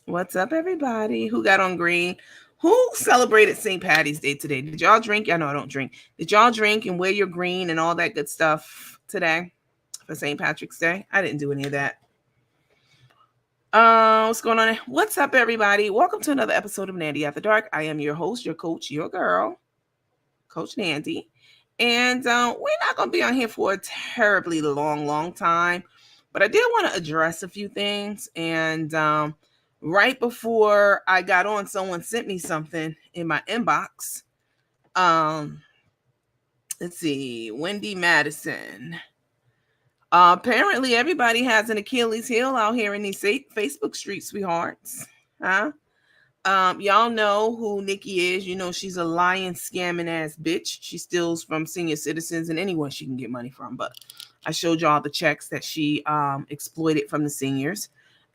What's up, everybody? Who got on green? Who celebrated St. Patty's Day today? Did y'all drink? I know I don't drink. Did y'all drink and wear your green and all that good stuff today for St. Patrick's Day? I didn't do any of that. What's going on? What's up, everybody? Welcome to another episode of Nandy After Dark. I am your host, your coach, your girl, Coach Nandy. And we're not going to be on here for a terribly long time, but I did want to address a few things. And right before I got on, someone sent me something in my inbox. Let's see, Wendy Madison. Apparently, everybody has an Achilles heel out here in these Facebook streets, sweethearts. Huh? Y'all know who Nikki is. You know she's a lying, scamming ass bitch. She steals from senior citizens and anyone she can get money from. But I showed y'all the checks that she exploited from the seniors.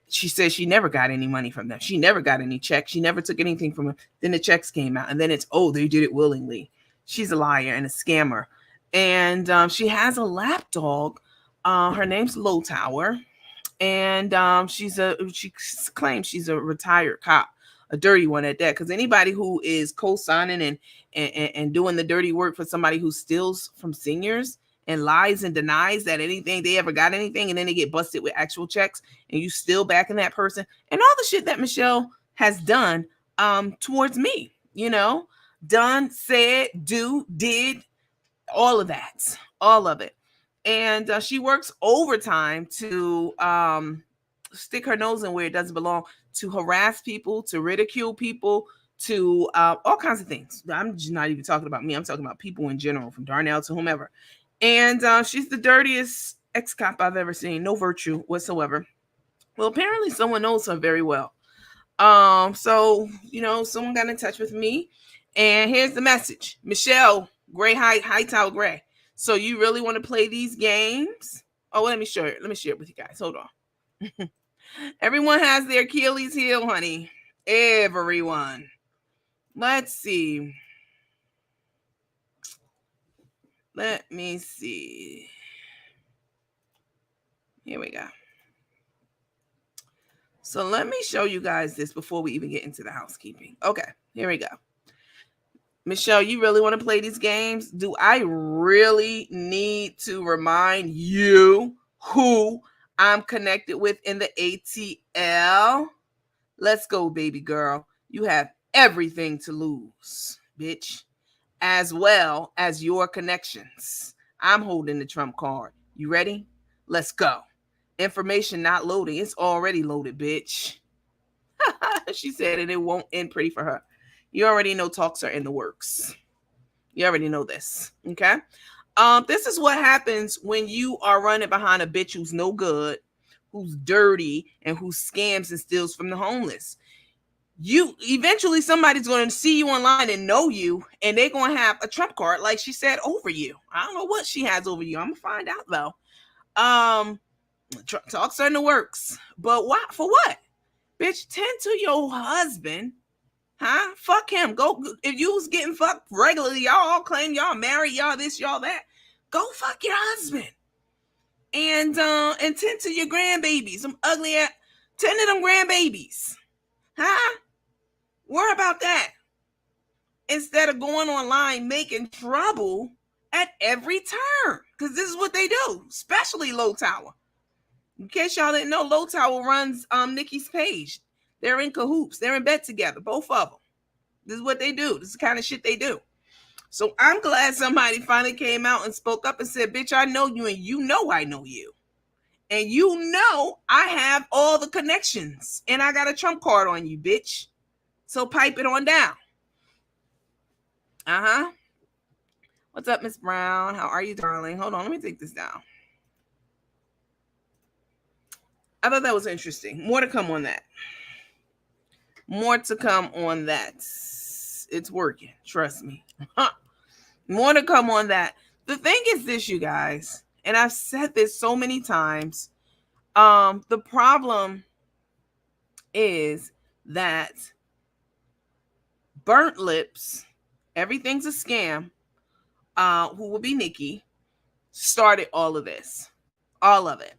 She says she never got any money from them. She never got any checks. She never took anything from them. Then the checks came out, and then it's, oh, they did it willingly. She's a liar and a scammer. And she has a lapdog. Her name's Low Tower, and she claims she's a retired cop, a dirty one at that. Because anybody who is co-signing and doing the dirty work for somebody who steals from seniors and lies and denies that anything they ever got anything, and then they get busted with actual checks, and you still backing that person, and all the shit that Michelle has done towards me, done, said, did, all of that, all of it. And she works overtime to stick her nose in where it doesn't belong, to harass people, to ridicule people, to all kinds of things. I'm just not even talking about me. I'm talking about people in general, from Darnell to whomever. And she's the dirtiest ex-cop I've ever seen. No virtue whatsoever. Well, apparently someone knows her very well. So, someone got in touch with me. And here's the message. Michelle, Hightower Gray. So you really want to play these games? Oh, let me share it. Let me share it with you guys. Hold on. Everyone has their Achilles heel, honey. Everyone. Let's see. Let me see. Here we go. So let me show you guys this before we even get into the housekeeping. Okay, here we go. Michelle, you really want to play these games? Do I really need to remind you who I'm connected with in the ATL? Let's go, baby girl. You have everything to lose, bitch, as well as your connections. I'm holding the trump card. You ready? Let's go. Information not loading. It's already loaded, bitch. She said, and it won't end pretty for her. You already know talks are in the works. You already know this, okay? This is what happens when you are running behind a bitch who's no good, who's dirty, and who scams and steals from the homeless. You eventually, somebody's going to see you online and know you, and they're going to have a trump card, like she said, over you. I don't know what she has over you. I'm gonna find out though. Talks are in the works, but what for? What, bitch? Tend to your husband. Huh? Fuck him. Go. If you was getting fucked regularly, y'all all claim y'all married, y'all this, y'all that. Go fuck your husband. And tend to your grandbabies. Some ugly ass. Tend to them grandbabies. Huh? Worry about that. Instead of going online making trouble at every turn. Because this is what they do. Especially Low Tower. In case y'all didn't know, Low Tower runs Nikki's page. They're in cahoots. They're in bed together, both of them. This is what they do. This is the kind of shit they do. So I'm glad somebody finally came out and spoke up and said, bitch, I know you, and you know I know you. And you know I have all the connections, and I got a trump card on you, bitch. So pipe it on down. Uh-huh. What's up, Miss Brown? How are you, darling? Hold on, let me take this down. I thought that was interesting. More to come on that. More to come on that. It's working. Trust me. More to come on that. The thing is this, you guys, and I've said this so many times. The problem is that Burnt Lips, everything's a scam, who will be Nikki, started all of this. All of it.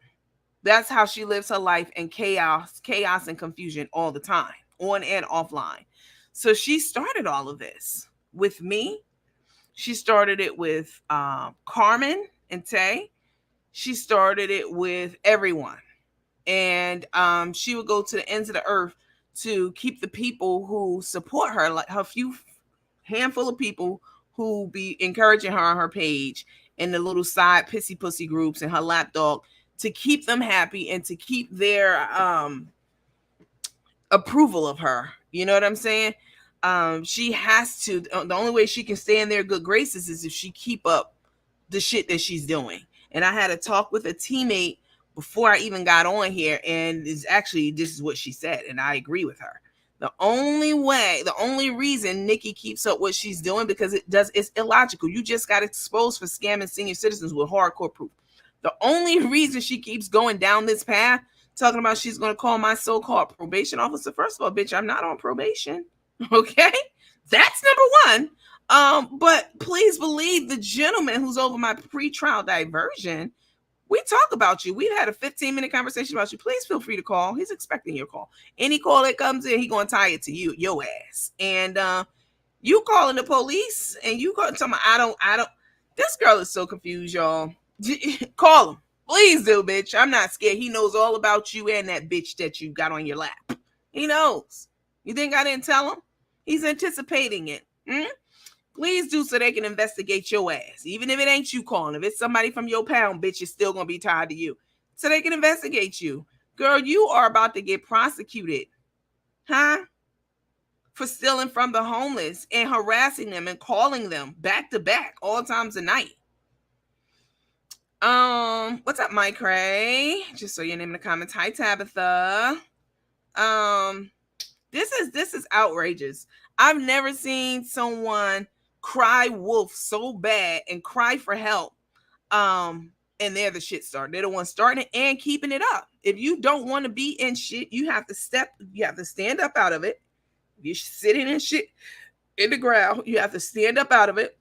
That's how she lives her life in chaos and confusion all the time, on and offline. So she started all of this with me. She started it with Carmen and Tae. She started it with everyone. And she would go to the ends of the earth to keep the people who support her, like her few handful of people who be encouraging her on her page and the little side pissy pussy groups and her lapdog, to keep them happy and to keep their approval of her. You know what I'm saying? She has to. The only way she can stay in their good graces is if she keep up the shit that she's doing. And I had a talk with a teammate before I even got on here, and this is what she said, and I agree with her. The only reason Nikki keeps up what she's doing, because it's illogical. You just got exposed for scamming senior citizens with hardcore proof. The only reason she keeps going down this path, talking about she's going to call my so-called probation officer. First of all, bitch, I'm not on probation. Okay? That's number one. But please believe the gentleman who's over my pre-trial diversion, we talk about you. We've had a 15-minute conversation about you. Please feel free to call. He's expecting your call. Any call that comes in, he's going to tie it to your ass. And you calling the police and you calling somebody, I don't. This girl is so confused, y'all. Call him. Please do, bitch. I'm not scared. He knows all about you and that bitch that you got on your lap. He knows. You think I didn't tell him? He's anticipating it. Please do, so they can investigate your ass. Even if it ain't you calling. If it's somebody from your pound, bitch, it's still going to be tied to you. So they can investigate you. Girl, you are about to get prosecuted. Huh? For stealing from the homeless and harassing them and calling them back to back all times of night. What's up, Mike Ray? Just so your name in the comments. Hi, Tabitha. This is outrageous. I've never seen someone cry wolf so bad and cry for help. And they're the shit starter. They're the ones starting it and keeping it up. If you don't want to be in shit, you have to stand up out of it. If you're sitting in shit in the ground, you have to stand up out of it,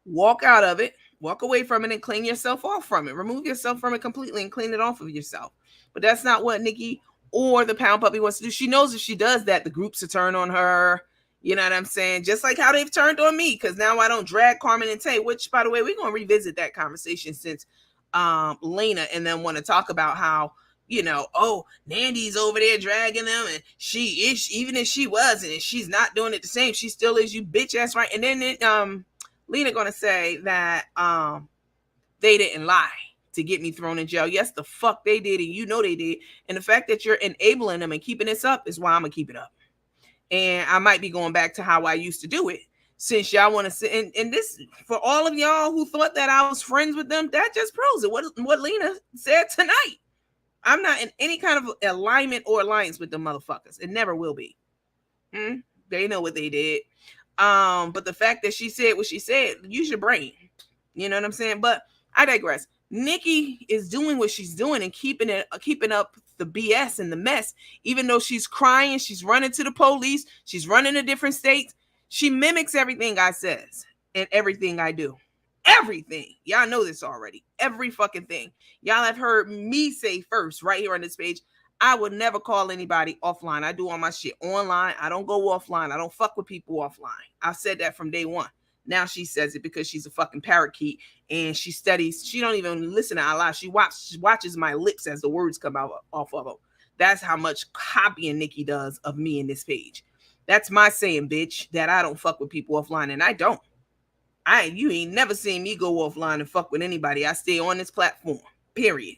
walk out of it, walk away from it, and clean yourself off from it. Remove yourself from it completely and clean it off of yourself. But that's not what Nikki or the Pound Puppy wants to do. She knows if she does that, the groups will turn on her. You know what I'm saying? Just like how they've turned on me, because now I don't drag Carmen and Tae, which, by the way, we're going to revisit that conversation since Lena and then want to talk about how, Nandy's over there dragging them, and she is, even if she wasn't, and she's not doing it the same, she still is, you bitch ass right. And then Lena going to say that they didn't lie to get me thrown in jail. Yes, the fuck they did, and you know they did. And the fact that you're enabling them and keeping this up is why I'm going to keep it up. And I might be going back to how I used to do it, since y'all want to sit. And this, for all of y'all who thought that I was friends with them, that just proves it. What Lena said tonight. I'm not in any kind of alignment or alliance with them motherfuckers. It never will be. They know what they did. But the fact that she said what she said, use your brain. You know what I'm saying? But I digress. Nikki is doing what she's doing and keeping up the BS and the mess. Even though she's crying, she's running to the police, she's running to different states. She mimics everything I says and everything I do. Everything. Y'all know this already. Every fucking thing. Y'all have heard me say first right here on this page. I would never call anybody offline. I do all my shit online. I don't go offline. I don't fuck with people offline. I've said that from day one. Now she says it because she's a fucking parakeet and she studies. She don't even listen to Allah. She watches my lips as the words come out off of her. That's how much copying Nikki does of me in this page. That's my saying, bitch, that I don't fuck with people offline, and I don't. You ain't never seen me go offline and fuck with anybody. I stay on this platform. Period.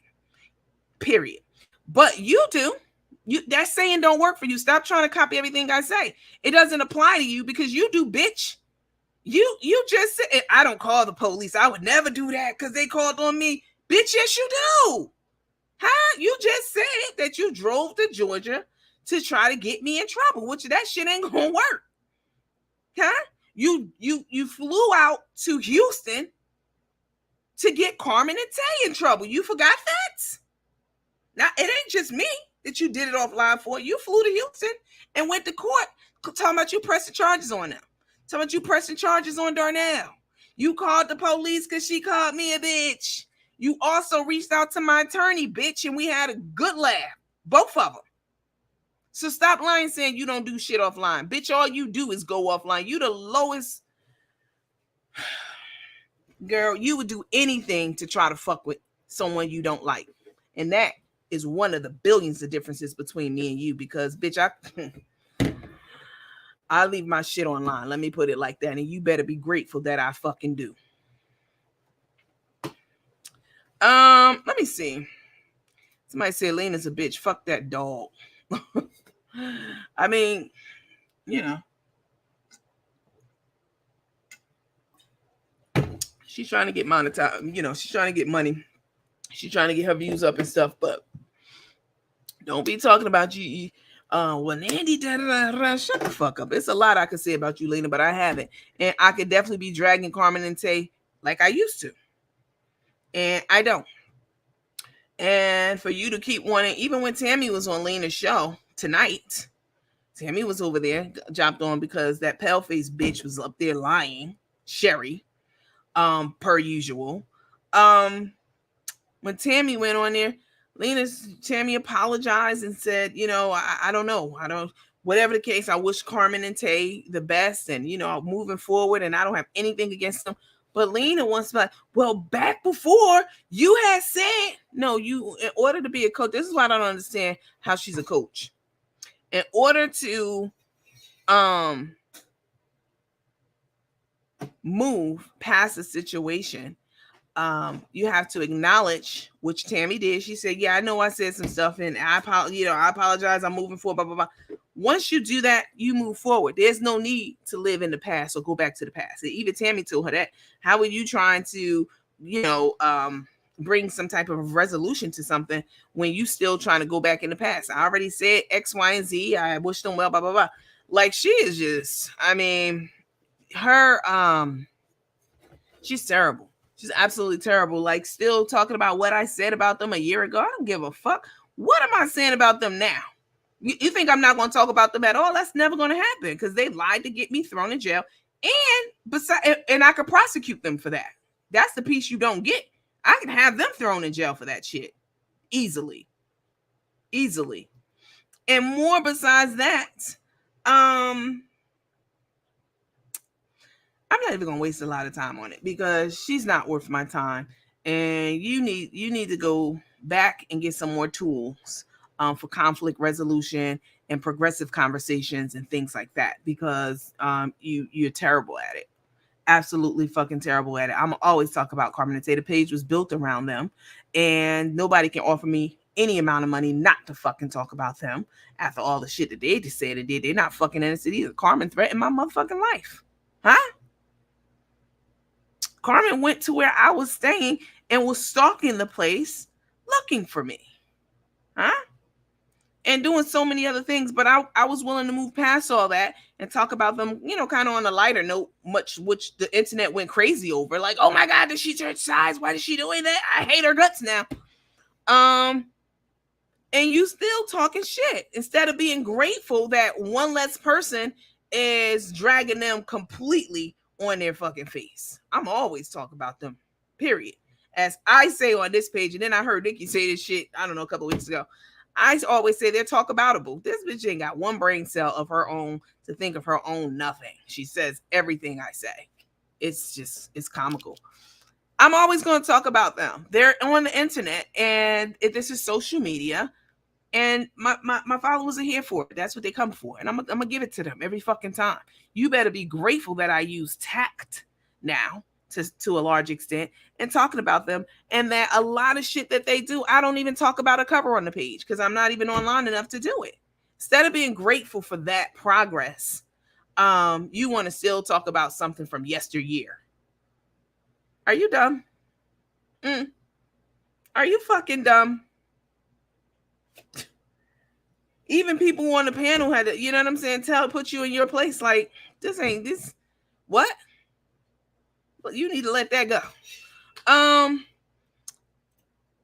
But you do. That saying don't work for you. Stop trying to copy everything I say. It doesn't apply to you because you do, bitch. You just said, I don't call the police. I would never do that because they called on me. Bitch, yes, you do. Huh? You just said that you drove to Georgia to try to get me in trouble, which that shit ain't gonna work. Huh? You flew out to Houston to get Carmen and Tae in trouble. You forgot that? Now, it ain't just me that you did it offline for. You flew to Houston and went to court talking about you pressing charges on them. Talking about you pressing charges on Darnell. You called the police because she called me a bitch. You also reached out to my attorney, bitch, and we had a good laugh. Both of them. So stop lying saying you don't do shit offline. Bitch, all you do is go offline. You the lowest. Girl, you would do anything to try to fuck with someone you don't like. And that is one of the billions of differences between me and you because, bitch, I leave my shit online. Let me put it like that. And you better be grateful that I fucking do. Let me see. Somebody said Lena's a bitch. Fuck that dog. I mean, you know. She's trying to get monetized. You know, she's trying to get money. She's trying to get her views up and stuff. But don't be talking about you. Well, Nandy, shut the fuck up. It's a lot I could say about you, Lena, but I haven't. And I could definitely be dragging Carmen and Tae like I used to. And I don't. And for you to keep wanting, even when Tammy was on Lena's show tonight, Tammy was over there, jumped on because that pale-faced bitch was up there lying. Sherry. Per usual. When Tammy went on there, Tammy apologized and said, you know, I don't know. Whatever the case, I wish Carmen and Tae the best and, you know, moving forward and I don't have anything against them. But Lena wants to be like, well, back before you had said, no, you, in order to be a coach, this is why I don't understand how she's a coach. In order to, move past the situation, you have to acknowledge, which Tammy did. She said, yeah, I know I said some stuff and I apologize. I'm moving forward, blah, blah, blah. Once you do that, you move forward. There's no need to live in the past or go back to the past. And even Tammy told her that. How are you trying to, you know, bring some type of resolution to something when you still trying to go back in the past? I already said X, Y, and Z. I wish them well, blah, blah, blah. Like she is just, I mean, her, she's terrible. She's absolutely terrible. Like still talking about what I said about them a year ago. I don't give a fuck. What am I saying about them now? You think I'm not going to talk about them at all? That's never going to happen because they lied to get me thrown in jail. And I could prosecute them for that. That's the piece you don't get. I can have them thrown in jail for that shit. Easily. And more besides that, I'm not even gonna waste a lot of time on it because she's not worth my time. And you need to go back and get some more tools for conflict resolution and progressive conversations and things like that because you're terrible at it. Absolutely fucking terrible at it. I'm always talk about Carmen and Tae. The page was built around them, and nobody can offer me any amount of money not to fucking talk about them after all the shit that they just said and did. They're not fucking innocent either. Carmen threatened my motherfucking life. Huh? Carmen went to where I was staying and was stalking the place looking for me. Huh? And doing so many other things, but I was willing to move past all that and talk about them, you know, kind of on a lighter note, which the internet went crazy over. Like, oh my God, did she change size? Why is she doing that? I hate her guts now. And you still talking shit instead of being grateful that one less person is dragging them completely on their fucking face. I'm always talking about them, period. As I say on this page, and then I heard Nikki say this shit, I don't know, a couple weeks ago. I always say they're talkaboutable. This bitch ain't got one brain cell of her own to think of her own nothing. She says everything I say. It's comical. I'm always going to talk about them. They're on the internet, and this is social media, and my followers are here for it. That's what they come for, and I'm gonna give it to them every fucking time. You better be grateful that I use tact now to a large extent and talking about them, and that a lot of shit that they do, I don't even talk about a cover on the page because I'm not even online enough to do it. Instead of being grateful for that progress, you want to still talk about something from yesteryear. Are you dumb? Are you fucking dumb? Even people on the panel had to, you know what I'm saying, put you in your place. Like, this ain't this. What? Well, you need to let that go.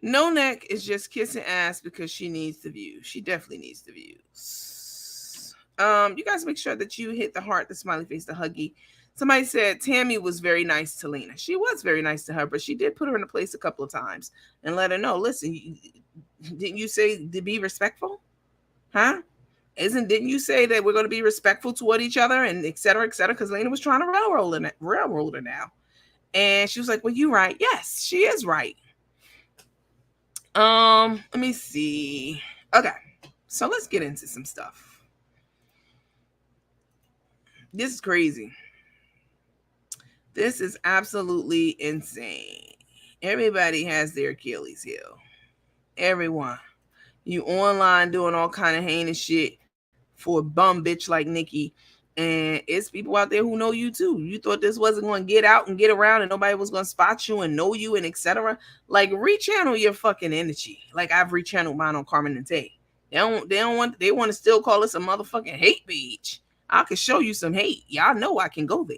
No Neck is just kissing ass because she needs the views. She definitely needs the views. You guys make sure that you hit the heart, the smiley face, the huggy, Somebody said Tammy was very nice to Lena. She was very nice to her, but she did put her in a place a couple of times and let her know, listen, didn't you say to be respectful? Huh? Didn't you say that we're going to be respectful toward each other and et cetera, because Lena was trying to railroad her now. And she was like, well, you're right. Yes, she is right. Let me see. Okay. So let's get into some stuff. This is crazy. This is absolutely insane. Everybody has their Achilles heel. Everyone. You online doing all kind of heinous shit for a bum bitch like Nikki. And it's people out there who know you too. You thought this wasn't going to get out and get around and nobody was going to spot you and know you and etc. Like, rechannel your fucking energy. Like I've rechanneled mine on Carmen and Tae. They want to still call us a motherfucking hate page. I can show you some hate. Y'all know I can go there.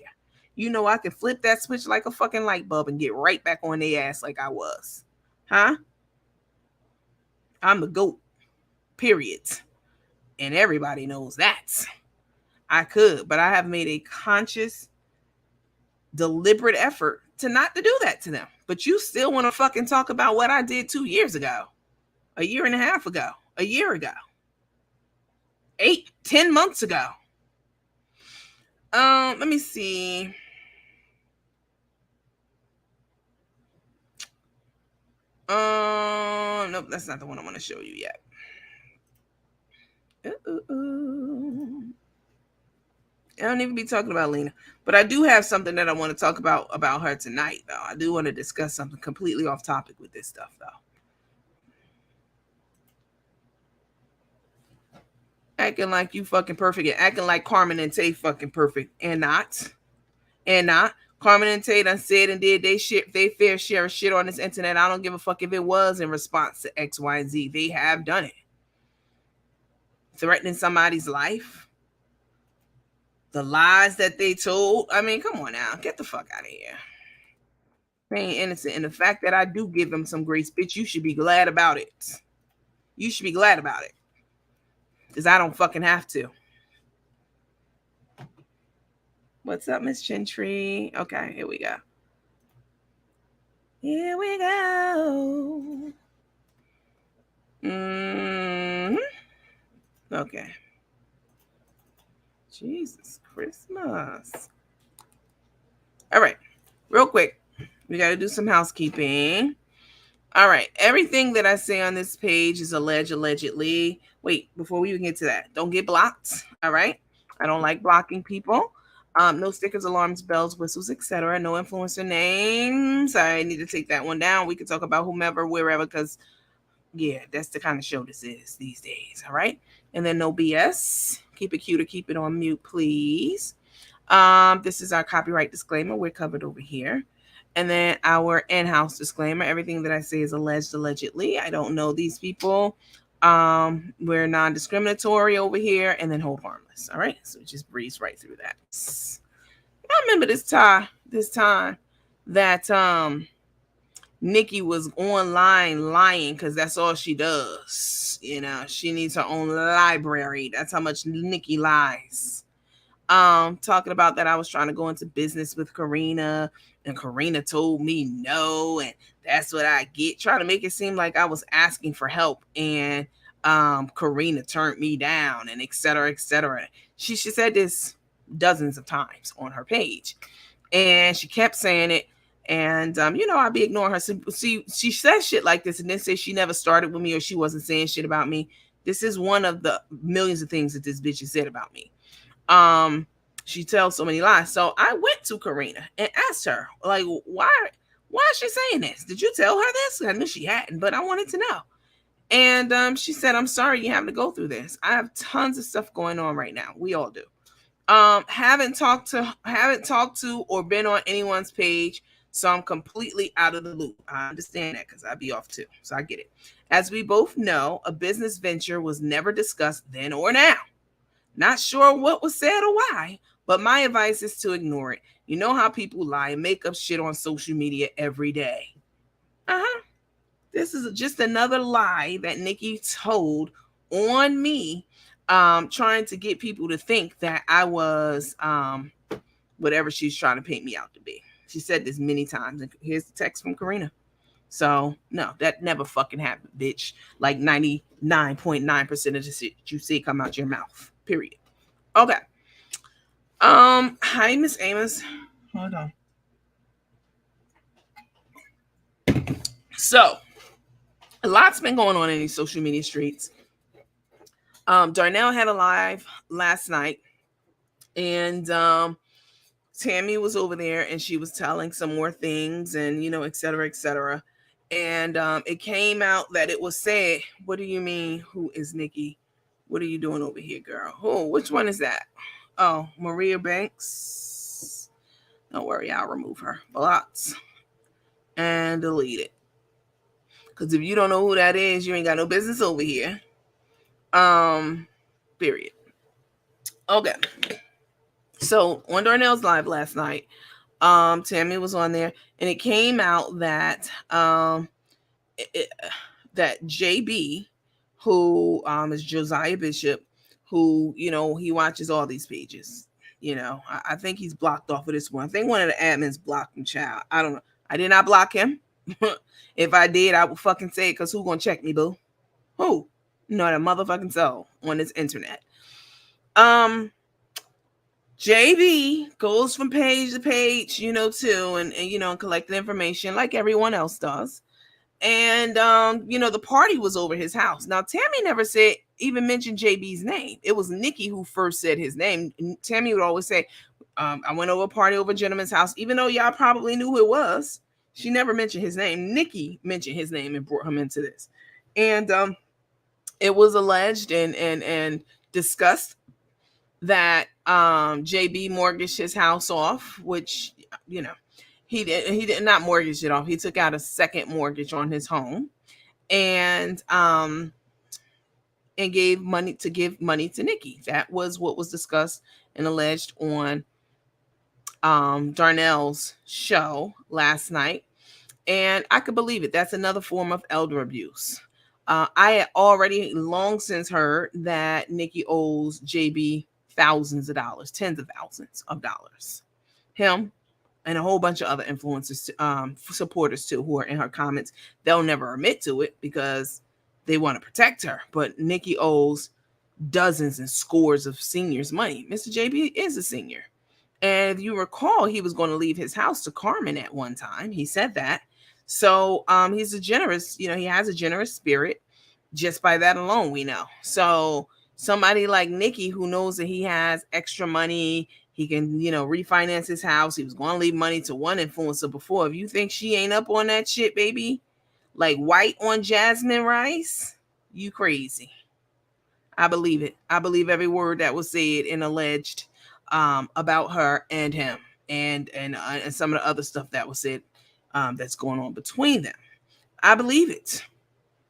You know I can flip that switch like a fucking light bulb and get right back on their ass like I was. Huh? I'm the GOAT. Period. And everybody knows that. I could, but I have made a conscious, deliberate effort to not to do that to them. But you still want to fucking talk about what I did 2 years ago, a year and a half ago, a year ago, 10 months ago. Let me see. Nope, that's not the one I want to show you yet. I don't even be talking about Lena, but I do have something that I want to talk about her tonight, though. I do want to discuss something completely off topic with this stuff, though. Acting like you fucking perfect and acting like Carmen and Tae fucking perfect and not. Carmen and Tae done said and did they fair share of shit on this internet. I don't give a fuck if it was in response to X, Y, and Z. They have done it. Threatening somebody's life. The lies that they told. I mean, come on now. Get the fuck out of here. They ain't innocent. And the fact that I do give them some grace, bitch, you should be glad about it. You should be glad about it. Because I don't fucking have to. What's up, Miss Chintry? Okay, here we go. Here we go. Okay. Jesus Christmas. All right. Real quick. We got to do some housekeeping. All right. Everything that I say on this page is allegedly. Wait, before we even get to that, don't get blocked. All right. I don't like blocking people. No stickers, alarms, bells, whistles, etc. No influencer names. I need to take that one down. We can talk about whomever, wherever, because yeah, that's the kind of show this is these days. All right. And then no BS. Keep it cute or keep it on mute, please. This is our copyright disclaimer. We're covered over here. And then our in-house disclaimer. Everything that I say is allegedly. I don't know these people. We're non-discriminatory over here, and then hold harmless. All right. So just breeze right through that. I remember this time that Nikki was online lying because that's all she does. You know, she needs her own library. That's how much Nikki lies. Talking about that I was trying to go into business with Karina and Karina told me no, and that's what I get. Trying to make it seem like I was asking for help and Karina turned me down and etc. She said this dozens of times on her page and she kept saying it. And, I'd be ignoring her. So, see, she says shit like this and then say she never started with me or she wasn't saying shit about me. This is one of the millions of things that this bitch has said about me. She tells so many lies. So I went to Karina and asked her, like, why is she saying this? Did you tell her this? I knew she hadn't, but I wanted to know. And she said, I'm sorry you have to go through this. I have tons of stuff going on right now. We all do. Haven't talked to or been on anyone's page. So I'm completely out of the loop. I understand that because I'd be off too. So I get it. As we both know, a business venture was never discussed then or now. Not sure what was said or why, but my advice is to ignore it. You know how people lie and make up shit on social media every day. This is just another lie that Nikki told on me, trying to get people to think that I was whatever she's trying to paint me out to be. She said this many times. And here's the text from Karina. So, no, that never fucking happened, bitch. Like 99.9% of the shit you see come out your mouth. Period. Okay. Hi, Miss Amos. Hold on. So, a lot's been going on in these social media streets. Darnell had a live last night, and Tammy was over there, and she was telling some more things, and et cetera, et cetera. And it came out that it was said, "What do you mean? Who is Nikki? What are you doing over here, girl? Who? Which one is that? Oh, Maria Banks. Don't worry, I'll remove her. Blocked and delete it. Because if you don't know who that is, you ain't got no business over here. Period. Okay. So on Darnell's live last night, Tammy was on there, and it came out that that JB, who is Josiah Bishop, who he watches all these pages. I think he's blocked off of this one. I think one of the admins blocked him. Child, I don't know. I did not block him. If I did, I would fucking say it, because who gonna check me, boo? Who? Not a motherfucking soul on this internet. JB goes from page to page, too, and collecting information like everyone else does. And the party was over his house. Now, Tammy never even mentioned JB's name. It was Nikki who first said his name. And Tammy would always say, I went over a party over a gentleman's house, even though y'all probably knew who it was. She never mentioned his name. Nikki mentioned his name and brought him into this. And it was alleged and discussed that JB mortgaged his house off, which he did not mortgage it off. He took out a second mortgage on his home, and give money to Nikki. That was what was discussed and alleged on Darnell's show last night. And I could believe it. That's another form of elder abuse. I had already long since heard that Nikki owes JB thousands of dollars, tens of thousands of dollars. Him and a whole bunch of other influencers, supporters too, who are in her comments. They'll never admit to it because they want to protect her. But Nikki owes dozens and scores of seniors money. Mr. JB is a senior. And if you recall, he was going to leave his house to Carmen at one time. He said that. So he's a generous, he has a generous spirit. Just by that alone, we know. So somebody like Nikki, who knows that he has extra money, he can, refinance his house. He was going to leave money to one influencer before. If you think she ain't up on that shit, baby, like white on jasmine rice, you crazy. I believe it. I believe every word that was said and alleged about her and him, and some of the other stuff that was said that's going on between them. I believe it.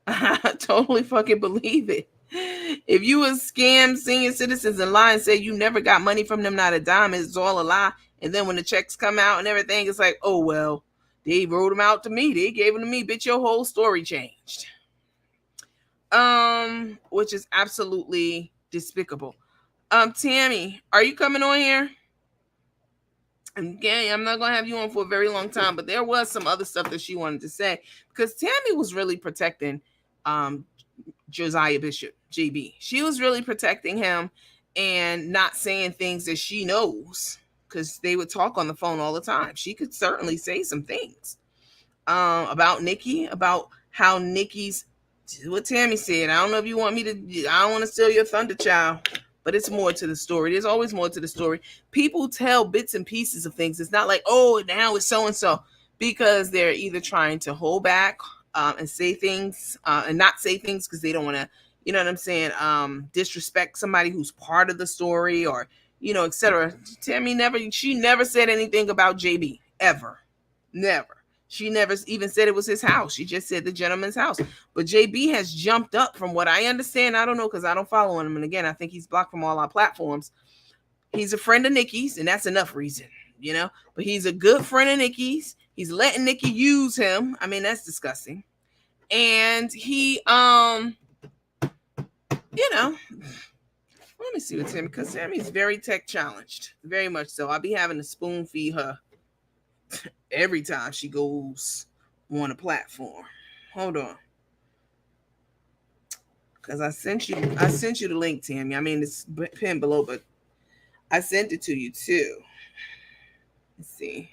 I totally fucking believe it. If you a scam senior citizens and lie and say you never got money from them, not a dime, it's all a lie. And then when the checks come out and everything, it's like, oh, well, they wrote them out to me. They gave them to me. Bitch, your whole story changed. Which is absolutely despicable. Tammy, are you coming on here? Again, I'm not going to have you on for a very long time, but there was some other stuff that she wanted to say, because Tammy was really protecting Josiah Bishop, JB. She was really protecting him and not saying things that she knows, because they would talk on the phone all the time. She could certainly say some things about Nikki, about how Nikki's, what Tammy said. I don't know if you want me to, I don't want to steal your thunder, child. But it's more to the story. There's always more to the story. People tell bits and pieces of things. It's not like, oh, now it's so-and-so, because they're either trying to hold back and say things and not say things because they don't want to, you know what I'm saying, disrespect somebody who's part of the story, or, etc. Tammy she never said anything about JB, ever. Never. She never even said it was his house. She just said the gentleman's house. But JB has jumped up, from what I understand. I don't know, because I don't follow him. And again, I think he's blocked from all our platforms. He's a friend of Nikki's, and that's enough reason, But he's a good friend of Nikki's. He's letting Nikki use him. I mean, that's disgusting. And he, Let me see what Tammy, because Tammy's very tech challenged, very much so. I'll be having to spoon feed her every time she goes on a platform. Hold on, because I sent you the link, Tammy. I mean, it's pinned below, but I sent it to you too. Let's see.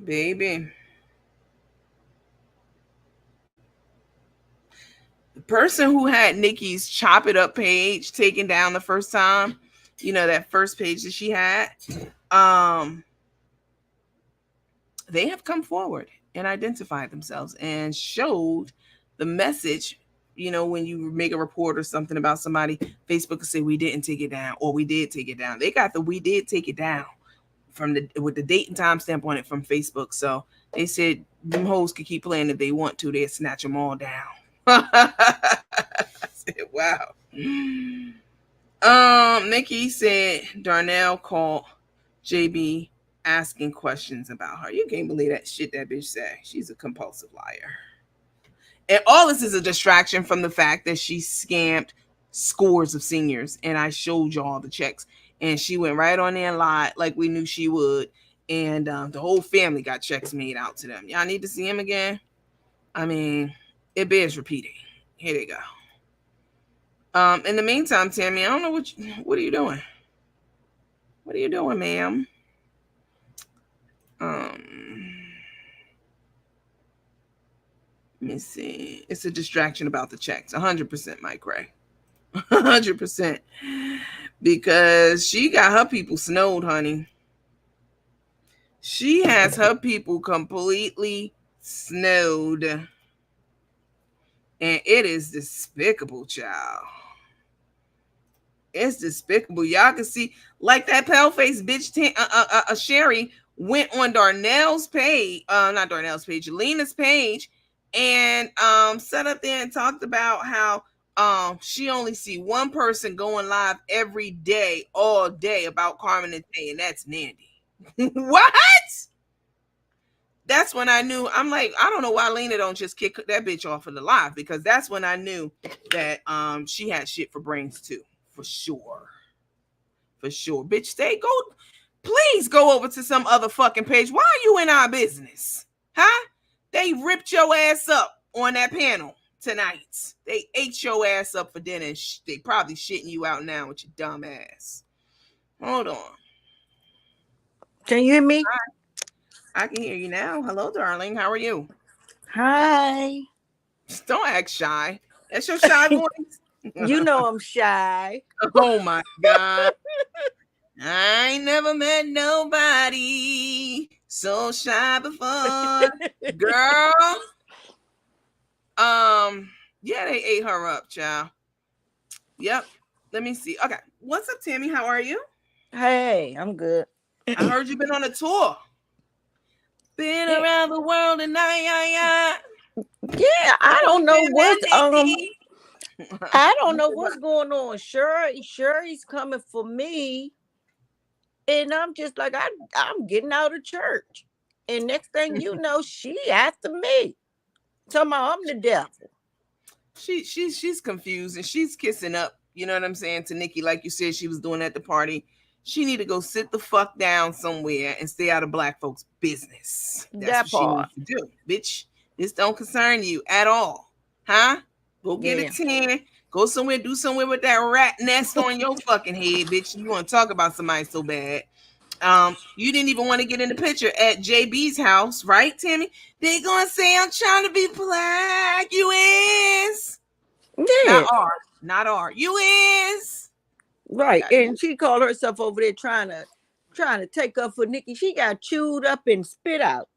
Baby. The person who had Nikki's Chop It Up page taken down the first time, you know, that first page that she had, they have come forward and identified themselves and showed the message. You know, when you make a report or something about somebody, Facebook will say we didn't take it down or we did take it down. They got the we did take it down from with the date and time stamp on it from Facebook. So they said them hoes could keep playing if they want to. They'll snatch them all down. I said, wow. Nikki said Darnell called JB asking questions about her. You can't believe that shit that bitch said. She's a compulsive liar. And all this is a distraction from the fact that she scammed scores of seniors. And I showed y'all the checks. And she went right on there and lied like we knew she would. And the whole family got checks made out to them. Y'all need to see him again? I mean, it bears repeating. Here they go. In the meantime, Tammy, I don't know what are you doing? What are you doing, ma'am? Let me see. It's a distraction about the checks. 100%, Mike Ray. 100%. Because she got her people snowed, honey. She has her people completely snowed. And it is despicable, child. It's despicable. Y'all can see, like that pale-faced bitch, Sherry went on Darnell's page, not Darnell's page, Lena's page, and sat up there and talked about how she only see one person going live every day, all day, about Carmen and Tae, and that's Nandy. What? That's when I knew. I'm like, I don't know why Lena don't just kick that bitch off of the live, because that's when I knew that she had shit for brains too. For sure. Bitch, please go over to some other fucking page. Why are you in our business? Huh? They ripped your ass up on that panel tonight. They ate your ass up for dinner. They probably shitting you out now with your dumb ass. Hold on. Can you hear me? Hi. I can hear you now. Hello, darling. How are you? Hi. Don't act shy. That's your shy voice. You know I'm shy. Oh my God. I ain't never met nobody so shy before. Girl. Yeah, they ate her up, child. Yep. Let me see. Okay. What's up, Tammy? How are you? Hey, I'm good. I heard you've been on a tour. Been around the world and yeah, I don't know what's going on. Sherry's coming for me, and I'm just like I'm getting out of church, and next thing you know, she after me. Talking about I'm the devil. She's confused and she's kissing up. You know what I'm saying, to Nikki, like you said she was doing at the party. She need to go sit the fuck down somewhere and stay out of black folks' business. That's what she needs to do, bitch. This don't concern you at all, huh? Go get a tan. Go somewhere, do somewhere with that rat nest on your fucking head, bitch. You want to talk about somebody so bad? You didn't even want to get in the picture at JB's house, right, Tammy? They gonna say I'm trying to be black. You is. Yeah. Not R. You is. Right. And she called herself over there trying to take up for Nikki. She got chewed up and spit out.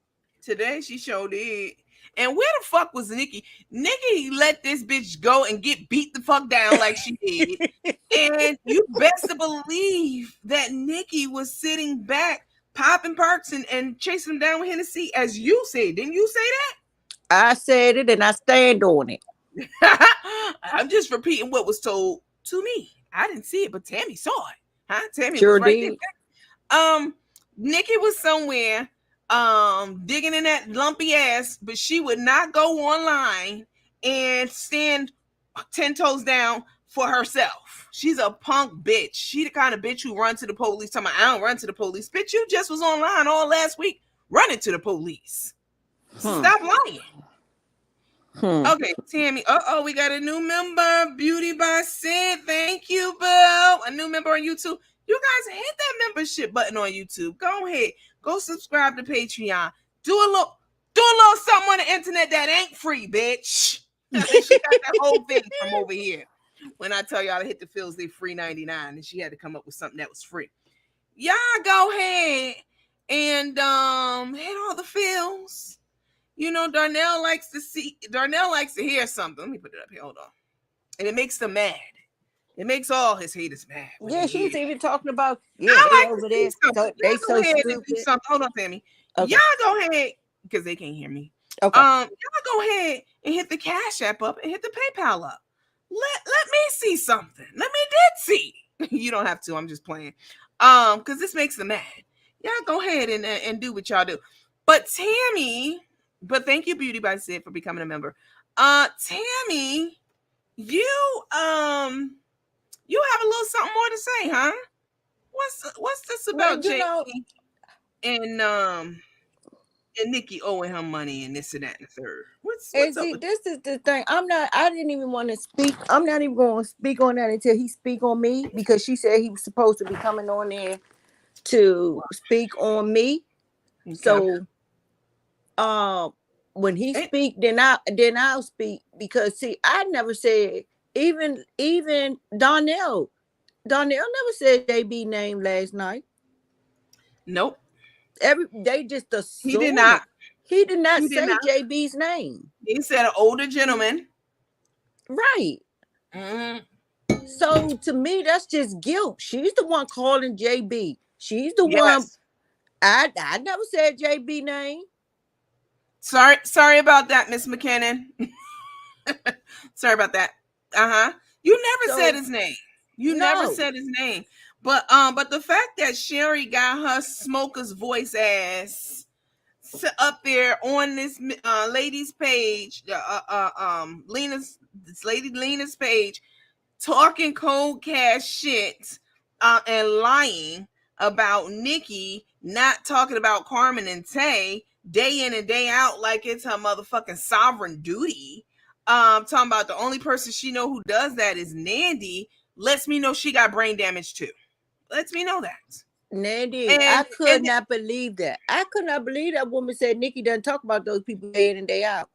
Today she showed it. And where the fuck was Nikki? Nikki let this bitch go and get beat the fuck down like she did. And you best to believe that Nikki was sitting back, popping perks and chasing them down with Hennessy, as you said. Didn't you say that? I said it and I stand on it. I'm just repeating what was told to me. I didn't see it, but Tammy saw it. Huh? Tammy sure was right did. there. Nikki was somewhere digging in that lumpy ass, but she would not go online and stand 10 toes down for herself. She's a punk bitch. She the kind of bitch who run to the police. Talking about, I don't run to the police. Bitch, you just was online all last week running to the police. Stop lying. Okay, Tammy. We got a new member. Beauty by Sid. Thank you, Bill. A new member on YouTube. You guys hit that membership button on YouTube. Go ahead. Go subscribe to Patreon. Do a little something on the internet that ain't free, bitch. She got that whole thing from over here. When I tell y'all to hit the fills, they free 99, and she had to come up with something that was free. Y'all go ahead and hit all the fills. You know, Darnell likes to hear something. Let me put it up here. Hold on. And it makes them mad. It makes all his haters mad. Yeah, she was even talking about, they over there. So they so stupid. Hold on, Tammy. Okay. Y'all go ahead, because they can't hear me. Okay. Y'all go ahead and hit the Cash App up and hit the PayPal up. Let me see something. Let me see. You don't have to. I'm just playing. Because this makes them mad. Y'all go ahead and do what y'all do. But Tammy, thank you, Beauty by Sid, for becoming a member. Tammy, you have a little something more to say, huh? What's this about, JP and Nikki owing her money and this and that and the third? What's up this is the thing. I didn't even want to speak. I'm not even going to speak on that until he speak on me, because she said he was supposed to be coming on there to speak on me. Okay. So when he speak, then I'll speak, because see, I never said, even Donnell never said JB name last night. Nope. They just assumed. He did not. He did not say JB's name. He said an older gentleman. Right. Mm-hmm. So to me, that's just guilt. She's the one calling JB. She's the one. I never said JB name. Sorry about that, Miss McKinnon. Sorry about that. You never said his name. Never said his name. But the fact that Sherry got her smoker's voice ass up there on this lady's page, Lena's page, talking cold cash shit and lying about Nikki, not talking about Carmen and Tae day in and day out like it's her motherfucking sovereign duty. Talking about the only person she know who does that is Nandy, lets me know she got brain damage too. Lets me know that. Nandy, I could not believe that. I could not believe that woman said Nikki doesn't talk about those people day in and day out.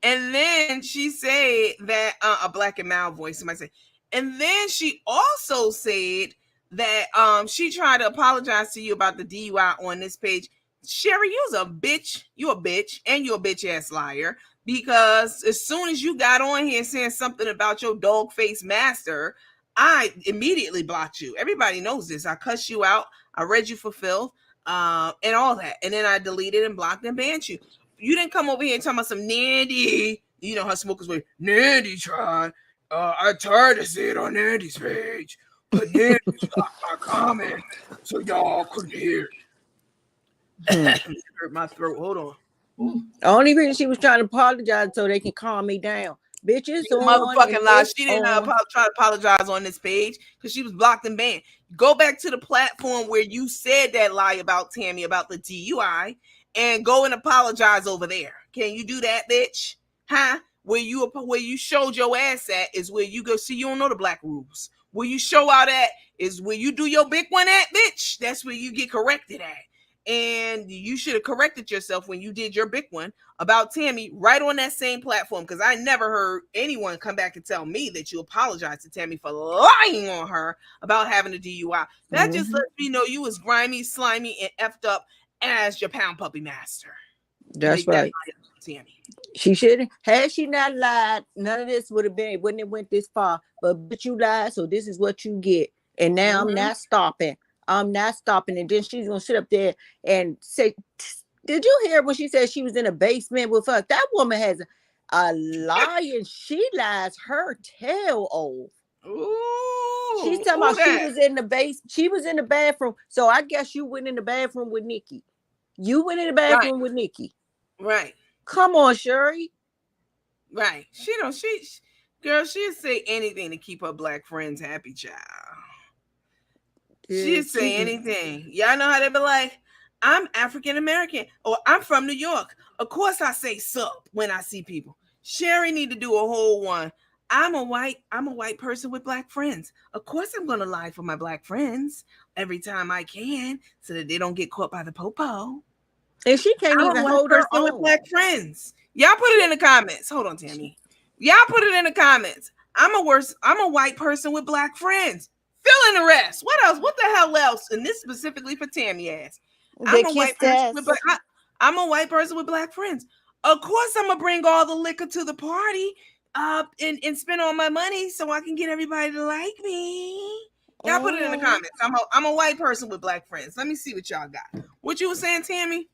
And then she said that a black and mild voice, somebody said. And then she also said that she tried to apologize to you about the DUI on this page. Sherry, you's a bitch. You a bitch, and you a bitch ass liar. Because as soon as you got on here saying something about your dog face master, I immediately blocked you. Everybody knows this. I cussed you out. I read you for filth, and all that. And then I deleted and blocked and banned you. You didn't come over here and talk about some Nandy. You know how smokers way. Nandy tried. I tried to say it on Nandy's page, but Nandy stopped my comment, so y'all couldn't hear it. Hurt my throat. Hold on. The only reason she was trying to apologize so they can calm me down. Bitches motherfucking lie. She didn't try to apologize on this page because she was blocked and banned. Go back to the platform where you said that lie about Tammy about the DUI and go and apologize over there. Can you do that, bitch? Huh? Where you showed your ass at is where you go. See, you don't know the black rules. Where you show out at is where you do your big one at, bitch. That's where you get corrected at. And you should have corrected yourself when you did your big one about Tammy right on that same platform, because I never heard anyone come back and tell me that you apologized to Tammy for lying on her about having a DUI. That just lets me know you was grimy, slimy, and effed up as your pound puppy master. That's right. Tammy. She should have. Had she not lied, none of this would have been, wouldn't have went this far. But you lied, so this is what you get. And now I'm not stopping. I'm not stopping. And then she's going to sit up there and say, did you hear when she said she was in a basement with her? That woman has a lie, and she lies her tail off. Ooh, she's talking about she was in the base. She was in the bathroom. So I guess you went in the bathroom with Nikki. You went in the Right. bathroom with Nikki. Right. Come on, Sherry. Right. Girl, she'll say anything to keep her black friends happy, child. She'll say anything. Y'all know how they be like, I'm African American or I'm from New York. Of course I say sup when I see people. Sherry need to do a whole one. I'm a white person with black friends. Of course I'm gonna lie for my black friends every time I can so that they don't get caught by the popo. And she can't I'm a even white hold her person with own. black friends. Y'all put it in the comments. Hold on, Tammy. Y'all put it in the comments. I'm a white person with black friends. Fill in the rest. What else? What the hell else? And this specifically for Tammy ass. They kissed ass. I'm a white person with black friends. Of course, I'm gonna bring all the liquor to the party, and spend all my money so I can get everybody to like me. Y'all put it in the comments. I'm a white person with black friends. Let me see what y'all got. What you were saying, Tammy?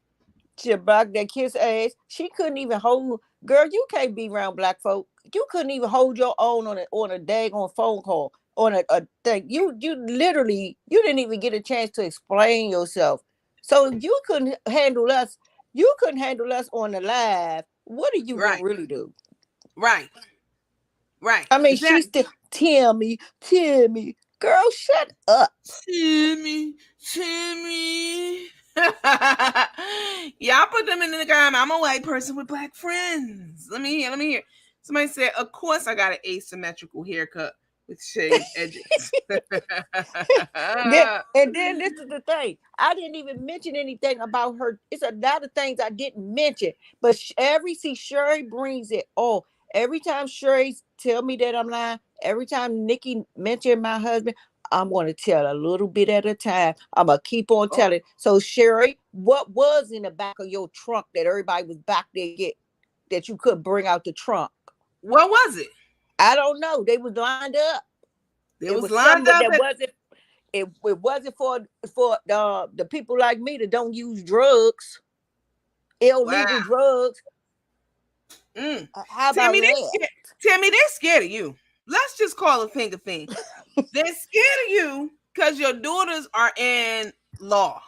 She blocked that kiss ass. She couldn't even hold. Girl, you can't be around black folk. You couldn't even hold your own on a daggone phone call on a thing. You literally you didn't even get a chance to explain yourself. So you couldn't handle us. You couldn't handle us on the live. What are you gonna really do? Right. I mean, she's still Tammy. Girl, shut up. Tammy. Y'all put them in the comment. I'm a white person with black friends. Let me hear. Somebody said, of course I got an asymmetrical haircut with shaved edges. And then this is the thing. I didn't even mention anything about her. It's a lot of things I didn't mention. But Sherry brings it all. Every time Sherry tell me that I'm lying, every time Nikki mentioned my husband, I'm going to tell a little bit at a time. I'm going to keep on telling. So Sherry, what was in the back of your trunk that everybody was back there that you couldn't bring out the trunk? What was it? I don't know. They was lined up. It was lined up. That wasn't. It wasn't for the people like me that don't use drugs, illegal drugs. How about Tammy, that? Tammy, they're scared of you. Let's just call a thing a thing. They're scared of you because your daughters are in the law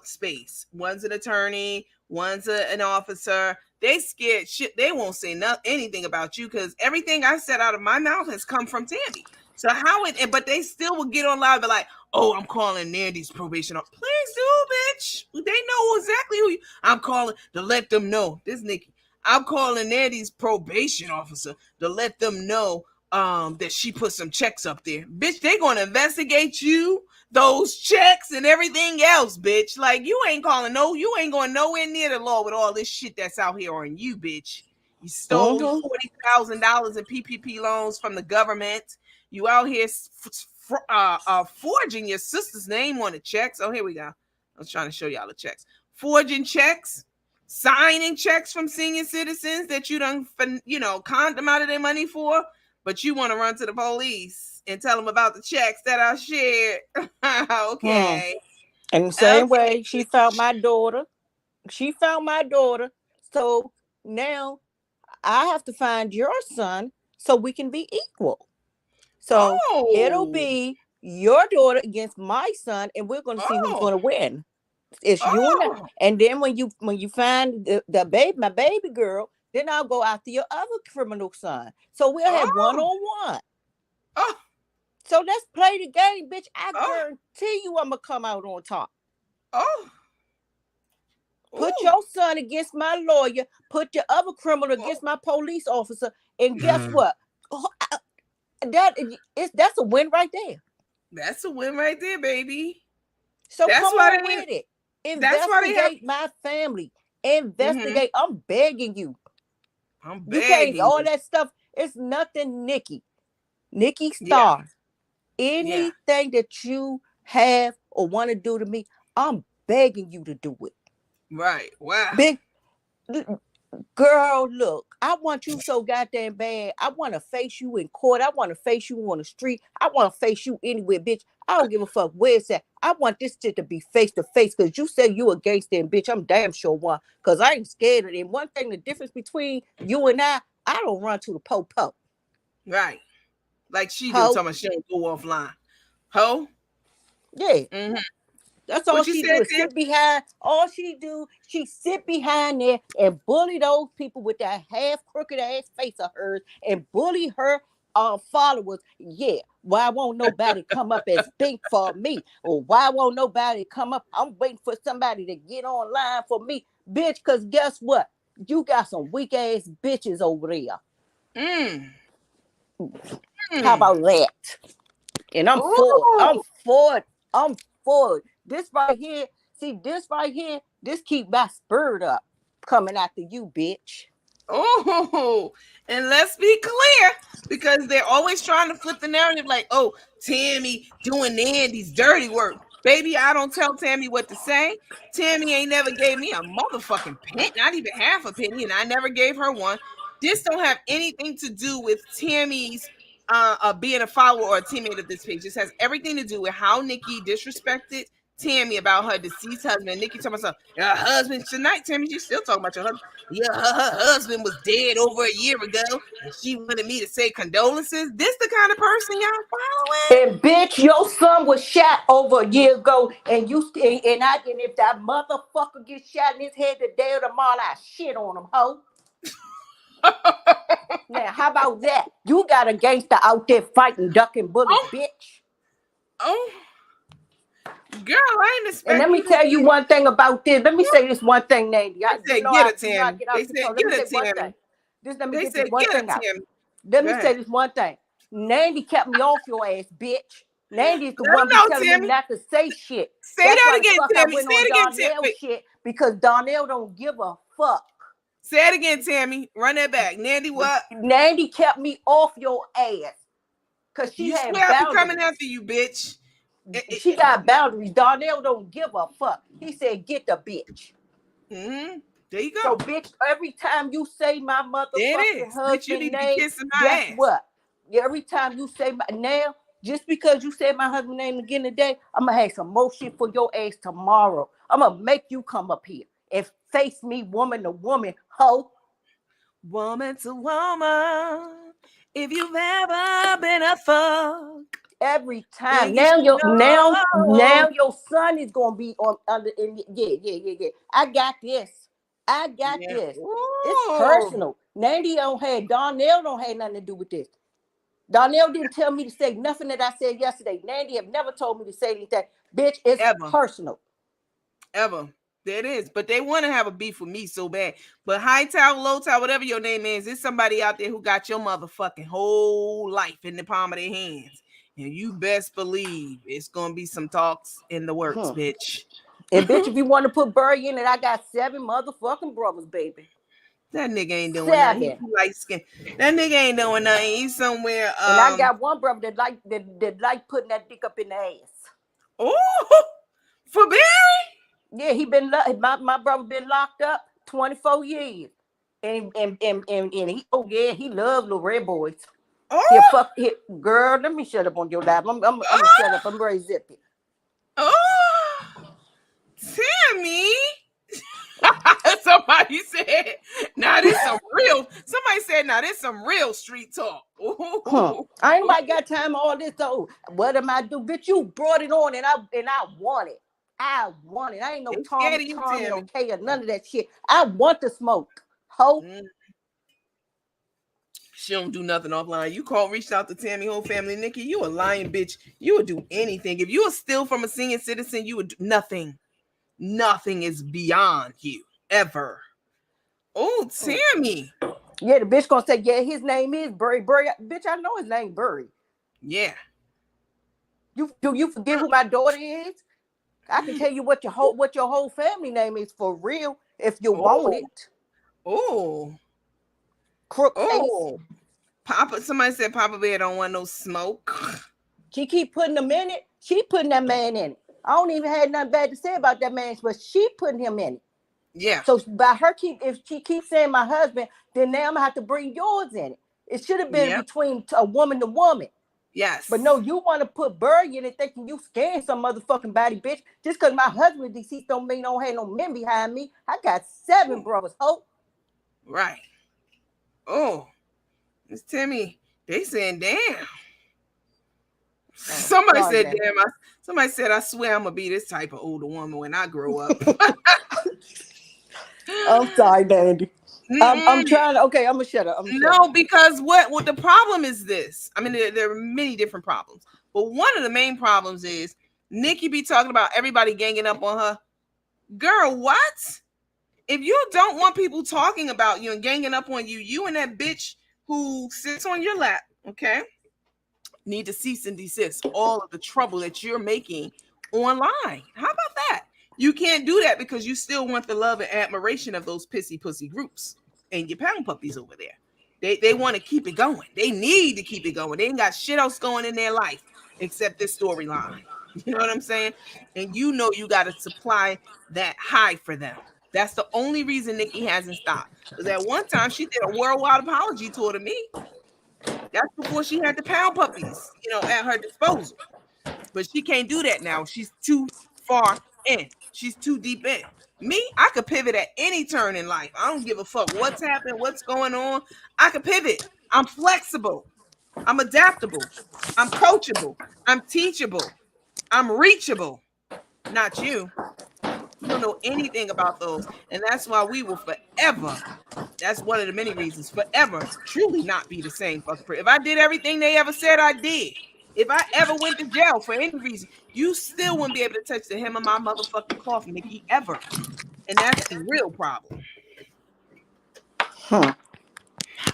space. One's an attorney, one's an officer. They scared shit. They won't say anything about you because everything I said out of my mouth has come from Tammy. So but they still will get on live and be like, oh, I'm calling Nandy's probation officer. Please do, bitch. They know exactly who I'm calling to let them know. This Nikki. I'm calling Nandy's probation officer to let them know that she put some checks up there. Bitch, they gonna investigate you, those checks and everything else, bitch. Like you ain't going nowhere near the law with all this shit that's out here on you, bitch. You stole $40,000 in PPP loans from the government. You out here forging your sister's name on the checks. Oh, here we go. I was trying to show y'all the checks. Forging checks, signing checks from senior citizens that you done, conned them out of their money for, but you want to run to the police and tell them about the checks that are shared. Okay. And the same way, she found my daughter. So now I have to find your son so we can be equal. So it'll be your daughter against my son, and we're going to see who's going to win. It's you and I. And then when you find my baby girl, then I'll go after your other criminal son. So we'll have 1-on-1. So let's play the game, bitch. I guarantee you I'm gonna come out on top. Put your son against my lawyer, put your other criminal against my police officer, and guess what? That's a win right there. That's a win right there, baby. So come on with it. Investigate my family. Investigate. I'm begging you. You can't all that stuff. It's nothing, Nikki Star. Anything that you have or want to do to me, I'm begging you to do it. Right. Wow. Big girl, look, I want you so goddamn bad. I want to face you in court. I want to face you on the street. I want to face you anywhere, bitch. I don't give a fuck where it's at. I want this shit to be face to face because you said you a gangster and bitch. I'm damn sure one because I ain't scared of it. And one thing, the difference between you and I don't run to the po-po. Right. Like she do, talking about she don't go offline. Ho? Yeah. That's all What you she said, do is Tim? sit behind. All she sit behind there and bully those people with that half crooked ass face of hers and bully her followers. Yeah, why won't nobody come up and speak for me? Or why won't nobody come up? I'm waiting for somebody to get online for me, bitch. Cause guess what? You got some weak ass bitches over there. Mm. How Mm. about that? And I'm for it. I'm Ooh. for it. I'm for it. This right here, see, this right here, this keep my spirit up coming after you, bitch. Oh, and let's be clear, because they're always trying to flip the narrative like, oh, Tammy doing Nandy's dirty work. Baby, I don't tell Tammy what to say. Tammy ain't never gave me a motherfucking penny, not even half a penny, and I never gave her one. This don't have anything to do with Tammy's being a follower or a teammate of this page. This has everything to do with how Nikki disrespected Tammy about her deceased husband. Nikki talking about your husband tonight, Tammy. You still talking about your husband. Yeah, her husband was dead over a year ago, and she wanted me to say condolences. This the kind of person y'all following? And bitch, your son was shot over a year ago, and and if that motherfucker gets shot in his head today or tomorrow, I shit on him, ho. Now, how about that? You got a gangster out there fighting, ducking bullets, Oh, bitch. oh, girl, I didn't And expect let me you to tell you say. one thing about this. Let me say this one thing, Nandy. They You said know get I, it, you know I Tammy. get They out said control. Let me get say it, one thing. Tammy. Let me They get said this one get thing it, out. Tammy. Let Go me say ahead. this one thing. Nandy kept me off your ass, bitch. Nandy's the Let them one be know, telling me Tammy. not to say shit. Say That's that why the again, fuck I Tammy. went Say on it again, Tammy. Darnell Wait. shit because Darnell don't give a fuck. Say it again, Tammy. Run that back. Nandy, what? Nandy kept me off your ass because she You had swear I'll be coming boundaries. after you, bitch. She got boundaries. Darnell don't give a fuck. He said, get the bitch. Mm-hmm. There you So, go. bitch, every time you say my There it motherfucking is. Bitch, you husband need to be name, kissing my guess ass. what? Every time you say my now, just because you said my husband name again today, I'm gonna have some more shit for your ass tomorrow. I'm gonna make you come up here and face me woman to woman, hoe. Woman to woman. If you've ever been a fuck, Every then time. you Now should your now know. now your son is gonna be on under yeah. I got this. I got Yeah. this. It's Ooh. personal. Nandy don't have Darnell don't have nothing to do with this. Darnell didn't tell me to say nothing that I said yesterday. Nandy have never told me to say anything. Bitch, it's Ever. personal. Ever. There it is. But they want to have a beef with me so bad. But high tower, low tower, whatever your name is, there's somebody out there who got your motherfucking whole life in the palm of their hands. And you best believe it's gonna be some talks in the works, Hmm. bitch. And bitch, if you want to put Burry in it, I got 7 motherfucking brothers, baby. That nigga ain't doing nothing. He 7. too light skin. That nigga ain't doing nothing. He's somewhere. And I got one brother that like putting that dick up in the ass. Oh, for Barry. Yeah, my brother been locked up 24 years. And he oh yeah, he loved little red boys. Here Oh, fuck here, girl, let me shut up on your lap. I'm gonna shut up. oh, I'm very zippy. oh, Tammy. Somebody said, "Now this some real." Somebody said, "Now this some real street talk." Huh. Ooh. I ain't nobody got time for all this though. What am I do? Bitch, you brought it on and I want it. I want it. I ain't no They scared Tommy, of you, Tommy, Tammy. okay, or none of that shit. I want the smoke. Ho. Mm. She don't do nothing offline. You reached out to Tammy whole family, Nikki. You a lying bitch. You would do anything if you were still from a senior citizen. You would do nothing. Nothing is beyond you ever. Oh, Tammy. Yeah, the bitch gonna say, yeah, his name is Burry. Burry, bitch, I know his name Burry. Yeah. You forget who my daughter is? I can tell you what your whole family name is for real if you want Oh. it. Oh. Crook face. Oh. Papa. Somebody said Papa Bear don't want no smoke. She keep putting him in it. She putting that man in it. I don't even have nothing bad to say about that man, but she putting him in it. Yeah. So by her if she keeps saying my husband, then now I'm gonna have to bring yours in it. It should have been Yep. between a woman to woman. But no, Yes. you want to put Berg in it thinking you scaring some motherfucking body, bitch. Just because my husband deceased don't mean don't have no men behind me. I got 7 brothers, hope. Right. Oh, Miss Timmy. They saying, damn. Somebody sorry, said, baby. "Damn!" Somebody said, "I swear I'm gonna be this type of older woman when I grow up." I'm sorry, Dandy. I'm Mm-mm. trying to. Okay, I'm gonna shut up. I'm gonna shut No, up. because what the problem is this. I mean, there are many different problems, but one of the main problems is Nikki be talking about everybody ganging up on her. Girl, what? If you don't want people talking about you and ganging up on you, you and that bitch who sits on your lap, okay, need to cease and desist all of the trouble that you're making online. How about that? You can't do that because you still want the love and admiration of those pissy pussy groups and your pound puppies over there. They want to keep it going. They need to keep it going. They ain't got shit else going in their life except this storyline. You know what I'm saying? And you know you got to supply that high for them. That's the only reason Nikki hasn't stopped. Because at one time she did a worldwide apology tour to me. That's before she had the pound puppies, at her disposal. But she can't do that now. She's too far in. She's too deep in. Me, I could pivot at any turn in life. I don't give a fuck what's happening, what's going on. I could pivot. I'm flexible. I'm adaptable. I'm coachable. I'm teachable. I'm reachable. Not you. You don't know anything about those. And that's why we will forever. That's one of the many reasons. Forever truly not be the same fucking person. If I did everything they ever said I did, if I ever went to jail for any reason, you still wouldn't be able to touch the hem of my motherfucking cloth, Nikki, ever. And that's the real problem.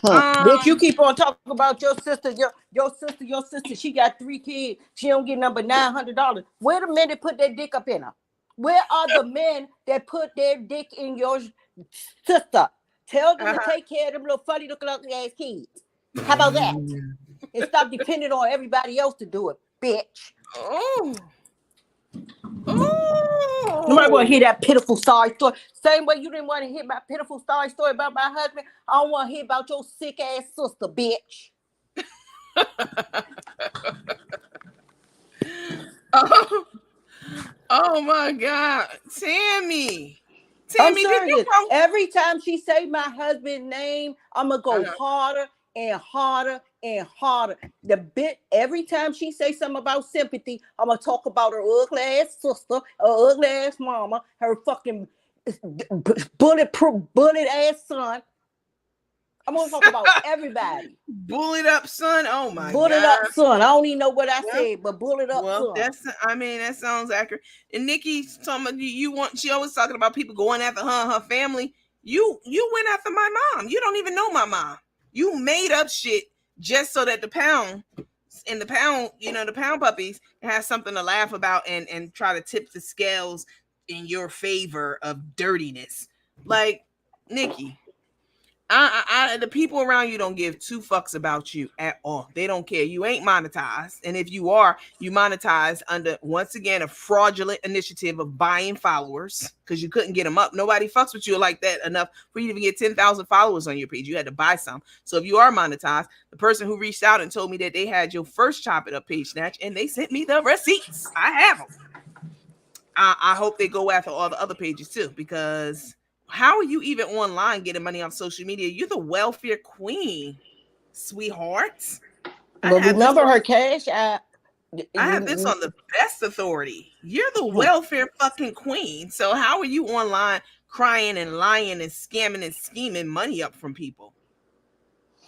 Bitch, you keep on talking about your sister, your sister. She got 3 kids. She don't get number $900. Wait a minute, put that dick up in her. Where are the men that put their dick in your sister? Tell them to take care of them little funny looking ugly ass kids. How about that? And stop depending on everybody else to do it, bitch. Nobody want to hear that pitiful sorry story. Same way you didn't want to hear my pitiful sorry story about my husband. I don't want to hear about your sick ass sister, bitch. Oh my God, Tammy, I'm did you serious. know? Every time she say my husband's name, I'm gonna go harder and harder and harder. Every time she say something about sympathy, I'm gonna talk about her ugly ass sister, her ugly ass mama, her fucking bullet ass son. I'm gonna talk about everybody. Bullet up, son. Oh my bullet God. Up son. I don't even know what I said, but bullet up son. That sounds accurate. And Nikki, she always talking about people going after her and her family. You went after my mom. You don't even know my mom. You made up shit just so that the pound puppies has something to laugh about and try to tip the scales in your favor of dirtiness. Like, Nikki, the people around you don't give 2 fucks about you at all. They don't care. You ain't monetized. And if you are, you monetized under, once again, a fraudulent initiative of buying followers because you couldn't get them up. Nobody fucks with you like that enough for you to even get 10,000 followers on your page. You had to buy some. So if you are monetized, the person who reached out and told me that they had your first Chop It Up page snatch and they sent me the receipts. I have them. I hope they go after all the other pages too, because how are you even online getting money off social media? You're the welfare queen, sweetheart. But remember her cash app. I have this on the best authority. You're the welfare fucking queen. So how are you online crying and lying and scamming and scheming money up from people?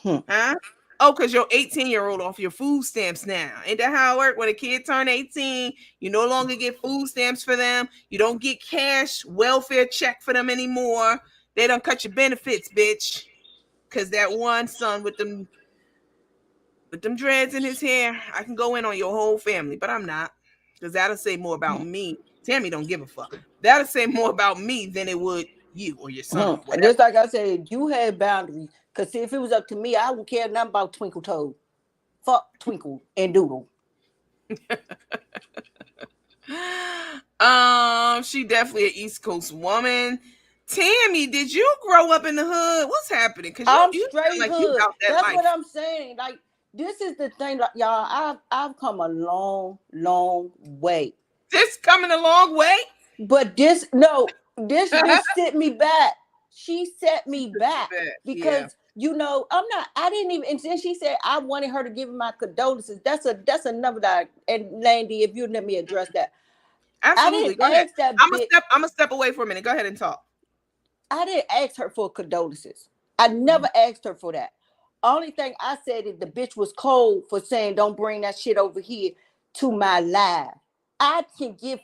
Huh? Oh, because you're 18-year-old off your food stamps now. Ain't that how it works? When a kid turn 18, you no longer get food stamps for them. You don't get cash welfare check for them anymore. They don't cut your benefits, bitch. Because that one son with them dreads in his hair, I can go in on your whole family, but I'm not. Because that'll say more about me. Tammy don't give a fuck. That'll say more about me than it would you or your son. Just like I said, you had boundaries. Because if it was up to me, I wouldn't care nothing about Twinkle Toes. Fuck Twinkle and Doodle. She definitely an East Coast woman. Tammy, did you grow up in the hood? What's happening? Because I'm straight like hood. You out that That's life. what I'm saying. Like, this is the thing, like, y'all. I've come a long, long way. This coming a long way, but this set me back. She set me back because I didn't even, and then she said I wanted her to give me my condolences. That's another that, and Landy, if you let me address that. I Absolutely. didn't Go ahead. ask that bitch. I'm gonna step away for a minute. Go ahead and talk. I didn't ask her for condolences. I never asked her for that. Only thing I said is the bitch was cold for saying don't bring that shit over here to my live. I can give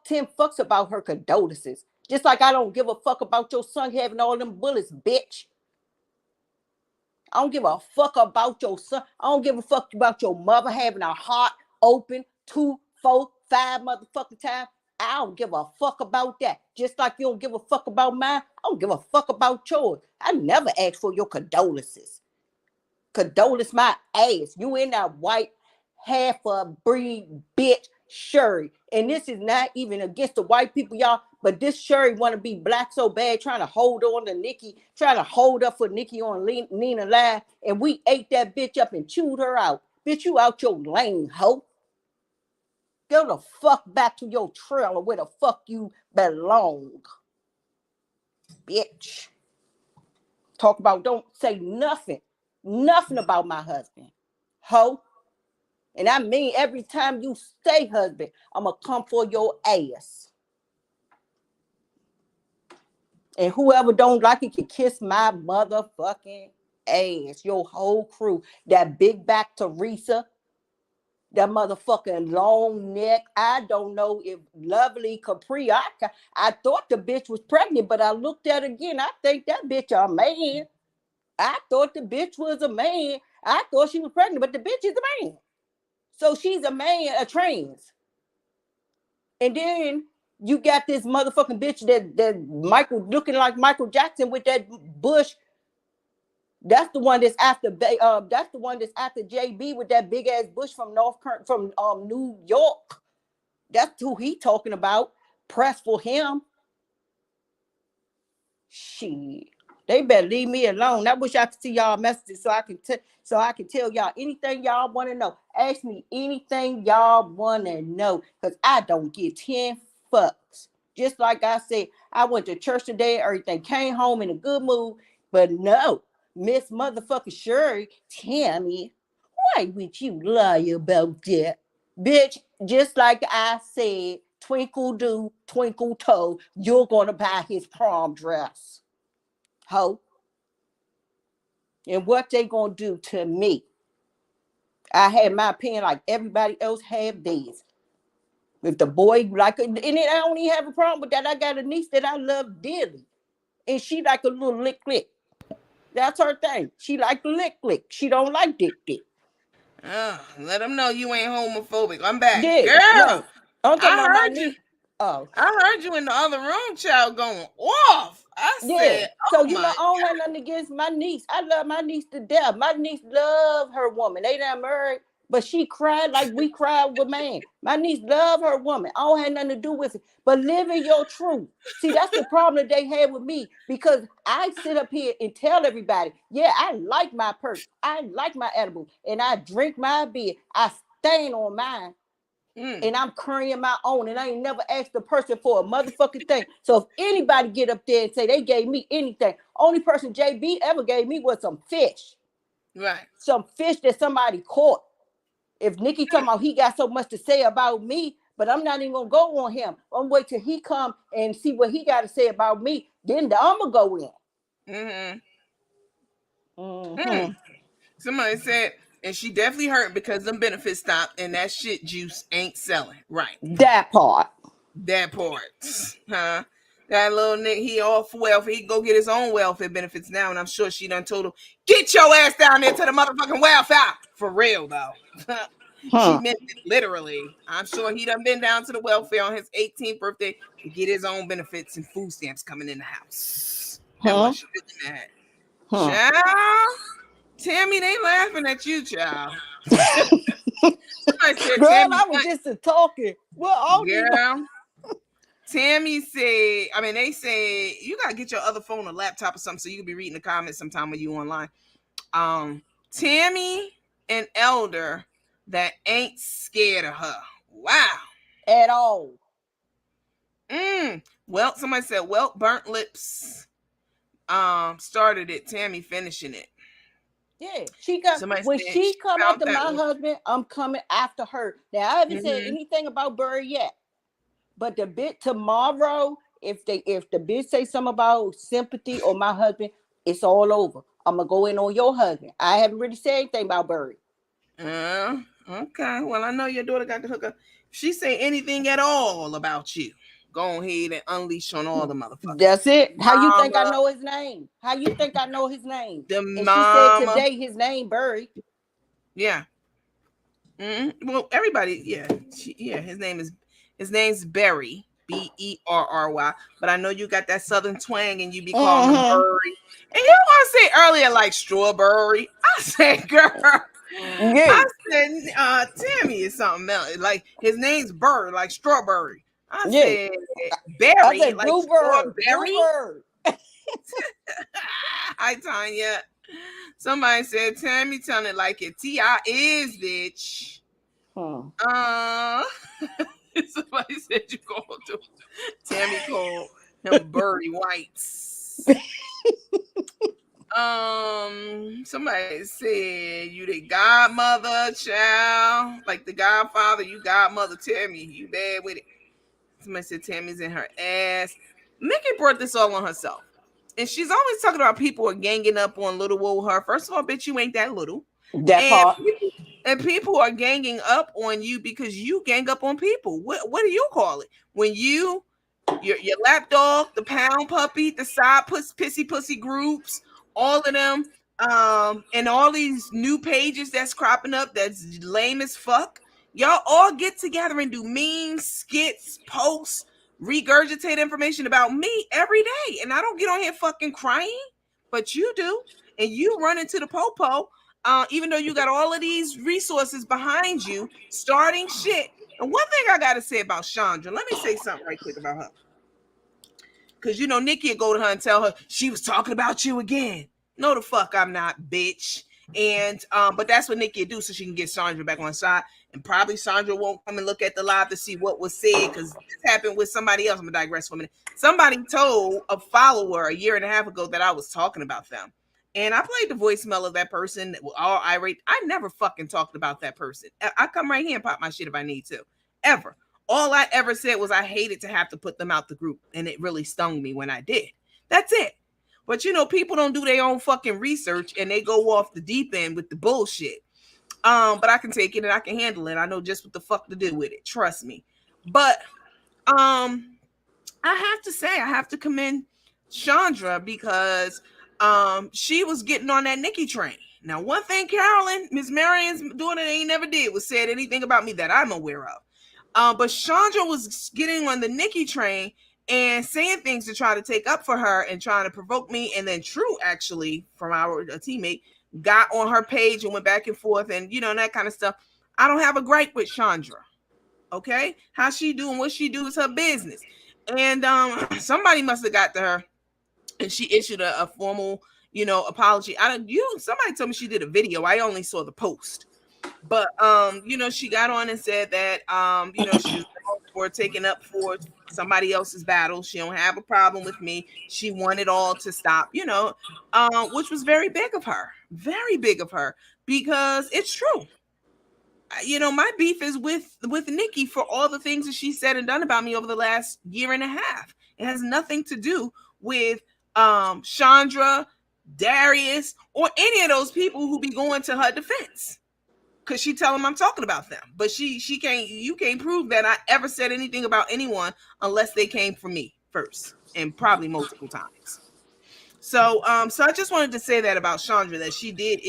10 fucks about her condolences. Just like I don't give a fuck about your son having all them bullets, bitch. I don't give a fuck about your son. I don't give a fuck about your mother having a heart open 2, 4, 5 motherfucking times. I don't give a fuck about that. Just like you don't give a fuck about mine, I don't give a fuck about yours. I never asked for your condolences. Condolence my ass. You in that white half a breed bitch Sherry. And this is not even against the white people, y'all. But this Sherry want to be black so bad, trying to hold on to Nikki, trying to hold up for Nikki on Nina Live. And we ate that bitch up and chewed her out. Bitch, you out your lane, hoe. Go the fuck back to your trailer where the fuck you belong. Bitch. Talk about don't say nothing. Nothing about my husband. Hoe. And I mean every time you say husband, I'ma come for your ass. And whoever don't like it can kiss my motherfucking ass. Your whole crew. That big back Teresa. That motherfucking long neck. I don't know if lovely Capri. I thought the bitch was pregnant, but I looked at it again. I think that bitch a man. I thought the bitch was a man. I thought she was pregnant, but the bitch is a man. So she's a man, a trans. And then you got this motherfucking bitch that Michael looking like Michael Jackson with that bush. That's the one that's after JB with that big ass bush from New York. That's who he talking about. Press for him. Shit. They better leave me alone. I wish I could see y'all messages so I can tell y'all anything y'all want to know. Ask me anything y'all want to know, because I don't give 10 fucks. Just like I said, I went to church today, everything, came home in a good mood, but no, Miss motherfucking Sherry, Tammy, why would you lie about that? Bitch, just like I said, twinkle do, twinkle toe, you're gonna buy his prom dress. Ho. And what they gonna do to me? I had my opinion like everybody else have theirs. If the boy like, and I don't even have a problem with that. I got a niece that I love dearly, and she like a little lick lick. That's her thing. She like lick lick. She don't like dick dick. Let them know you ain't homophobic. I'm back, Yeah, girl. no. I'm talking I about my heard you. niece. Oh, I heard you in the other room, child, going off. I yeah. said, So "Oh my I don't have nothing against my niece. I love my niece to death. My niece love her woman. They not married, but she cried like we cried with man. My niece love her woman. I don't have nothing to do with it. But living your truth. See, that's the problem that they had with me, because I sit up here and tell everybody, yeah, I like my perk. I like my edible. And I drink my beer. I stand on mine. And I'm currying my own, and I ain't never asked the person for a motherfucking thing. So if anybody get up there and say they gave me anything, only person JB ever gave me was some fish. right." Some fish that somebody caught. If Nikki talking about he got so much to say about me, but I'm not even gonna go on him. I'm wait till he come and see what he got to say about me. Then I'm gonna go in. Somebody said, and she definitely hurt because them benefits stopped and that shit juice ain't selling. Right. That part. That part. Huh? That little nigga, he off welfare. He go get his own welfare benefits now, and I'm sure she done told him, get your ass down there to the motherfucking welfare. For real, though. She meant it literally. I'm sure he done been down to the welfare on his 18th birthday to get his own benefits and food stamps coming in the house. That what she doing that. Child, Tammy, they laughing at you, child. Somebody said, Girl, Tammy, I was just talking. Well, all girl. Tammy said, I mean, they say you gotta get your other phone or laptop or something so you can be reading the comments sometime when you online. Tammy and Elder that ain't scared of her. Wow. at all. Well, somebody said, well, burnt lips started it, Tammy finishing it. Yeah, she got Somebody when said she she come found after that my one. husband, I'm coming after her. Now I haven't said Mm-hmm. anything about Bird yet, but the bit tomorrow, if the bitch say something about sympathy or my husband, it's all over. I'm gonna go in on your husband. I haven't really said anything about Bird. Okay. Well, I know your daughter got the hookup. If she say anything at all about you, go ahead and unleash on all the motherfuckers. That's it. How you think I Mama, know his name? How you think I know his name? the And she said mama. today his name Bird. Yeah. Well, everybody, yeah, yeah. His name's Berry, Berry. But I know you got that southern twang, and you be calling him Mm-hmm. Burry. And you want to say earlier like strawberry? I said, girl. Yeah. I said, Tammy is something else. Like his name's Bird, like strawberry. I Yeah. said I berry, said like Bluebird. strawberry. Bluebird. Hi, Tanya. Somebody said Tammy telling it like it. Ti is bitch. Hmm. Uh, somebody said you called him. Tammy called him Birdie Whites. Somebody said you the godmother, child, like the godfather. You godmother Tammy. You bad with it. Somebody said Tammy's in her ass. Mickey brought this all on herself. And she's always talking about people are ganging up on little old her. First of all, bitch, you ain't that little. That And part. people are ganging up on you because you gang up on people. What do you call it? When your lapdog, the pound puppy, the side pissy pussy groups, all of them, and all these new pages that's cropping up that's lame as fuck. Y'all all get together and do memes, skits, posts, regurgitate information about me every day. And I don't get on here fucking crying, but you do. And you run into the popo, even though you got all of these resources behind you, starting shit. And one thing I gotta say about Chandra, let me say something right quick about her. Cause Nikki would go to her and tell her she was talking about you again. No, the fuck I'm not, bitch. And but that's what Nikki would do so she can get Sandra back on side. And probably Sandra won't come and look at the live to see what was said because this happened with somebody else. I'm gonna digress for a minute. Somebody told a follower a year and a half ago that I was talking about them. And I played the voicemail of that person all irate. I never fucking talked about that person. I come right here and pop my shit if I need to. Ever. All I ever said was I hated to have to put them out the group, and it really stung me when I did. That's it. But people don't do their own fucking research and they go off the deep end with the bullshit. But I can take it and I can handle it. I know just what the fuck to do with it. Trust me. But I have to say, I have to commend Chandra because she was getting on that Nikki train. Now, one thing Carolyn, Miss Marion's daughter, ain't never did was said anything about me that I'm aware of. But Chandra was getting on the Nikki train and saying things to try to take up for her and trying to provoke me. And then True, actually, from our teammate, got on her page and went back and forth and, that kind of stuff. I don't have a gripe with Chandra. Okay? How she doing, what she do is her business. And somebody must have got to her and she issued a formal, apology. Somebody told me she did a video. I only saw the post. But she got on and said that she was for taking up for somebody else's battle. She don't have a problem with me. She wanted all to stop, which was very big of her. Very big of her because it's true. My beef is with Nikki for all the things that she said and done about me over the last year and a half. It has nothing to do with Chandra, Darius, or any of those people who be going to her defense. Cause she tell them I'm talking about them, but you can't prove that I ever said anything about anyone unless they came from me first, and probably multiple times. So I just wanted to say that about Chandra, that she did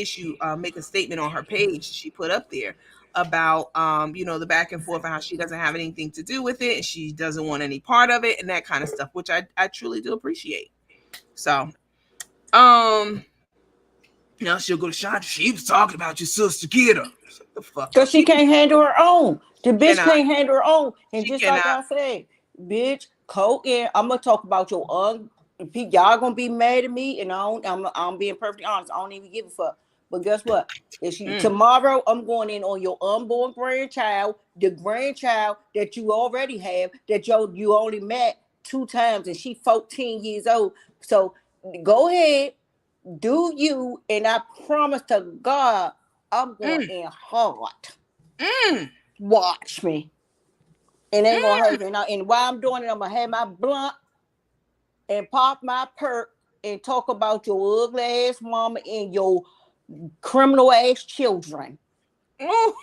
make a statement on her page she put up there about the back and forth and how she doesn't have anything to do with it and she doesn't want any part of it and that kind of stuff, which I truly do appreciate. So now she'll go to Chandra. She was talking about your sister. Get her. Shut the fuck Because up. she can't handle her own. The bitch Cannot. can't handle her own. And She just like cannot. I said, bitch, Coke in. I'm gonna talk about your y'all gonna be mad at me, and I'm being perfectly honest. I don't even give a fuck. But guess what? Tomorrow I'm going in on your unborn grandchild, the grandchild that you already have, that you only met 2 times, and she 14 years old. So go ahead. Do you? And I promise to God, I'm going Mm, in hard. mm, Watch me. And ain't gonna mm. hurt. And while I'm doing it, I'm gonna have my blunt and pop my perk and talk about your ugly ass mama and your criminal ass children. Ooh,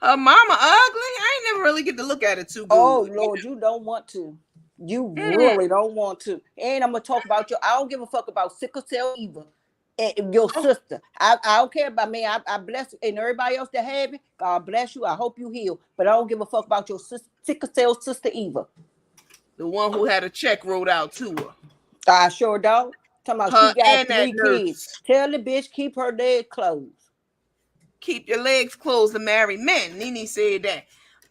her mama ugly. I ain't never really get to look at it too Oh good. Lord, you don't want to. You Mm. really don't want to. And I'm gonna talk about you. I don't give a fuck about sickle cell either. And your Oh, sister. I don't care about me. I bless and everybody else that have it. God bless you. I hope you heal. But I don't give a fuck about your sickle cell sister either. the one who had a check wrote out to her. I sure don't. Talking about Her she got and that 3 kids. nurse. Tell the bitch keep her leg closed. Keep your legs closed to marry men. Nene said that.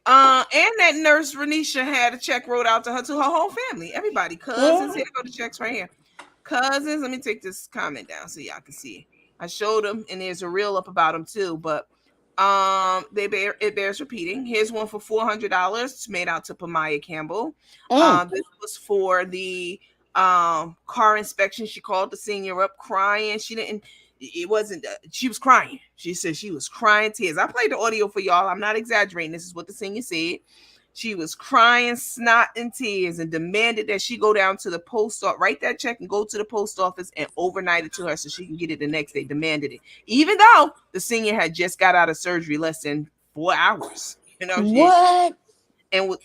And that nurse Renisha had a check wrote out to her, to her whole family, everybody, cousins. Here go the checks right here. Cousins. Let me take this comment down so y'all can see. I showed them, and there's a reel up about them too. But it bears repeating. Here's one for $400 made out to Pamaya Campbell. Mm. This was for the car inspection. She called the senior up crying. She didn't. It wasn't. She was crying. She said she was crying tears. I played the audio for y'all. I'm not exaggerating. This is what the senior said. She was crying snot and tears and demanded that she go down to the post office, write that check and go to the post office and overnight it to her so she can get it the next day. Demanded it. Even though the senior had just got out of surgery less than 4 hours. What?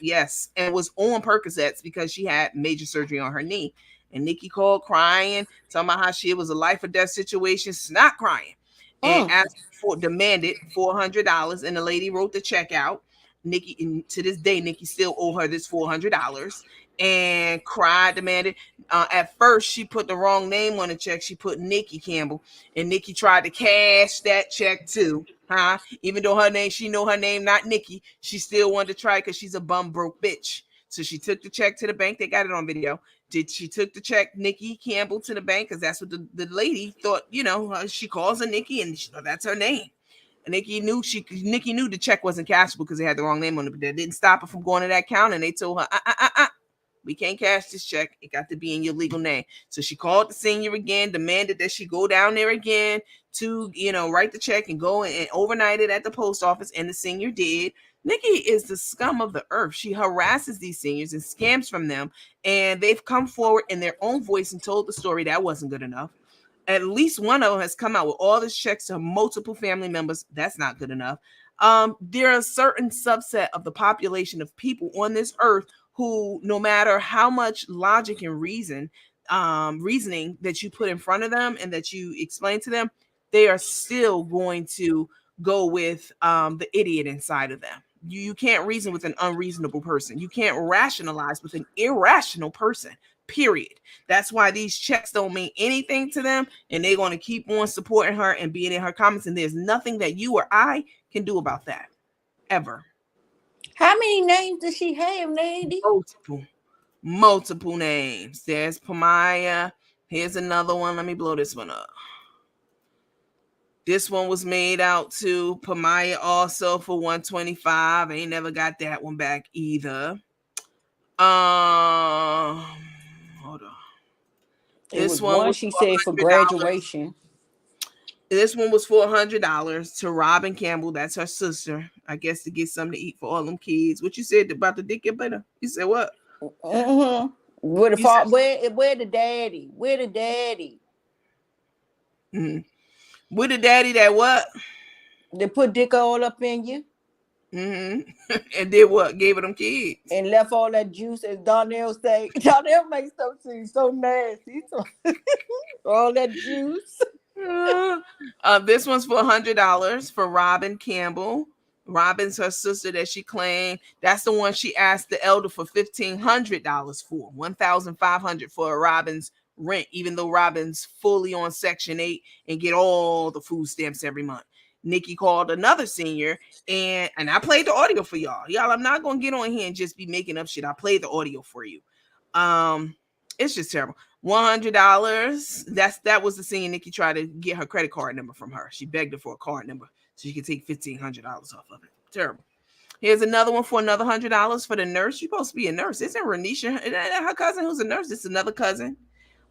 Yes, and was on Percocets because she had major surgery on her knee. And Nikki called crying, talking about how she was a life or death situation, snot crying, and Mm. asked for demanded $400. And the lady wrote the check out. Nikki, and to this day, Nikki still owe her this $400 and cried, demanded. At first, she put the wrong name on the check. She put Nikki Campbell, and Nikki tried to cash that check too. Huh? Even though her name, she know her name, not Nikki, she still wanted to try because she's a bum broke bitch. So she took the check to the bank. They got it on video. She took the check, Nikki Campbell, to the bank because that's what the lady thought. She calls her Nikki, and that's her name. And Nikki knew the check wasn't cashable because they had the wrong name on it. But that didn't stop her from going to that counter. And they told her, we can't cash this check. It got to be in your legal name. So she called the senior again, demanded that she go down there again to, write the check and go and overnight it at the post office. And the senior did. Nikki is the scum of the earth. She harasses these seniors and scams from them. And they've come forward in their own voice and told the story that wasn't good enough. At least one of them has come out with all this checks to multiple family members. That's not good enough. There are a certain subset of the population of people on this earth who, no matter how much logic and reasoning that you put in front of them and that you explain to them, they are still going to go with the idiot inside of them. You can't reason with an unreasonable person. You can't rationalize with an irrational person, period. That's why these checks don't mean anything to them, and they're going to keep on supporting her and being in her comments, and there's nothing that you or I can do about that, ever. How many names does she have, lady? Multiple names. There's Pamaya. Here's another one. Let me blow this one up. This one was made out to Pamaya also for 125. I ain't never got that one back either. Hold on. It This was one one was she for said for $100. graduation. This one was for $100 to Robin Campbell. That's her sister. I guess to get something to eat for all them kids. What you said about the dick and better? You said what? Mm-hmm. Where the You said where the daddy? Where the daddy? with the daddy that what? They put dick all up in you And did what? Gave it them kids. and left all that juice, as Donnell say. Donnell makes stuff seem so nasty. All that juice. This one's for $100 for Robin Campbell. Robin's her sister that she claimed. That's the one she asked the elder for $1,500 for. $1,500 for Robin's rent, even though Robin's fully on Section 8 and get all the food stamps every month. Nikki called another senior and I played the audio for y'all. Y'all, I'm not gonna get on here and just be making up shit. I played the audio for you. It's just terrible. $100. That was the senior Nikki tried to get her credit card number from her. She begged her for a card number so she could take $1,500 off of it. Terrible. Here's another one for another $100 for the nurse. You're supposed to be a nurse. Isn't Renisha her cousin who's a nurse? It's another cousin.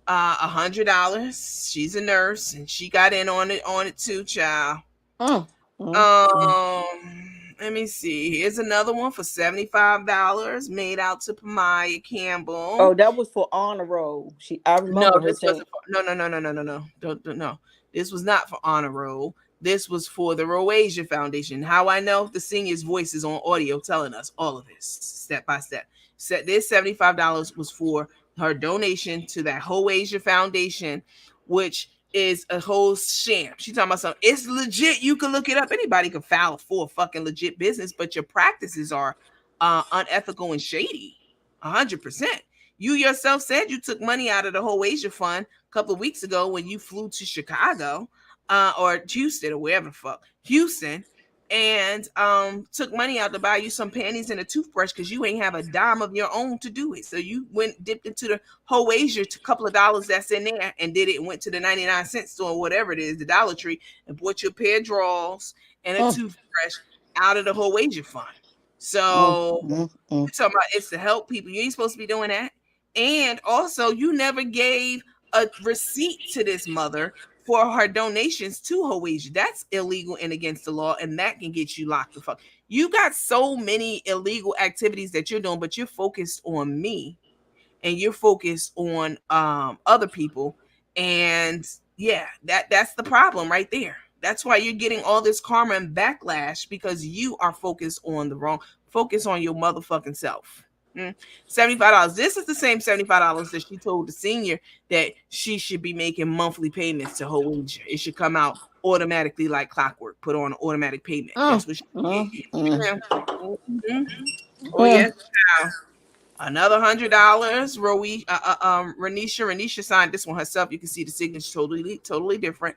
$100. She's a nurse and she got in on it too, child. Mm, mm, mm. Let me see. Here's another one for $75 made out to Pamaya Oh, Campbell. that was for honor roll. I No, remember her this saying. wasn't for, no. Don't no. This was not for honor roll. This was for the Roasia Foundation. How I know? The senior's voice is on audio telling us all of this step by step. This $75 was for her donation to that Hoasia Foundation, which is a whole sham. She talking about something. It's legit. You can look it up. Anybody can file for a fucking legit business, but your practices are unethical and shady. 100%. You yourself said you took money out of the whole Asia fund a couple of weeks ago when you flew to Chicago, or Houston or wherever the fuck, Houston, and took money out to buy you some panties and a toothbrush because you ain't have a dime of your own to do it. So you went dipped into the whole Asia to a couple of dollars that's in there and did it and went to the 99-cent store, whatever it is, the Dollar Tree, and bought you a pair of drawers and a Mm, toothbrush out of the whole Asia fund. mm, So mm, you mm. talking about it's to help people. You ain't supposed to be doing that. And also, you never gave a receipt to this mother for her donations to Hoasia. That's illegal and against the law, and that can get you locked the fuck. You got so many illegal activities that you're doing, but you're focused on me and you're focused on other people. And yeah, that's the problem right there. That's why you're getting all this karma and backlash because you are focused on the wrong. Focus on your motherfucking self. $75. This is the same $75 that she told the senior that she should be making monthly payments to her wage. It should come out automatically like clockwork. Put on an automatic payment. Mm, That's what she mm, did. mm, Yeah. Mhm. Oh mm. yes. Child. Another $100. Renisha signed this one herself. You can see the signature totally different.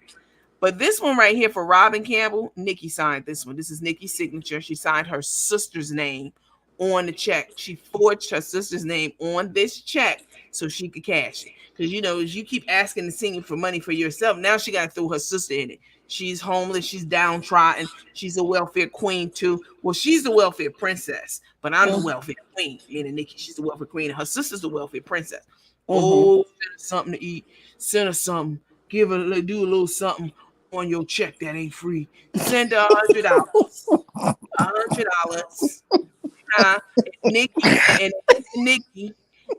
But this one right here for Robin Campbell, Nikki signed this one. This is Nikki's signature. She signed her sister's name on the check. She forged her sister's name on this check so she could cash it. Because you know, as you keep asking the senior for money for yourself, now she got to throw her sister in it. She's homeless. She's downtrodden. She's a welfare queen too. Well, she's the welfare princess, but I'm the Mm, welfare queen. Meaning Nikki, she's the welfare queen, and her sister's the welfare princess. mhm. Oh, send her something to eat. Send her something. Give her do a little something on your check that ain't free. Send her $100. $100. Nikki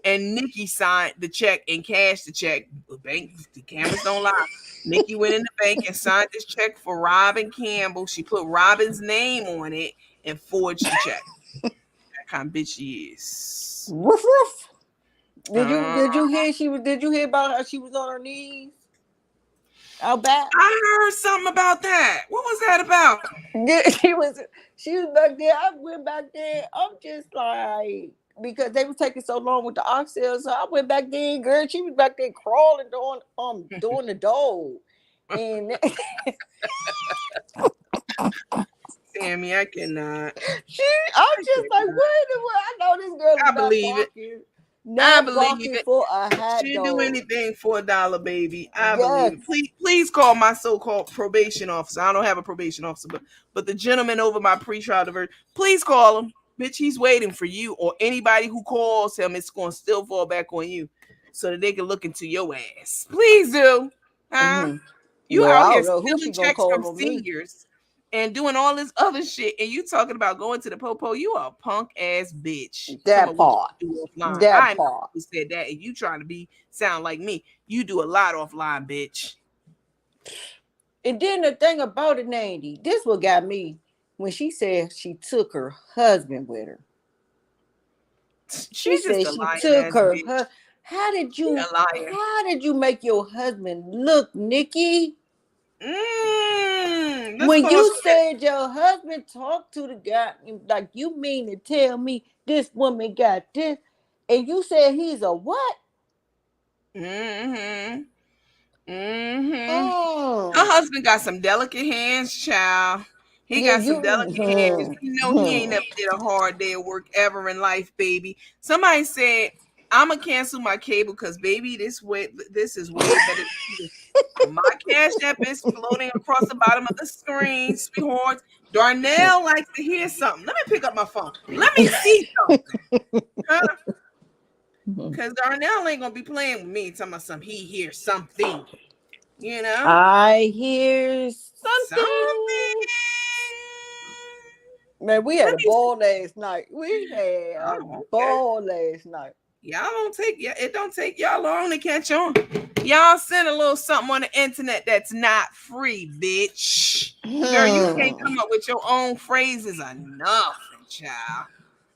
and Nikki signed the check and cashed the check. The bank, the cameras don't lie. Nikki went in the bank and signed this check for Robin Campbell. She put Robin's name on it and forged the check. That kind of bitch she is. Woof woof. Uh, Did you hear about how she was on her knees out back? I heard something about that. What was that about? Yeah, she was back there. I went back there. I'm just like, because they were taking so long with the oxtail, so I went back there. Girl, she was back there crawling doing the dole, and Tammy, I cannot. I'm I just like, cannot. what in the world? I know this girl I is believe it. I not believe barking it. for a hot She'd do dog. anything for $1, baby. I believe it. Yes. Please call my so-called probation officer. I don't have a probation officer, but the gentleman over my pretrial diversion. Please call him, bitch. He's waiting for you, or anybody who calls him. It's going to still fall back on you, so that they can look into your ass. Please do, huh? Hmm. You Well, out I here don't know who she stealing gonna checks from call on me. seniors and doing all this other shit, and you talking about going to the popo. You are a punk ass bitch. Talking That about what part. you do offline. That I'm part. who said that, and you trying to be sound like me. You do a lot offline, bitch. And then the thing about it, Nandy, this what got me when she said she took her husband with her. She She's just said a she lying took ass her. bitch. How did She you? a liar. How did you make your husband look, Nikki? Let's When pause you on that. said your husband talked to the guy, like you mean to tell me this woman got this, and you said he's a what? Mm-hmm. Mm-hmm. Her Mm. husband got some delicate hands, child. He Yeah, got some you. delicate hands. You know he ain't never did a hard day of work ever in life, baby. Somebody said, I'ma cancel my cable because baby, this is way better than my cash app is floating across the bottom of the screen, sweetheart. Darnell likes to hear something. Let me pick up my phone. Let me see something. Huh? Because Darnell ain't gonna be playing with me talking about he hears something. You know? I hear Something. something. Man, we had a ball last night. We had a ball last night. Y'all it don't take y'all long to catch on. Y'all send a little something on the internet that's not free, bitch. Girl, you can't come up with your own phrases enough, child.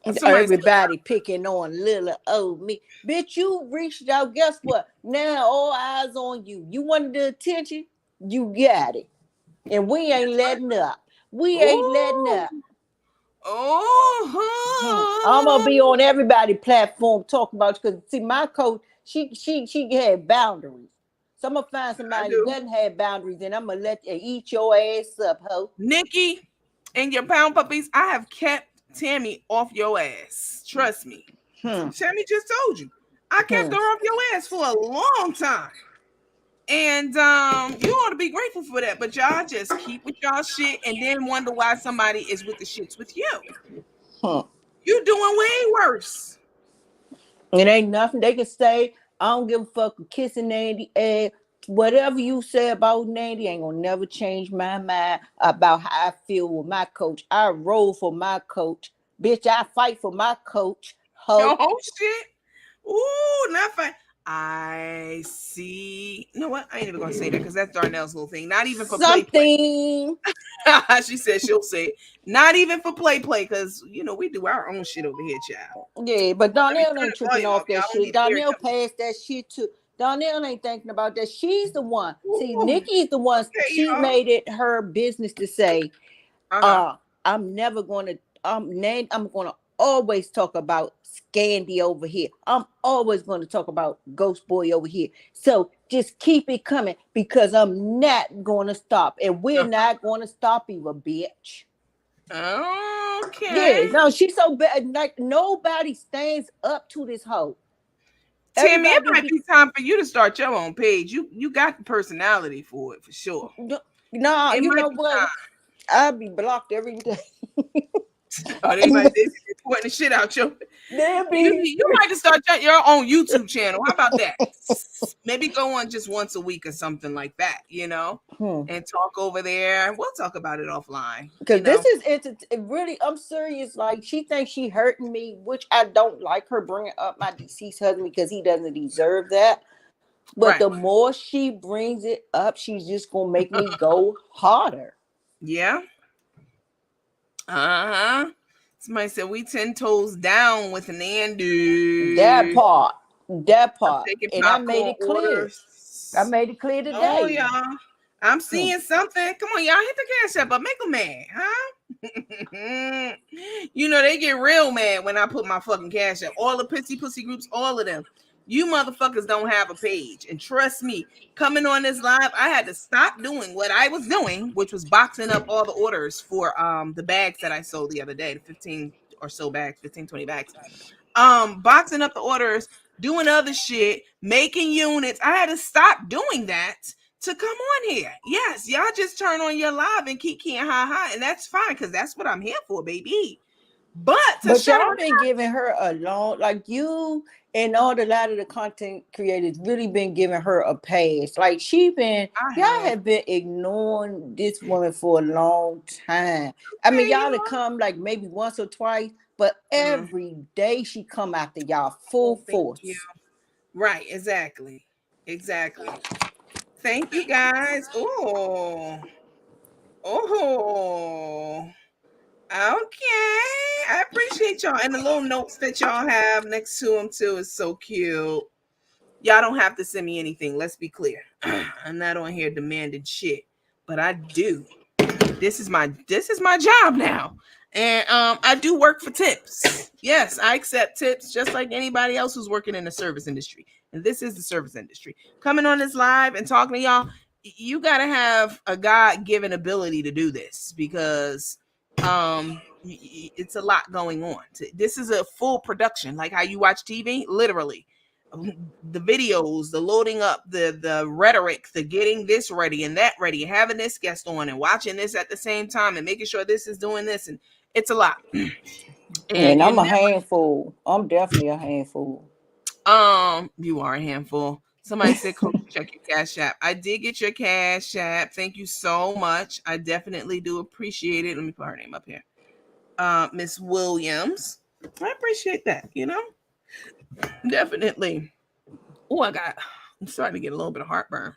Everybody picking on little old me. Bitch, you reached out. Guess what? Now all eyes on you. You wanted the attention? You got it. And we ain't letting up. We ain't letting up. I'm gonna be on everybody's platform talking about you because see my coach, she had boundaries. So I'm gonna find somebody who doesn't have boundaries and I'm gonna let you eat your ass up, ho. Nikki and your pound puppies, I have kept Tammy off your ass. Trust me. Tammy just told you. I kept her off your ass for a long time. And you ought to be grateful for that. But y'all just keep with y'all shit and then wonder why somebody is with the shits with you. You doing way worse. It ain't nothing they can say. I don't give a fuck kissing Nandy. Whatever you say about Nandy ain't gonna never change my mind about how I feel with my coach. I roll for my coach. Bitch, I fight for my coach. Oh shit. Ooh, not fight. I see. You know what? I ain't even gonna say that because that's Darnell's little thing. Not even for play. She said she'll say it. Not even for play, because you know we do our own shit over here, child. Yeah, but Darnell ain't tripping off that shit. Darnell passed that shit too. Darnell ain't thinking about that. She's the one. See, Nikki's the one. She made it her business to say, I'm never gonna I'm gonna always talk about Scandy over here. I'm always going to talk about Ghost Boy over here. So just keep it coming because I'm not going to stop. And we're not going to stop either, bitch. Okay. Yeah, no, she's so bad. Like nobody stands up to this hoe. Tammy, it might be time for you to start your own page. You got the personality for it, for sure. No, you know what? I'll be blocked every day. They might be pointing the shit out you might just start your own YouTube channel. How about that? Maybe go on just once a week or something like that, you know, and talk over there. We'll talk about it offline. Because this is it really, I'm serious. Like she thinks she hurting me, which I don't like her bringing up my deceased husband because he doesn't deserve that. But the more she brings it up, she's just gonna make me go harder. Yeah. Somebody said we 10 toes down with Nandy. That part. And I made it clear. I made it clear today. Oh, y'all. I'm seeing something. Come on, y'all. Hit the cash up, but make them mad, huh? You know, they get real mad when I put my fucking cash up. All the pussy groups, all of them. You motherfuckers don't have a page. And trust me, coming on this live, I had to stop doing what I was doing, which was boxing up all the orders for the bags that I sold the other day, the 15 or so bags, 15, 20 bags. Boxing up the orders, doing other shit, making units. I had to stop doing that to come on here. Yes, y'all just turn on your live and kiki and ha, and that's fine because that's what I'm here for, baby. But y'all been giving her a long, like you and a lot of the content creators really been giving her a pass. Like y'all have been ignoring this woman for a long time. I mean, y'all have come like maybe once or twice, but every day she come after y'all full force. Right, exactly. Thank you guys. Oh. Okay, I appreciate y'all. And the little notes that y'all have next to them too is so cute. Y'all don't have to send me anything. Let's be clear. I'm not on here demanding shit, but I do. This is my job now. And I do work for tips. Yes, I accept tips just like anybody else who's working in the service industry. And this is the service industry. Coming on this live and talking to y'all, you got to have a God-given ability to do this because it's a lot going on. This is a full production, like how you watch TV, literally. The videos, the loading up, the rhetoric, the getting this ready and that ready, having this guest on and watching this at the same time and making sure this is doing this, and it's a lot. And I'm a handful. I'm definitely a handful. You are a handful. Somebody said, Coach, check your Cash App. I did get your Cash App. Thank you so much. I definitely do appreciate it. Let me put her name up here. Miss Williams. I appreciate that, Definitely. Oh, I'm starting to get a little bit of heartburn.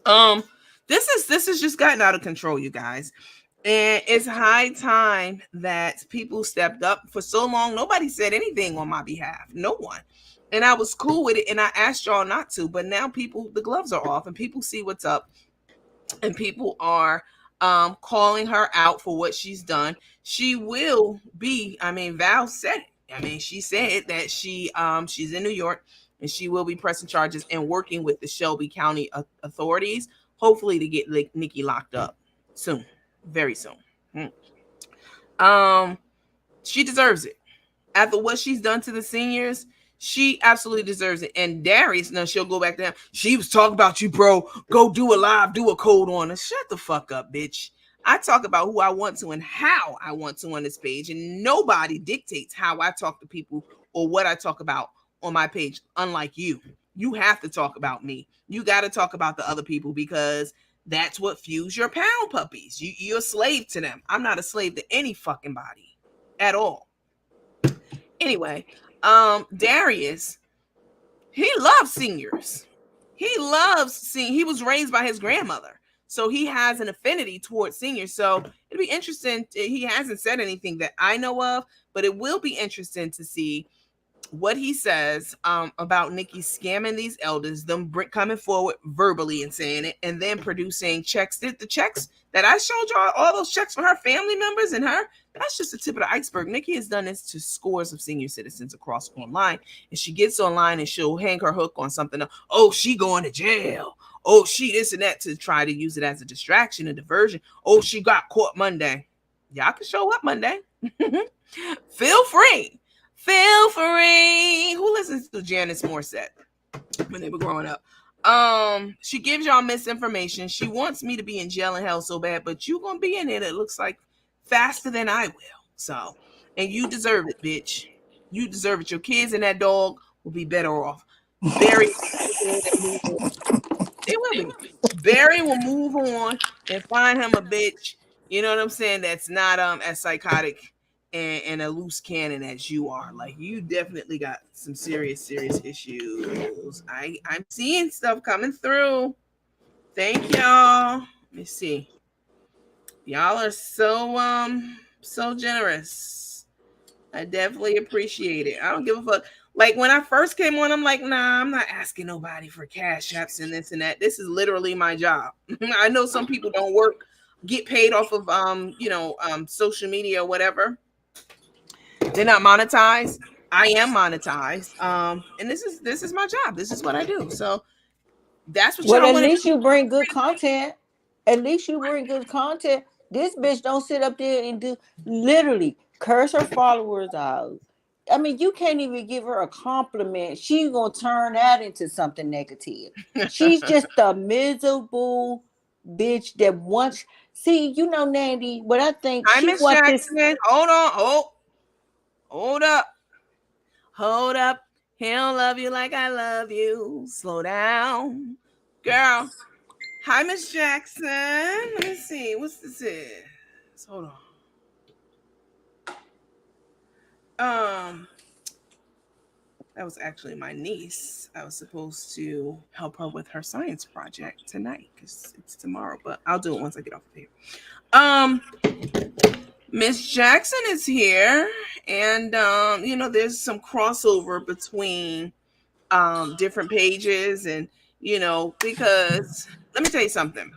Um, this is just gotten out of control, you guys. And it's high time that people stepped up. For so long, nobody said anything on my behalf. No one. And I was cool with it. And I asked y'all not to. But now the gloves are off and people see what's up. And people are calling her out for what she's done. She will be, Val said it. She said that she's in New York and she will be pressing charges and working with the Shelby County authorities, hopefully to get Nikki locked up soon, very soon. She deserves it. After what she's done to the seniors, she absolutely deserves it. And Darius, now she'll go back down. She was talking about you, bro. Go do a live, do a code on us. Shut the fuck up, bitch. I talk about who I want to and how I want to on this page, and nobody dictates how I talk to people or what I talk about on my page, unlike you. You have to talk about me. You got to talk about the other people because that's what fuels your pound puppies. You're a slave to them. I'm not a slave to any fucking body at all. Anyway, Darius, he loves seniors. He was raised by his grandmother. So he has an affinity towards seniors. So it'll be interesting. He hasn't said anything that I know of, but it will be interesting to see what he says about Nikki scamming these elders, them coming forward verbally and saying it, and then producing checks. The checks that I showed y'all, all those checks for her family members and her, that's just the tip of the iceberg. Nikki has done this to scores of senior citizens across online, and she gets online and she'll hang her hook on something. Oh, she going to jail. Oh, she this and that to try to use it as a distraction, a diversion. Oh, she got caught Monday. Y'all can show up Monday. Feel free. Feel free. Who listens to Janice Morissette when they were growing up? She gives y'all misinformation. She wants me to be in jail and hell so bad, but you gonna be in it. It looks like faster than I will. So, and you deserve it, bitch. You deserve it. Your kids and that dog will be better off. Barry, they will be. Barry will move on and find him a bitch. You know what I'm saying? That's not as psychotic and a loose cannon as you are. Like you definitely got some serious issues. I'm seeing stuff coming through. Thank y'all. Let me see. Y'all are so generous. I definitely appreciate it. I don't give a fuck. Like when I first came on, I'm like, nah, I'm not asking nobody for cash apps and this and that. This is literally my job. I know some people don't get paid off of social media or whatever. They're not monetized. I am monetized. And this is my job. This is what I do. So that's what Well, y'all at want to least you bring good content. At least you bring good content. This bitch don't sit up there and do literally curse her followers out. I mean, you can't even give her a compliment. She's gonna turn that into something negative. She's just a miserable bitch that wants. See, Nandy. What I think Hi, she Miss wants this. Jackson. Hold on. Hold up. Hold up. He don't love you like I love you. Slow down. Girl. Hi, Miss Jackson. Let me see. What's this is? Hold on. That was actually my niece. I was supposed to help her with her science project tonight because it's tomorrow, but I'll do it once I get off of here. Miss Jackson is here, and there's some crossover between different pages, and because let me tell you something.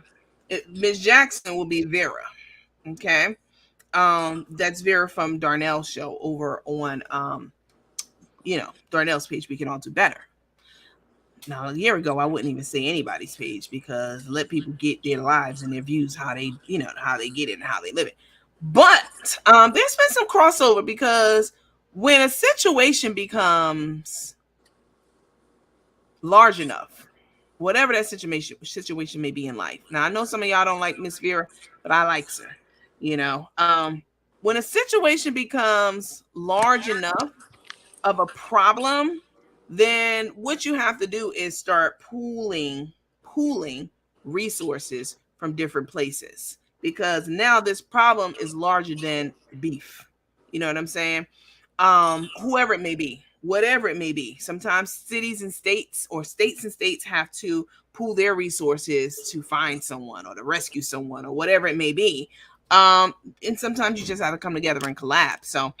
Miss Jackson will be Vera, okay? That's Vera from Darnell's show over on Darnell's page. We Can All Do Better. Now, a year ago, I wouldn't even say anybody's page because let people get their lives and their views how they get it and how they live it. But there's been some crossover because when a situation becomes large enough, whatever that situation may be in life. Now, I know some of y'all don't like Miss Vera, but I like her. When a situation becomes large enough of a problem, then what you have to do is start pooling resources from different places, because now this problem is larger than beef. You know what I'm saying? Whoever it may be, whatever it may be. Sometimes cities and states, or states and states, have to pool their resources to find someone or to rescue someone or whatever it may be. And sometimes you just have to come together and collab. So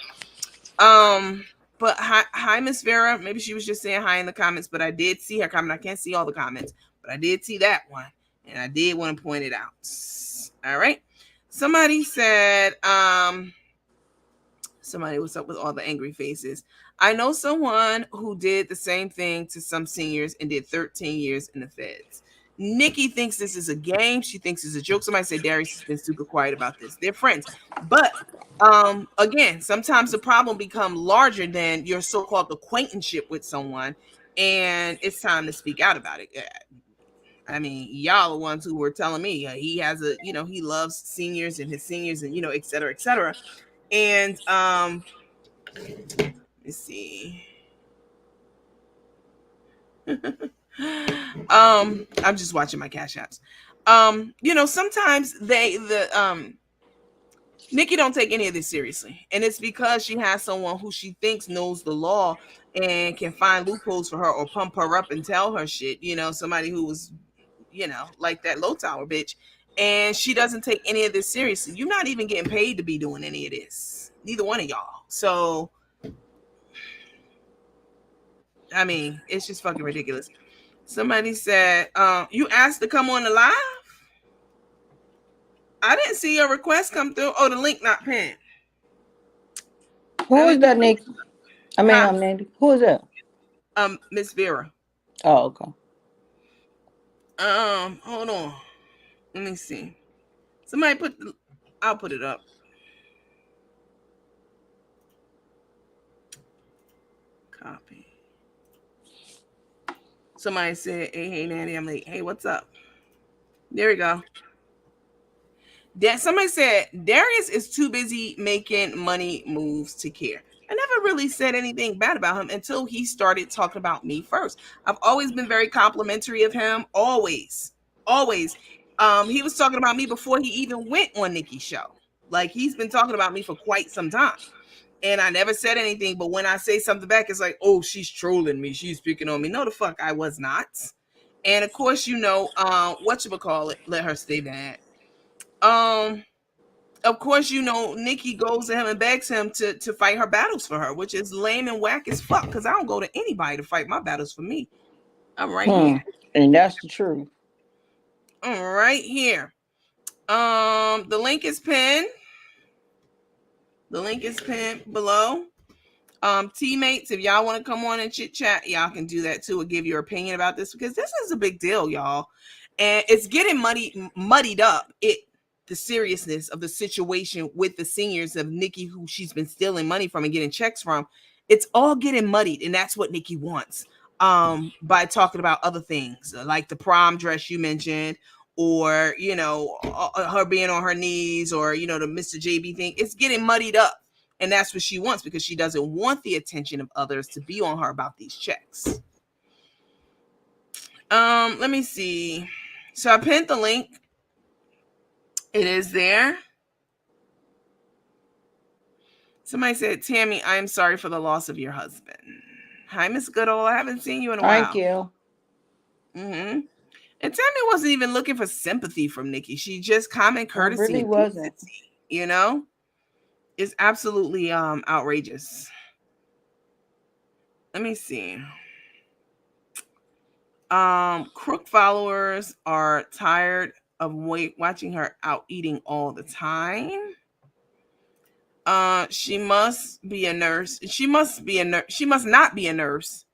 um, but hi, Miss Vera. Maybe she was just saying hi in the comments, but I did see her comment. I can't see all the comments, but I did see that one, and I did want to point it out. All right. Somebody said, somebody, what's up with all the angry faces? I know someone who did the same thing to some seniors and did 13 years in the feds. Nikki thinks this is a game. She thinks it's a joke. Somebody said Darius has been super quiet about this. They're friends. But again, sometimes the problem become larger than your so-called acquaintanceship with someone, and it's time to speak out about it. I mean, y'all are the ones who were telling me he has a, he loves seniors and his seniors, and et cetera, et cetera. And let's see. I'm just watching my cash apps. Sometimes Nikki don't take any of this seriously, and it's because she has someone who she thinks knows the law and can find loopholes for her or pump her up and tell her shit. Somebody who was, like that low tower bitch, and she doesn't take any of this seriously. You're not even getting paid to be doing any of this, neither one of y'all. So I mean, it's just fucking ridiculous. Somebody said, you asked to come on the live? I didn't see your request come through. Oh, the link not pinned. Who is that, Nick? I mean, I'm Nandy. Who is that? Miss Vera. Oh, okay. Hold on. Let me see. Somebody I'll put it up. Copy. Somebody said, hey, Nanny. I'm like, hey, what's up? There we go. Somebody said Darius is too busy making money moves to care. I never really said anything bad about him until he started talking about me first. I've always been very complimentary of him. Always. He was talking about me before he even went on Nikki's show. Like, he's been talking about me for quite some time. And I never said anything, but when I say something back, it's like, oh, she's trolling me. She's picking on me. No, the fuck, I was not. And of course, whatchamacallit, let her stay mad. Of course, Nikki goes to him and begs him to fight her battles for her, which is lame and whack as fuck, because I don't go to anybody to fight my battles for me. I'm right here. And that's the truth. I'm right here. The link is pinned. The link is pinned below. Teammates, if y'all want to come on and chit chat, y'all can do that too, or give your opinion about this, because this is a big deal, y'all. And it's getting muddied up. The seriousness of the situation with the seniors of Nikki, who she's been stealing money from and getting checks from. It's all getting muddied, and that's what Nikki wants. By talking about other things like the prom dress you mentioned, or her being on her knees, or the Mr. JB thing. It's getting muddied up, and that's what she wants, because she doesn't want the attention of others to be on her about these checks. Let me see. So I pinned the link. It is there. Somebody said, Tammy, I am sorry for the loss of your husband. Hi, Miss Goodall. I haven't seen you in a while. Thank you. And Tammy wasn't even looking for sympathy from Nikki. She just common courtesy. It really wasn't. It's absolutely outrageous. Let me see. Crook followers are tired of watching her out eating all the time. She must be a nurse. She must not be a nurse,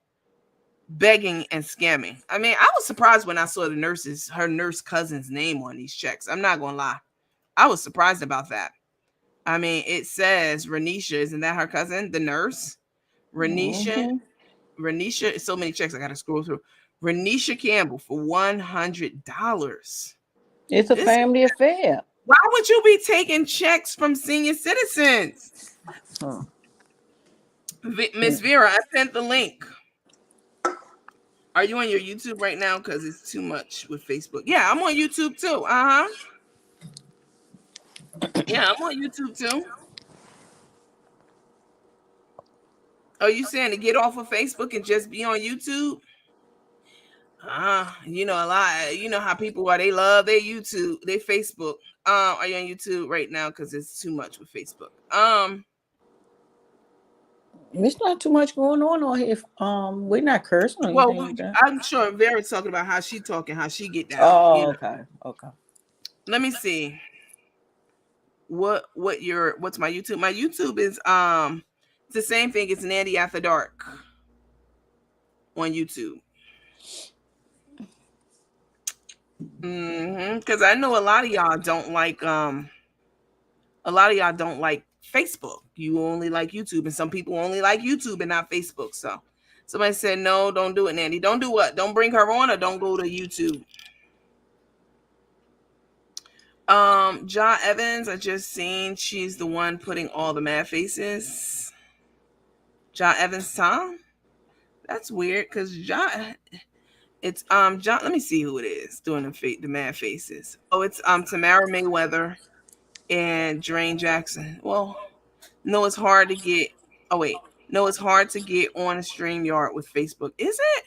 begging and scamming. I mean, I was surprised when I saw her nurse cousin's name on these checks. I'm not gonna lie. I was surprised about that. I mean, it says Renisha. Isn't that her cousin, the nurse? Renisha. Renisha, so many checks I gotta scroll through. Renisha Campbell for $100. It's a family affair. Why would you be taking checks from senior citizens? Miss Vera, I sent the link. Are you on your YouTube right now? Because it's too much with Facebook. Yeah, I'm on YouTube too. Uh huh. Yeah, I'm on YouTube too. Are you saying to get off of Facebook and just be on YouTube? You know a lot. You know how people are. They love their YouTube, their Facebook. Are you on YouTube right now? Because it's too much with Facebook. It's not too much going on here. We're not cursing or Well, anything like that. I'm sure Vera's talking about how she talking, how she get down. Oh, okay, okay. Let me see what's my YouTube. My YouTube is it's the same thing. It's Nandy After Dark on YouTube. Because I know a lot of y'all don't like Facebook. You only like YouTube, and some people only like YouTube and not Facebook. So somebody said no, don't do it, Nandy. Don't do what? Don't bring her on, or don't go to YouTube. Ja Evans, I just seen she's the one putting all the mad faces. Ja Evans Tom? That's weird because it's John. Let me see who it is doing the mad faces. Oh, it's Tamara Mayweather and Drain Jackson. Well, no, it's hard to get. Oh wait, no, it's hard to get on a StreamYard with Facebook. Is it?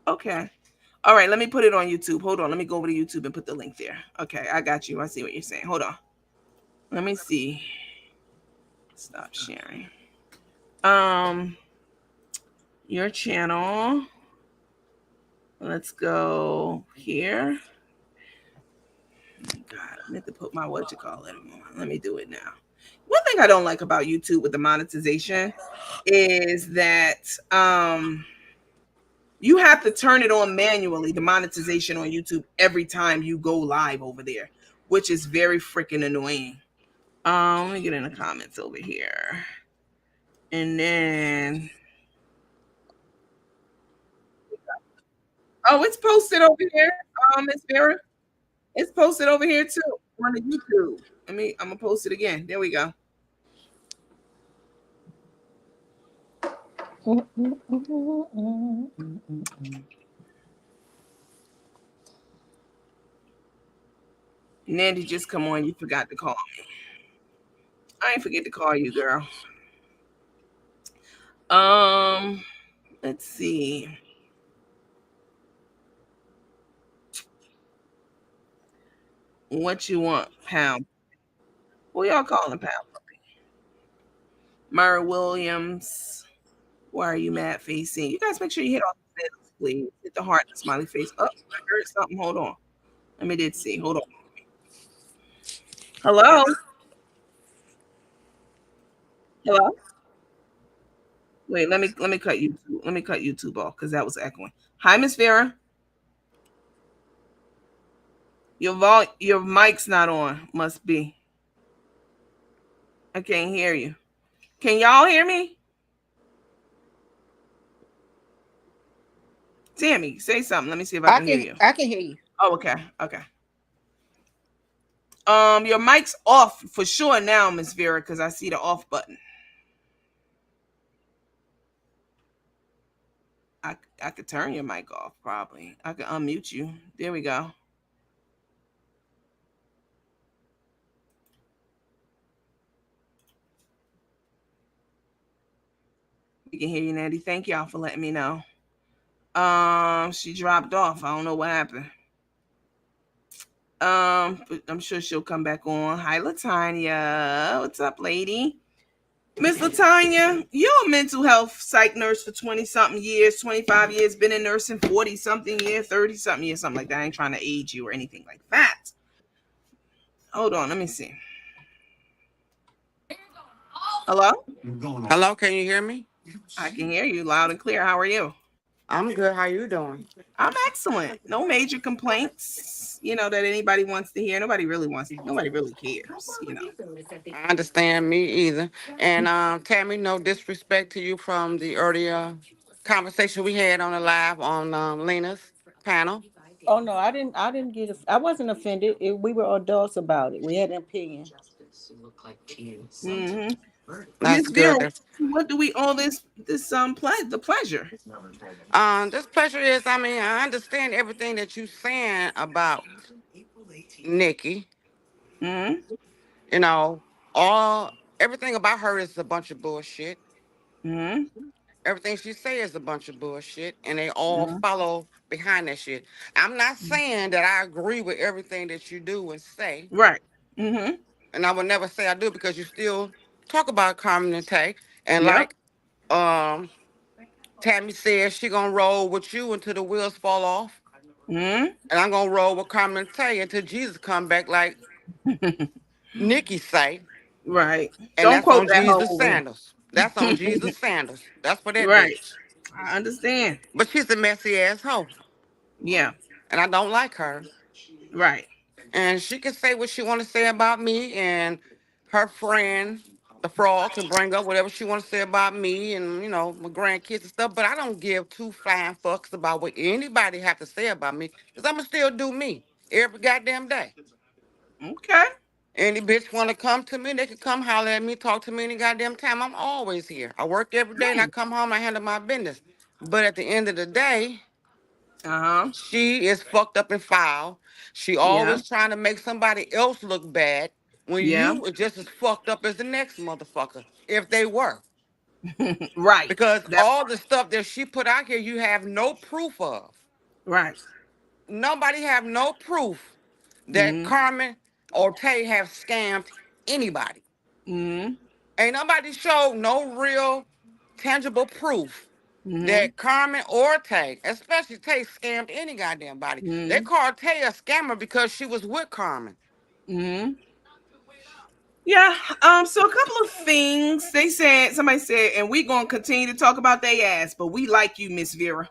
Okay. All right, let me put it on YouTube. Hold on, let me go over to YouTube and put the link there. Okay, I got you. I see what you're saying. Hold on. Let me see. Stop sharing. Your channel. Let's go here. God, I meant to put my what you call it on. Let me do it now. One thing I don't like about YouTube with the monetization is that you have to turn it on manually, the monetization on YouTube every time you go live over there, which is very freaking annoying. Let me get in the comments over here. And then oh, it's posted over here. Miss Vera. It's posted over here too on the YouTube. I'm gonna post it again. There we go. Nandy, just come on. You forgot to call me. I ain't forget to call you, girl. Um, let's see. What you want, Pound? Who y'all calling Pound? Myra Williams. Why are you mad facing? You guys make sure you hit all the bells, please. Hit the heart, the smiley face. Oh, I heard something. Hold on. Let me did see. Hold on. Hello? Hello? Wait, let me cut YouTube. Let me cut YouTube off because that was echoing. Hi, Miss Vera. Your mic's not on. Must be. I can't hear you. Can y'all hear me? Tammy, say something. Let me see if I can hear you. I can hear you. Oh, okay. Okay. Your mic's off for sure now, Miss Vera, because I see the off button. I could turn your mic off probably. I could unmute you. There we go. We can hear you, Nandy. Thank y'all for letting me know. She dropped off. I don't know what happened. But I'm sure she'll come back on. Hi, Latanya. What's up, lady? Miss Latanya, you're a mental health psych nurse for 20 something years, 25 years, been in nursing 40 something years, 30 something years, something like that. I ain't trying to age you or anything like that. Hold on, let me see. Hello? Hello, can you hear me? I can hear you loud and clear. How are you? I'm good. How you doing? I'm excellent. No major complaints, that anybody wants to hear. Nobody really cares. I understand me either. And Tammy, no disrespect to you from the earlier conversation we had on the live on Lena's panel. Oh no, I didn't get. I wasn't offended. We were adults about it. We had an opinion. Mm-hmm. That's Miss Vera, good. That's, what do we owe this the pleasure? this pleasure is, I mean, I understand everything that you're saying about Nikki. Mm-hmm. You know, all everything about her is a bunch of bullshit. Mm-hmm. Everything she say is a bunch of bullshit, and they all follow behind that shit. I'm not Mm-hmm. saying that I agree with everything that you do and say, Right. Mm-hmm. and I would never say I do because you still talk about Carmen and Tae, and Yep. like um Tammy says, she gonna roll with you until the wheels fall off, Mm-hmm. and I'm gonna roll with Carmen and Tae until Jesus come back, like Nikki say, Right. and Don't that's quote on that Jesus hoe sandals. That's on over Jesus sandals. That's for that Right. bitch. I understand. But she's a messy ass hoe, Yeah. and I don't like her. Right. And she can say what she want to say about me, and her friend the frog can bring up whatever she want to say about me and my grandkids and stuff, but I don't give two flying fucks about what anybody have to say about me, because I'm gonna still do me every goddamn day. Okay. Any bitch want to come to me, they can come holler at me, talk to me any goddamn time. I'm always here. I work every day and I Right. come home, I handle my business. But at the end of the day, Uh-huh. she is fucked up and foul. She Yeah. always trying to make somebody else look bad when Yeah. you are just as fucked up as the next motherfucker, if they were. Right. Because That all part. the stuff that she put out here, you have no proof of. Right. Nobody have no proof that Mm-hmm. Carmen or Tay have scammed anybody. Mm-hmm. Ain't nobody showed no real tangible proof Mm-hmm. that Carmen or Tay, especially Tay, scammed any goddamn body. They Mm-hmm. called Tay a scammer because she was with Carmen. Mm-hmm. Yeah. So a couple of things they said. Somebody said, and we gonna continue to talk about they ass, but we like you, Miss Vera.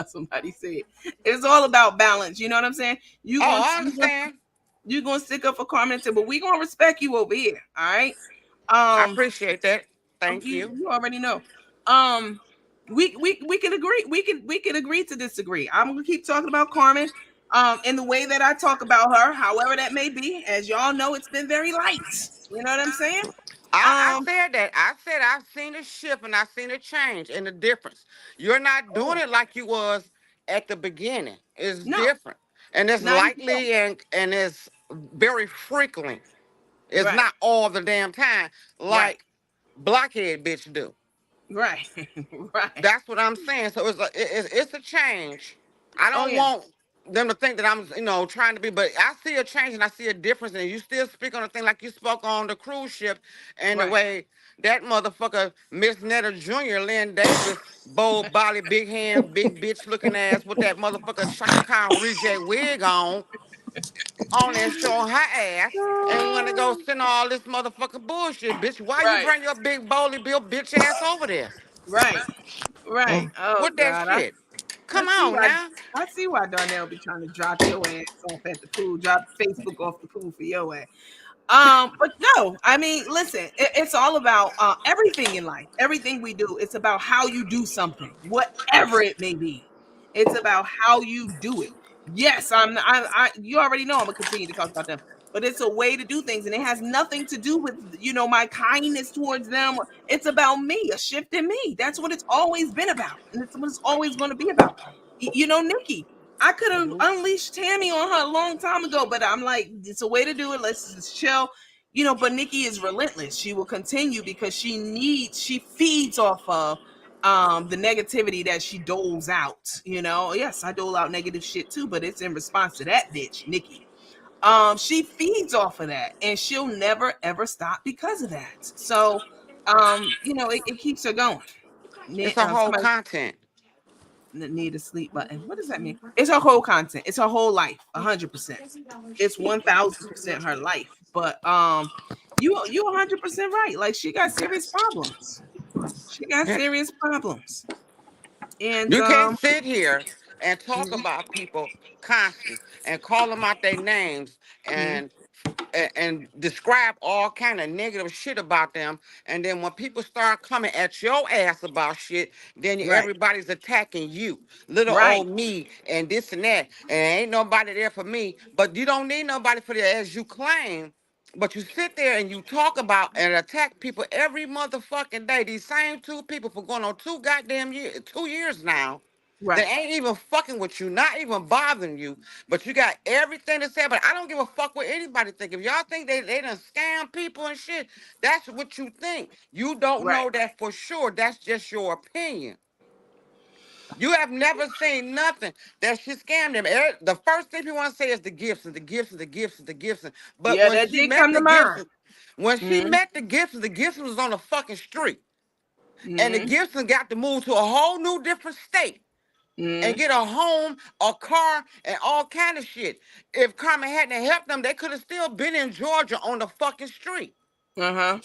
Somebody said it's all about balance. You know what I'm saying? You Oh, gonna I you gonna understand. you gonna stick up for Carmen, but we gonna respect you over here. All right. I Um. appreciate that. Thank You you. you already know. Um. We can agree. We can agree to disagree. I'm gonna keep talking about Carmen. In the way that I talk about her, however that may be. As y'all know, it's been very light. You know what I'm saying? I Um, said that. I said I've seen a shift and I've seen a change and the difference. You're not doing oh, it like you was at the beginning. It's no, different. And it's not even close. lightly and it's very frequently. It's Right, not all the damn time right, like blockhead bitch do. right, right. That's what I'm saying. So it's a change. I Oh don't yeah, want them to think that I'm trying to be, but I see a change and I see a difference. And you still speak on the thing like you spoke on the cruise ship, and the right, way that motherfucker Miss Netta Jr. Lynn Davis, bold body, big hands, big bitch looking ass with that motherfucker Shaka Khan reject wig on there showing her ass. And want to go send all this motherfucking bullshit, bitch. Why you right, bring your big bowly bill bitch ass over there right, right. Oh with that God, I shit? I Come see on why now. I see why Darnell be trying to drop your ass off at the pool, drop Facebook off the pool for your ass. But no, I mean, listen, it's all about everything in life, everything we do. It's about how you do something, whatever it may be. It's about how you do it. Yes, you already know I'm gonna continue to talk about them, but it's a way to do things, and it has nothing to do with my kindness towards them. It's about me, a shift in me. That's what it's always been about, and it's what it's always going to be about. Nikki, I could have Mhm. unleashed Tammy on her a long time ago, but I'm like, it's a way to do it. Let's just chill. But Nikki is relentless. She will continue because she feeds off of the negativity that she doles out. Yes, I dole out negative shit too, but it's in response to that bitch, Nikki. She feeds off of that and she'll never ever stop because of that. So it keeps her going. It's a whole Somebody content. need a sleep button. What does that mean? It's her whole content. It's her whole life. 100%. It's 1,000% her life. But you 100% right. Like she got serious problems. She got Yeah. serious problems. And You can't sit here and talk mhm, about people constantly and call them out their names mhm, and describe all kind of negative shit about them. And then when people start coming at your ass about shit, then right, everybody's attacking you. Little right, old me and this and that. And ain't nobody there for me. But you don't need nobody for that, as you claim. But you sit there and you talk about and attack people every motherfucking day. These same two people for going on 2 years now. They Right. ain't even fucking with you, not even bothering you. But you got everything to say. But I don't give a fuck what anybody think. If y'all think they done scam people and shit, that's what you think. You don't Right. know that for sure. That's just your opinion. You have never seen nothing that she scammed them. The first thing people want to say is the Gibson, the Gibson, the Gibson, the Gibson. But Yeah, when that she did met come the to mind. Gibson, when she Mm-hmm. met the Gibson was on the fucking street. And the Mm-hmm. Gibson got to move to a whole new different state and Mm-hmm. get a home, a car, and all kind of shit. If Carmen hadn't helped them, they could have still been in Georgia on the fucking street. Uh-huh.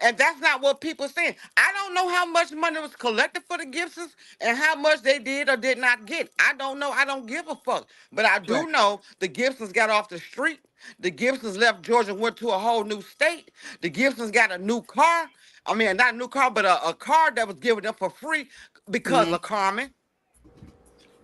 And that's not what people saying. I don't know how much money was collected for the Gibsons and how much they did or did not get. I don't know. I don't give a fuck. But I Right. do know the Gibsons got off the street. The Gibsons left Georgia and went to a whole new state. The Gibsons got a new car. I mean, not a new car, but a car that was given them for free because Mm-hmm. of Carmen.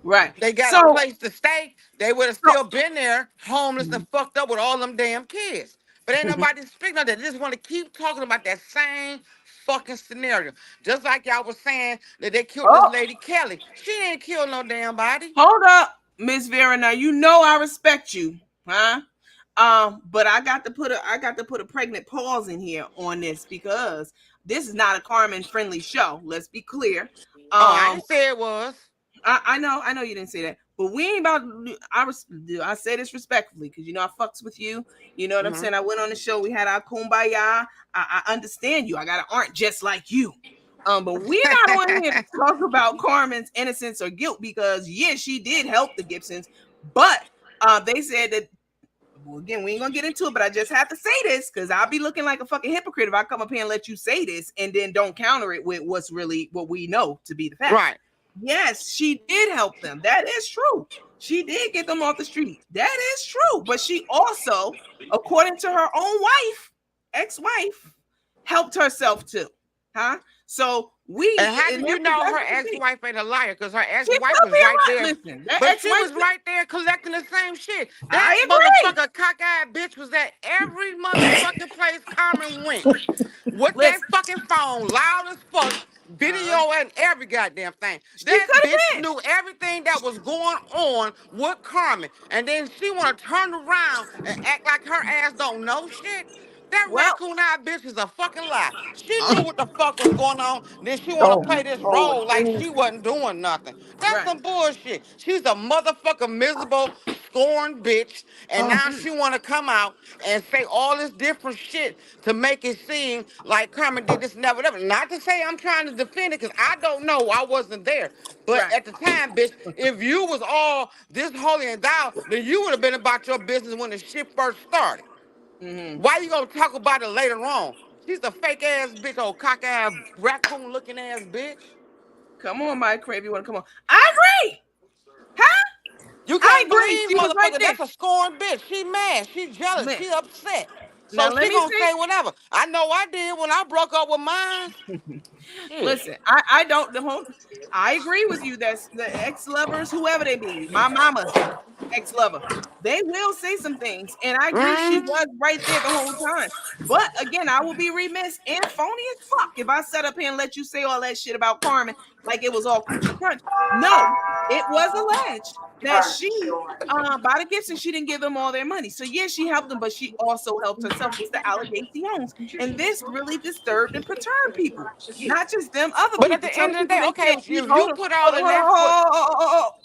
Right. They got a So, place to stay. They would have so still been there, homeless and Mhm. fucked up with all them damn kids. But ain't nobody speaking of that. They just want to keep talking about that same fucking scenario. Just like y'all was saying that they killed this Oh, lady Kelly. She didn't kill no damn body. hold up, Miss Vera. Now you know I respect you, huh? But I got to put a pregnant pause in here on this because this is not a Carmen friendly show. Let's be clear. Oh, I Um, ain't say it was. I know you didn't say that, but we ain't about. I say this respectfully because I fucks with you. You know what I'm Hmm. saying? I went on the show. We had our kumbaya. I understand you. I got an aunt just like you. But we're not on here to talk about Carmen's innocence or guilt because yeah, she did help the Gibsons, but they said that. Well, again, we ain't gonna get into it, but I just have to say this because I'll be looking like a fucking hypocrite if I come up here and let you say this and then don't counter it with what's really what we know to be the facts. Right. Yes, she did help them. That is true. She did get them off the street. That is true. But she also, according to her own wife, ex-wife, helped herself too. Huh? So And how do and you know her that's the thing. ex-wife ain't a liar? Because her She ex-wife could was be right a there. lot. Listen, that But she ex-wife, was right there collecting the same shit. That I agree. motherfucker cockeyed bitch was at every motherfucking place Carmen went. With that Listen, fucking phone, loud as fuck, video uh, and every goddamn thing. she That could bitch have been. knew everything that was going on with Carmen. And then she wanna turn around and act like her ass don't know shit. That Well, raccoon eyed bitch is a fucking lie. She knew what the fuck was going on. Then she want to Oh, play this Lord. role like she wasn't doing nothing. That's right. some bullshit. She's a motherfucking miserable, scorned bitch. And Oh, now Mm, she want to come out and say all this different shit to make it seem like Carmen did this and that, whatever. Not to say I'm trying to defend it because I don't know. I wasn't there. But right. at the time, bitch, if you was all this holy and thou, then you would have been about your business when the shit first started. Mm-hmm. Why you gonna talk about it later on? She's a fake ass bitch, old cock ass raccoon looking ass bitch. Come on, Mike Crave. You want to come on? I agree. Huh? You I can't agree. believe, She was right motherfucker, there. that's a scorned bitch. She mad, she jealous, Man, she upset. now So let she me gonna say whatever. I know I did when I broke up with mine. say. Shit. Listen, I don't the whole. I agree with you. That's the ex lovers, whoever they be. My mama, ex-lover, they will say some things, and I agree she Mm-hmm. was right there the whole time. But again, I will be remiss and phony as fuck if I set up here and let you say all that shit about Carmen like it was all coochie crunch. No, it was alleged that she by the Gibson, she didn't give them all their money. So yeah, she helped them, but she also helped herself. It's the allegations, and this really disturbed and perturbed people, not just them, other But at people, the telling end of the people day, they okay, can't eat. if Hold you on, put all hold on, in hold on, that hold foot,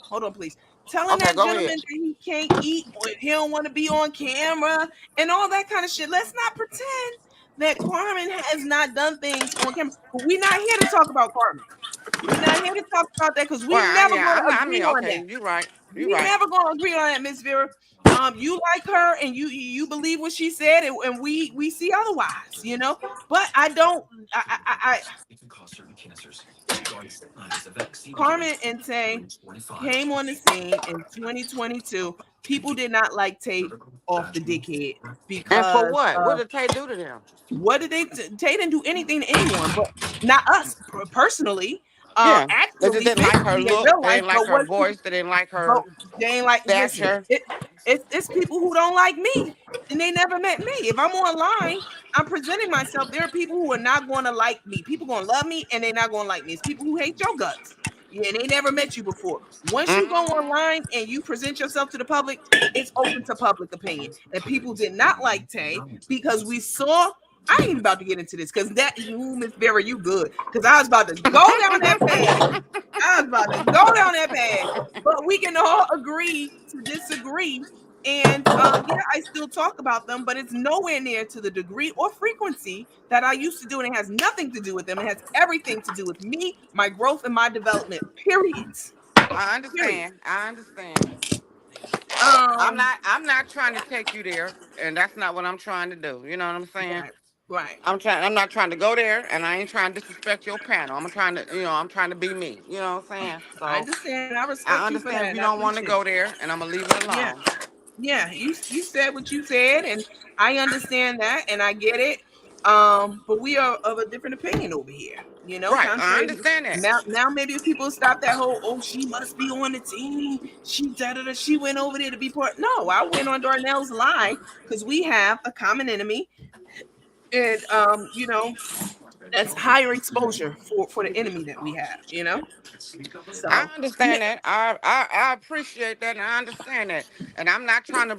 hold on, please. Telling okay, that go gentleman ahead. that he can't eat or he don't want to be on camera and all that kind of shit. Let's not pretend that Carmen has not done things on camera. But we're not here to talk about Carmen. We're not here to talk about that because we Well, never yeah, going I'm to not, I agree mean, on that. okay, you're right. You're We right. never gonna agree on that, Miss Vera. You like her and you believe what she said, and we see otherwise, But I don't. I Carmen and Tay came on the scene in 2022. People did not like Tate off the dickhead And for because what? What did Tay do to them? what did they? Tay didn't do anything to anyone, but not us personally. Yeah. They just Actually, didn't like her physically in look. real They life, didn't like her voice. They didn't like but her they ain't like. Listen, stature. it's people who don't like me, and they never met me. If I'm online, I'm presenting myself. There are people who are not going to like me. People going to love me, and they're not going to like me. It's people who hate your guts. Yeah, they never met you before. Once you go Mm-hmm. online and you present yourself to the public, it's open to public opinion. And people did not like Tay because we saw. I ain't even about to get into this because that Miss Vera, you good. Because I was about to go down that path. I was about to go down that path. But we can all agree to disagree. And yeah, I still talk about them, but it's nowhere near to the degree or frequency that I used to do. And it has nothing to do with them. It has everything to do with me, my growth, and my development. Period. I Period. understand. I understand. Um, I'm not trying to take you there, and that's not what I'm trying to do. You know what I'm saying? right, right. I'm not trying to go there, and I ain't trying to disrespect your panel. I'm trying to, I'm trying to be me. You know what I'm saying? I So understand. I I respect you for understand that, if and you I don't want to appreciate go it. there, and I'm gonna leave it Yeah. alone. Yeah, you said what you said, and I understand that, and I get it. But we are of a different opinion over here. You know, Right? I contrary. understand that. Now maybe if people stop that whole, oh, she must be on the team. She da da da. She went over there to be part. No, I went on Darnell's lie because we have a common enemy, and that's higher exposure for the enemy that we have. I So yeah, understand that. I appreciate that, and I understand that. And I'm not trying to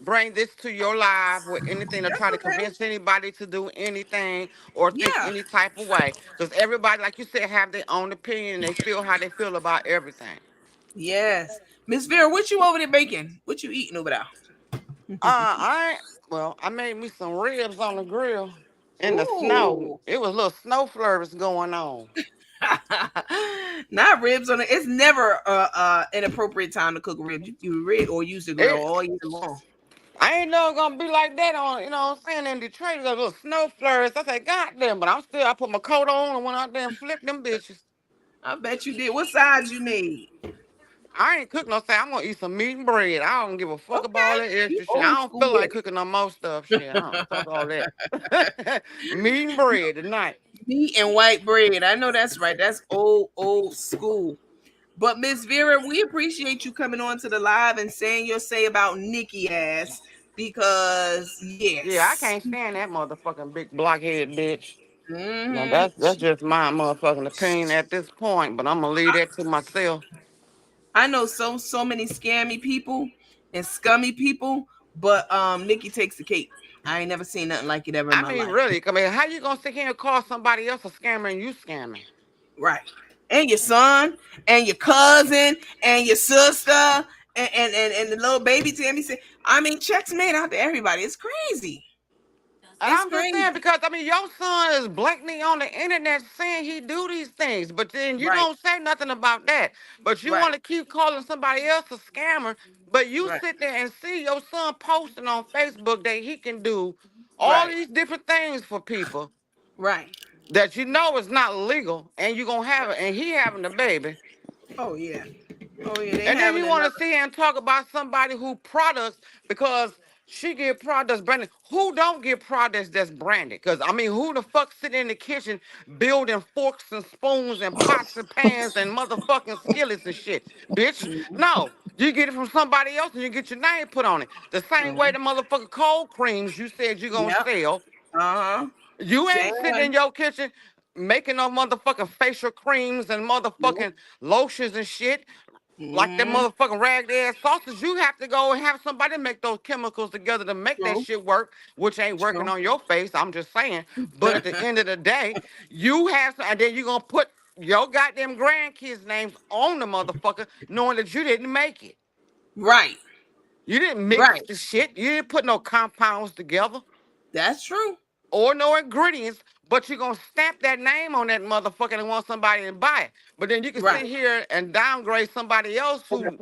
bring this to your life with anything to that's try to okay. convince anybody to do anything or think Yeah. any type of way. Because everybody, like you said, have their own opinion and they feel how they feel about everything. Yes. Miss Vera, what you over there baking? What you eating over there? I made me some ribs on the grill in the snow. Ooh. It was little snow flurries going on. Not ribs on it. It's never an appropriate time to cook ribs. You rib or use the grill It, all year long. I ain't know it gonna be like that on, what I'm saying, in Detroit, those little snow flurries. I said, God damn, but I put my coat on and went out there and flipped them bitches. I bet you did. What size you made? I ain't cook no say I'm gonna eat some meat and bread. I don't give a fuck about all Okay. that You extra shit. I old don't school feel like with cooking no more stuff. Shit, I don't fuck all it. that. Meat and bread tonight. Meat and white bread. I know that's right. That's old school. But Miss Vera, we appreciate you coming on to the live and saying your say about Nikki ass because Yeah, I yes. can't stand that motherfucking big blockhead bitch. Now Hmm. that's just my motherfucking opinion at this point, but I'm gonna leave that to myself. I know so many scammy people and scummy people, but Nikki takes the cake. I ain't never seen nothing like it ever in I my mean, life. really, I mean, how you gonna sit here and call somebody else a scammer and you scamming? Right. And your son and your cousin and your sister and the little baby Tammy said, I mean, checks made out to everybody. It's crazy. And It's I'm just saying crazy. because I mean your son is blatantly on the internet saying he do these things, but then you Right. don't say nothing about that. But you Right. want to keep calling somebody else a scammer, but you Right. sit there and see your son posting on Facebook that he can do all Right. these different things for people Right. that you know is not legal, and you gonna have it, and he having a baby. Oh yeah. Oh yeah. They And then having you want another. to sit here and talk about somebody who products because she get products branded. Who don't get products that's branded? Because I mean, who the fuck sitting in the kitchen building forks and spoons and pots and pans and motherfucking skillets and shit? Bitch, no. You get it from somebody else and you get your name put on it. The same way Mhm. the motherfucking cold creams you said you gonna Yep. sell. Uh-huh. You Same ain't sitting way. in your kitchen making no motherfucking facial creams and Nope. motherfucking lotions and shit like that Mm-hmm. motherfucking ragged ass sausage, you have to go and have somebody make those chemicals together to make that True. shit work, which ain't working True. on your face. I'm just saying. But at the end of the day, you have and then you gonna put your goddamn grandkids' names on the motherfucker, knowing that you didn't make it. Right. You didn't mix Right. the shit. You didn't put no compounds together That's true. or no ingredients, but you're gonna stamp that name on that motherfucker and want somebody to buy it. But then you can Right. sit here and downgrade somebody else who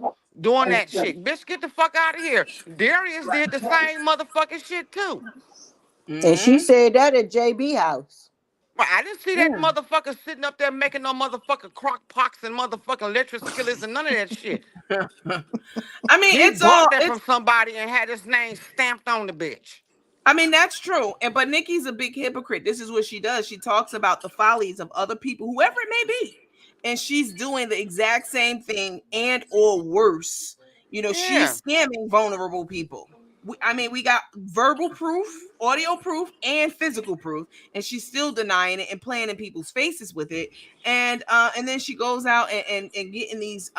doing that shit. Bitch, get the fuck out of here. Darius did the same motherfucking shit too. And she Mm-hmm. said that at JB house. But I didn't see that Yeah. motherfucker sitting up there making no motherfucking crock pots and motherfucking electric skillets and none of that shit. I mean, He it's bought all that it's from somebody and had his name stamped on the bitch. I mean, that's true. But Nikki's a big hypocrite. This is what she does. She talks about the follies of other people, whoever it may be. and she's doing the exact same thing and or worse. Yeah. She's scamming vulnerable people. We got verbal proof, audio proof, and physical proof, and she's still denying it and playing in people's faces with it. And then she goes out and getting these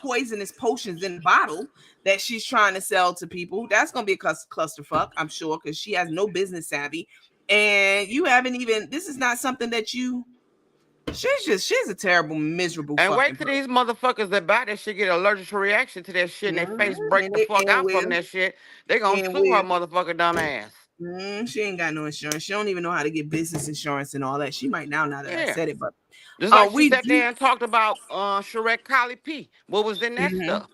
poisonous potions in a bottle that she's trying to sell to people. That's gonna be a clusterfuck, I'm sure, because she has no business savvy. And you haven't even. This is not something that you. She's a terrible, miserable And fucking wait till person. these motherfuckers that buy that shit get allergic reaction to that shit and their face break And the it fuck and out will from that shit. They gonna and sue her will. motherfucking dumb ass. She ain't got no insurance. She don't even know how to get business insurance and all that. She might now that I Yeah. said it, but Just like she we sat do. there and talked about Shrek Collie P. What was in that Mhm. stuff?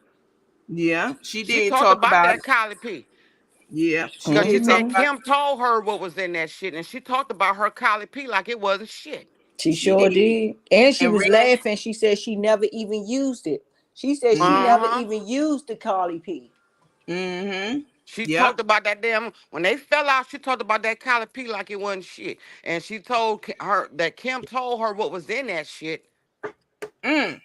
Yeah, she She did talked talk about about that it. Collie P. Yeah, she Because she did talk said Mm-hmm. about Kim told her what was in that shit, and she talked about her Collie P like it wasn't shit. She she sure did did. And she and was ran. laughing. She said she never even used it. She said she Mhm. never Uh-huh. even used the Carly P. Mhm. She Yep. talked about that damn when they fell out. She talked about that Collie P like it wasn't shit, and she told her that Kim told her what was in that shit. Mm.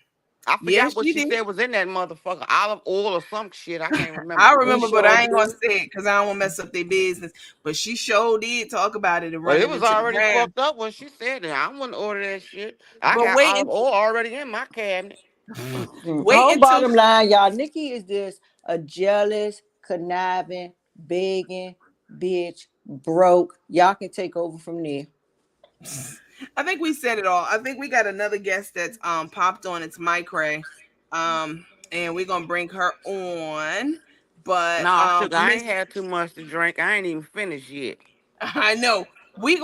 I Yeah, forgot what she she did. said was in that motherfucker. Olive oil or some shit. I can't I remember. She remember, but sure I ain't gonna did. say it because I don't want to mess up their business. But she sure did talk about it and But run it it was into the already ground. fucked up when she said it. I wouldn't order that shit. I But got wait, olive oil already in my cabinet. wait Whole until bottom line, y'all, Nikki is just a jealous, conniving, begging bitch, broke. Y'all can take over from there. I think we said it all. I think we got another guest that's popped on. It's Mike Ray. And we're gonna bring her on. But No, sugar, I Miss ain't had too much to drink. I ain't even finished yet. I know. We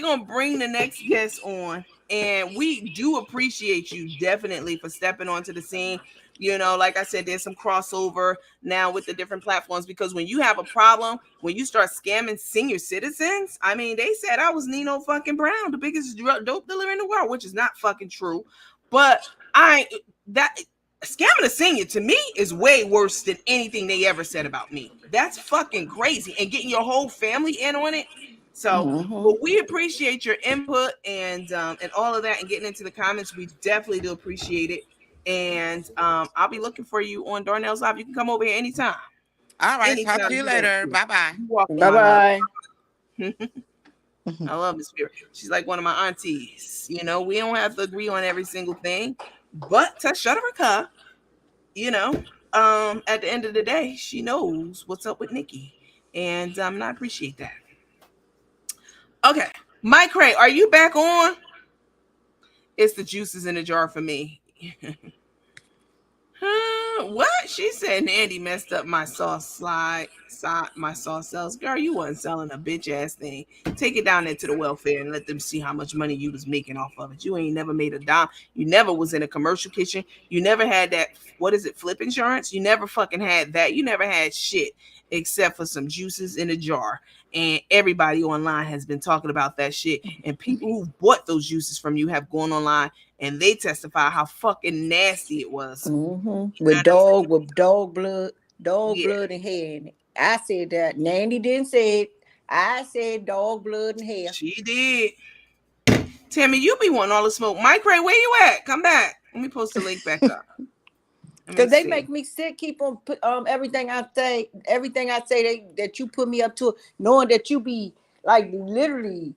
gonna bring the next guest on, and we do appreciate you definitely for stepping onto the scene. Like I said, there's some crossover now with the different platforms because when you have a problem, when you start scamming senior citizens, I mean, they said I was Nino fucking Brown, the biggest dope dealer in the world, which is not fucking true. But I that scamming a senior to me is way worse than anything they ever said about me. That's fucking crazy. And getting your whole family in on it. So, Mm-hmm. but we appreciate your input and all of that and getting into the comments. We definitely do appreciate it. And I'll be looking for you on Darnell's Live. You can come over here anytime. All right, talk Anytime to you you want later. to. Bye bye. You welcome, Bye my love. bye. I love Miss Spirit. She's like one of my aunties. We don't have to agree on every single thing, but to shut her you know, at the end of the day, she knows what's up with Nikki. And I appreciate that. Okay. Mike Ray, are you back on? It's the juices in the jar for me. Huh? What? She said Nandy messed up my my sauce sales. Girl, you wasn't selling a bitch ass thing. Take it down there to the welfare and let them see how much money you was making off of it. You ain't never made a dime. You never was in a commercial kitchen. You never had that, what is it, flip insurance? You never fucking had that. You never had shit except for some juices in a jar. And everybody online has been talking about that shit. And people who bought those juices from you have gone online and they testify how fucking nasty it was. Mm-hmm. You know what I'm saying? With dog Yeah, blood and hair in it. I said that. Nandy didn't say it. I said dog blood and hair. she did. Tammy, you be wanting all the smoke. Mike Ray, where you at? Come back. Let me post the link back up. Let me Cause they see. make me sick. Keep on put everything I say that you put me up to, knowing that you be like literally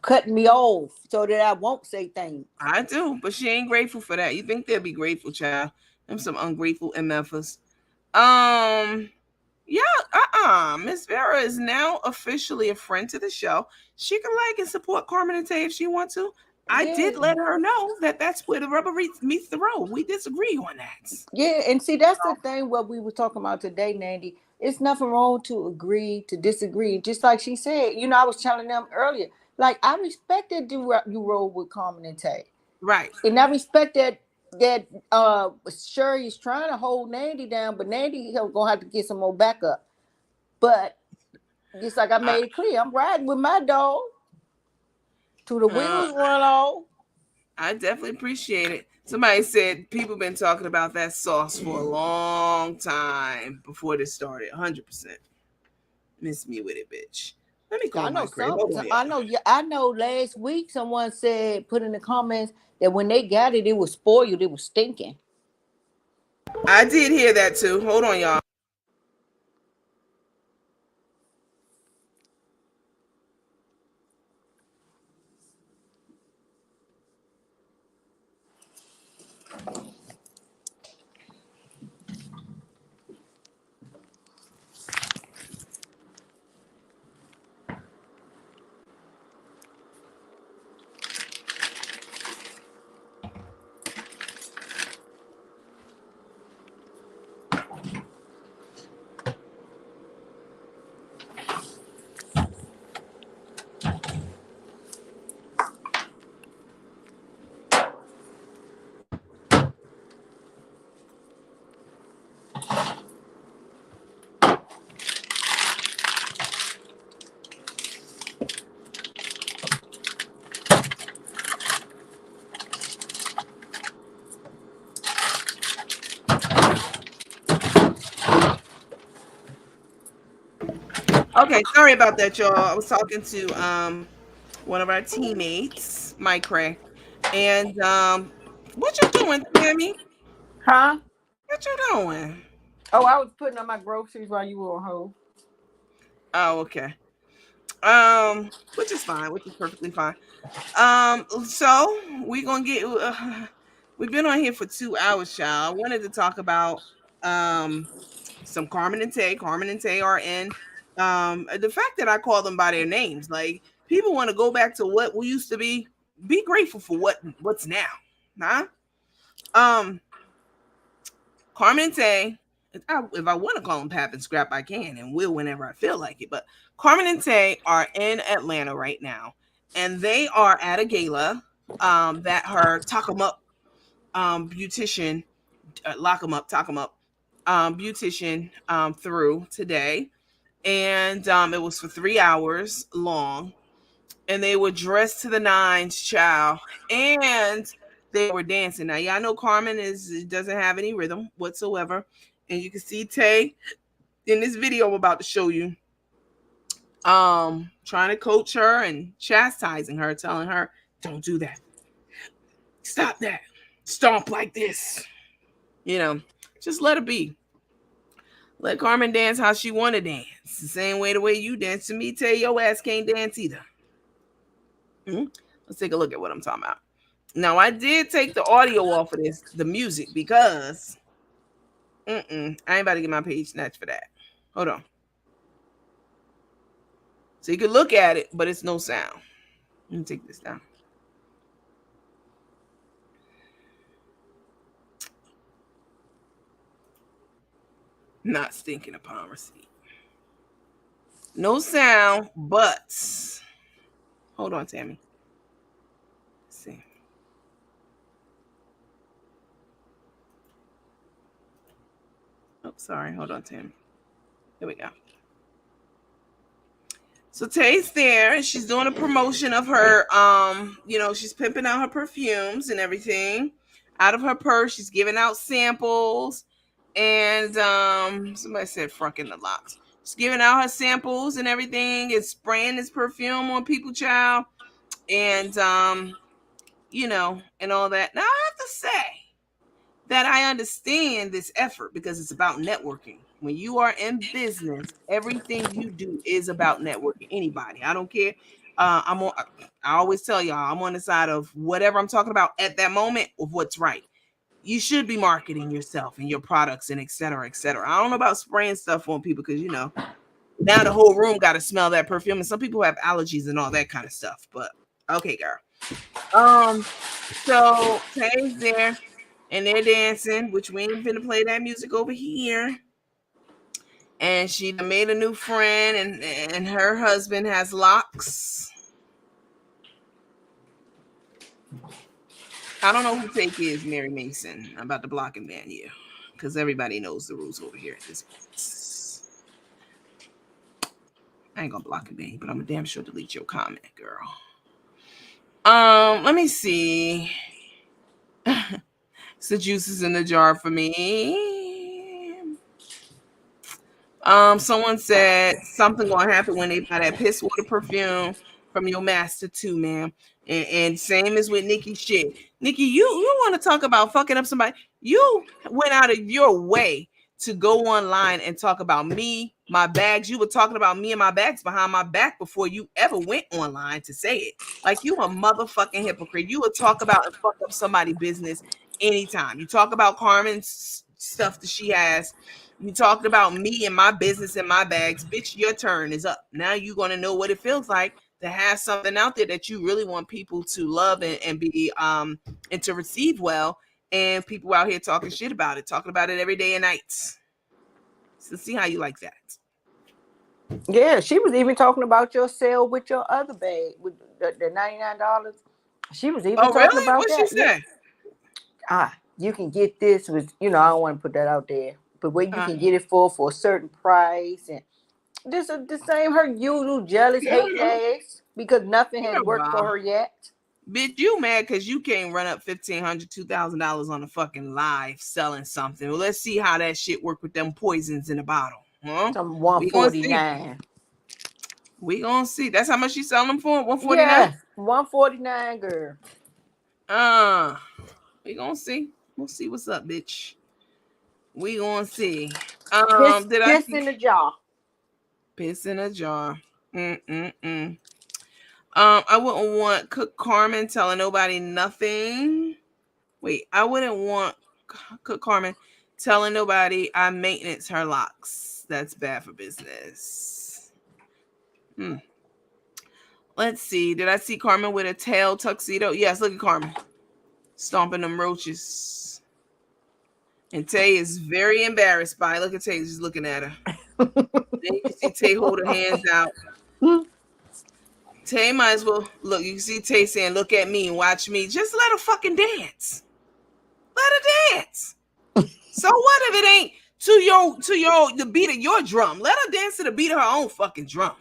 cutting me off so that I won't say things. I do, but she ain't grateful for that. You think they'll be grateful, child? Them some ungrateful MFers. Um, yeah, Miss Vera is now officially a friend to the show. She can like and support Carmen and Tae if she wants to. I Yeah, did let her know that that's where the rubber meets the road. We disagree on that. yeah, and see that's the thing what we were talking about today, Nandy. It's nothing wrong to agree to disagree. Just like she said, I was telling them earlier. Like I respected you rode with Carmen and Tay. Right. And I respect that Sherry is trying to hold Nandy down, but Nandy gonna have to get some more backup. But just like I I, made it clear, I'm riding with my dog till the uh, wheels run off. I definitely appreciate it. Somebody said people been talking about that sauce for a long time before this started. 100%. Miss me with it, bitch. Let me call I know my crib. some. Hold on, I y'all. know. I know. Last week, someone said, put in the comments that when they got it, it was spoiled. It was stinking. I did hear that too. Hold on, y'all. Okay, sorry about that, y'all. I was talking to one of our teammates, Mike Cray, and what you doing, Tammy? Huh? What you doing? Oh, I was putting on my groceries while you were on hold. Oh, okay. Which is fine, which is perfectly fine. So we're gonna get. We've been on here for 2 hours, y'all. I wanted to talk about some Carmen and Tae. Carmen and Tae are in. The fact that I call them by their names, like people want to go back to what we used to be. Be grateful for what's now, huh? Um, Carmen and Tae. If I want to call them Pap and Scrap, I can and will whenever I feel like it. But Carmen and Tae are in Atlanta right now, and they are at a gala that her Talk 'em Up beautician, lock 'em up, talk 'em up beautician through today, and it was for 3 hours long, and they were dressed to the nines, child, and they were dancing. Now, y'all know Carmen doesn't have any rhythm whatsoever, and you can see Tay in this video I'm about to show you, trying to coach her and chastising her, telling her, "Don't do that, stop that, stomp like this." You know, just let her be. Let Carmen dance how she want to dance. The same way the way you dance to me, tell your ass can't dance either. Let's take a look at what I'm talking about. Now, I did take the audio off of this, the music, because I ain't about to get my page snatched for that. Hold on. So you can look at it, but it's no sound. Let me take this down. Not stinking upon receipt. No sound, but hold on, Tammy. Let's see. Oh, sorry. Hold on, Tammy. Here we go. So Tay's there and she's doing a promotion of her she's pimping out her perfumes and everything out of her purse. She's giving out samples, and somebody said frunking the locks. She's giving out her samples and everything, and spraying this perfume on people, child, and and all that. Now I have to say that I understand this effort because it's about networking. When you are in business, everything you do is about networking. Anybody, I don't care. I'm on. I always tell y'all, I'm on the side of whatever I'm talking about at that moment of what's right. You should be marketing yourself and your products and et cetera, et cetera. I don't know about spraying stuff on people because now the whole room got to smell that perfume, and some people have allergies and all that kind of stuff. But okay, girl. So Tay's there and they're dancing, which we ain't finna play that music over here. And she made a new friend, and her husband has locks. I don't know who take is, Mary Mason. I'm about to block and ban you because everybody knows the rules over here at this point. I ain't gonna block and ban you, but I'm a damn sure delete your comment, girl. Let me see. So juice is in the jar for me. Someone said something gonna happen when they buy that piss water perfume from your master too, ma'am. And same as with Nikki shit. Nikki, you want to talk about fucking up somebody? You went out of your way to go online and talk about me, my bags. You were talking about me and my bags behind my back before you ever went online to say it. Like you a motherfucking hypocrite. You would talk about and fuck up somebody's business anytime. You talk about Carmen's stuff that she has. You talked about me and my business and my bags. Bitch, your turn is up. Now you're going to know what it feels like to have something out there that you really want people to love and be and to receive well. And people out here talking shit about it, talking about it every day and night. So see how you like that. Yeah, she was even talking about your sale with your other bag with the $99. She was even talking Really? about What'd that. she say? You can get this with, I don't want to put that out there, but where you can get it for a certain price, and this is the same her usual jealous hating ass because nothing has worked for her yet. Bitch, you mad because you can't run up $1,500, $2,000 on a fucking live selling something. Well, let's see how that shit work with them poisons in a bottle. Huh? Some We gonna see. 149. We gonna see. That's how much she selling them for? 149? Yeah, 149, girl. We gonna see. We'll see what's up, bitch. We gonna see. Did I Piss see in the jar. piss in a jar? I wouldn't want Cook Carmen telling nobody nothing. Wait, I wouldn't want Cook Carmen telling nobody I maintenance her locks. That's bad for business. Let's see. Did I see Carmen with a tail tuxedo? Yes, look at Carmen. Stomping them roaches. And Tay is very embarrassed by it. Look at Tay just looking at her. Then you can see Tay hold her hands out. Tay might as well look. You can see Tay saying, "Look at me and watch me." Just let her fucking dance. Let her dance. So what if it ain't to the beat of your drum? Let her dance to the beat of her own fucking drum.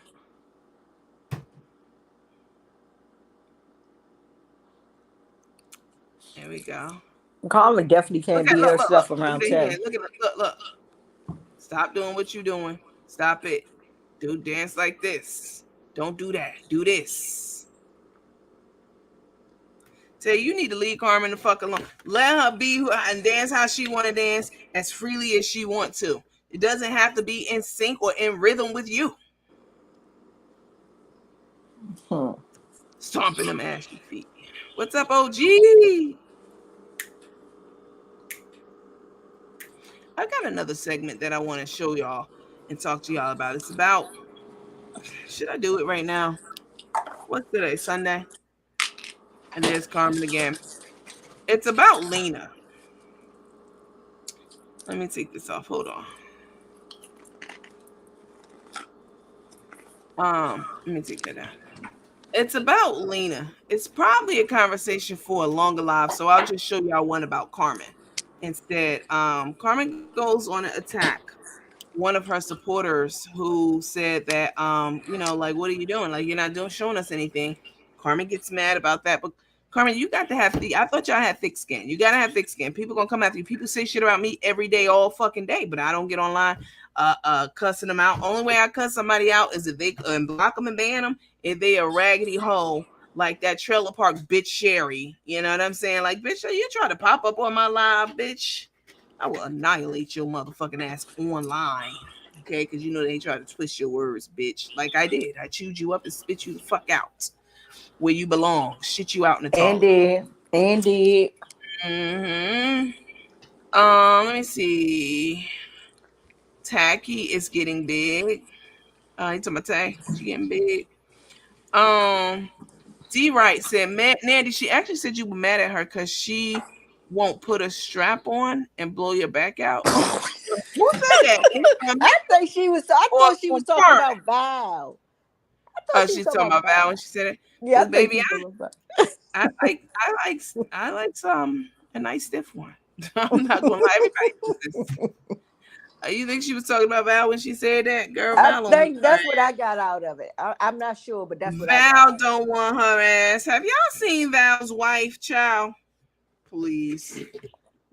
There we go. Carmen definitely can't be herself around Tay. Look. Stop doing what you're doing. Stop it. Do dance like this. Don't do that. Do this. Say you need to leave Carmen the fuck alone. Let her be and dance how she want to dance as freely as she want to. It doesn't have to be in sync or in rhythm with you. Stomping them ashy feet. What's up, OG? I got another segment that I want to show y'all and talk to y'all about. It's about, should I do it right now? What's today? Sunday? And there's Carmen again. It's about Lena. Let me take this off. Hold on. Let me take that down. It's about Lena. It's probably a conversation for a longer live, so I'll just show y'all one about Carmen instead. Carmen goes on an attack one of her supporters who said that like, what are you doing? Like, you're not showing us anything. Carmen gets mad about that, but Carmen, you got to have I thought y'all had thick skin. You gotta have thick skin. People gonna come after you. People say shit about me every day, all fucking day, but I don't get online cussing them out. Only way I cuss somebody out is if they block them and ban them if they a raggedy hoe like that trailer park bitch Sherry. You know what I'm saying? Like, bitch, you try to pop up on my live, bitch, I will annihilate your motherfucking ass online. Okay? Because you know they try to twist your words, bitch. Like I did. I chewed you up and spit you the fuck out where you belong. Shit you out in the toilet. And did. Let me see. Tacky is getting big. You talking about Tay? She getting big. D Wright said, Nandy, she actually said you were mad at her because she won't put a strap on and blow your back out. Who said that? I thought she was talking about Val. She's talking about Val when she said it. Yeah, baby, I like a nice stiff one. I'm not gonna lie, everybody does this. You think she was talking about Val when she said that, girl? I think that's what I got out of it. I'm not sure, but that's what Val don't want her ass. Have y'all seen Val's wife, child? Please,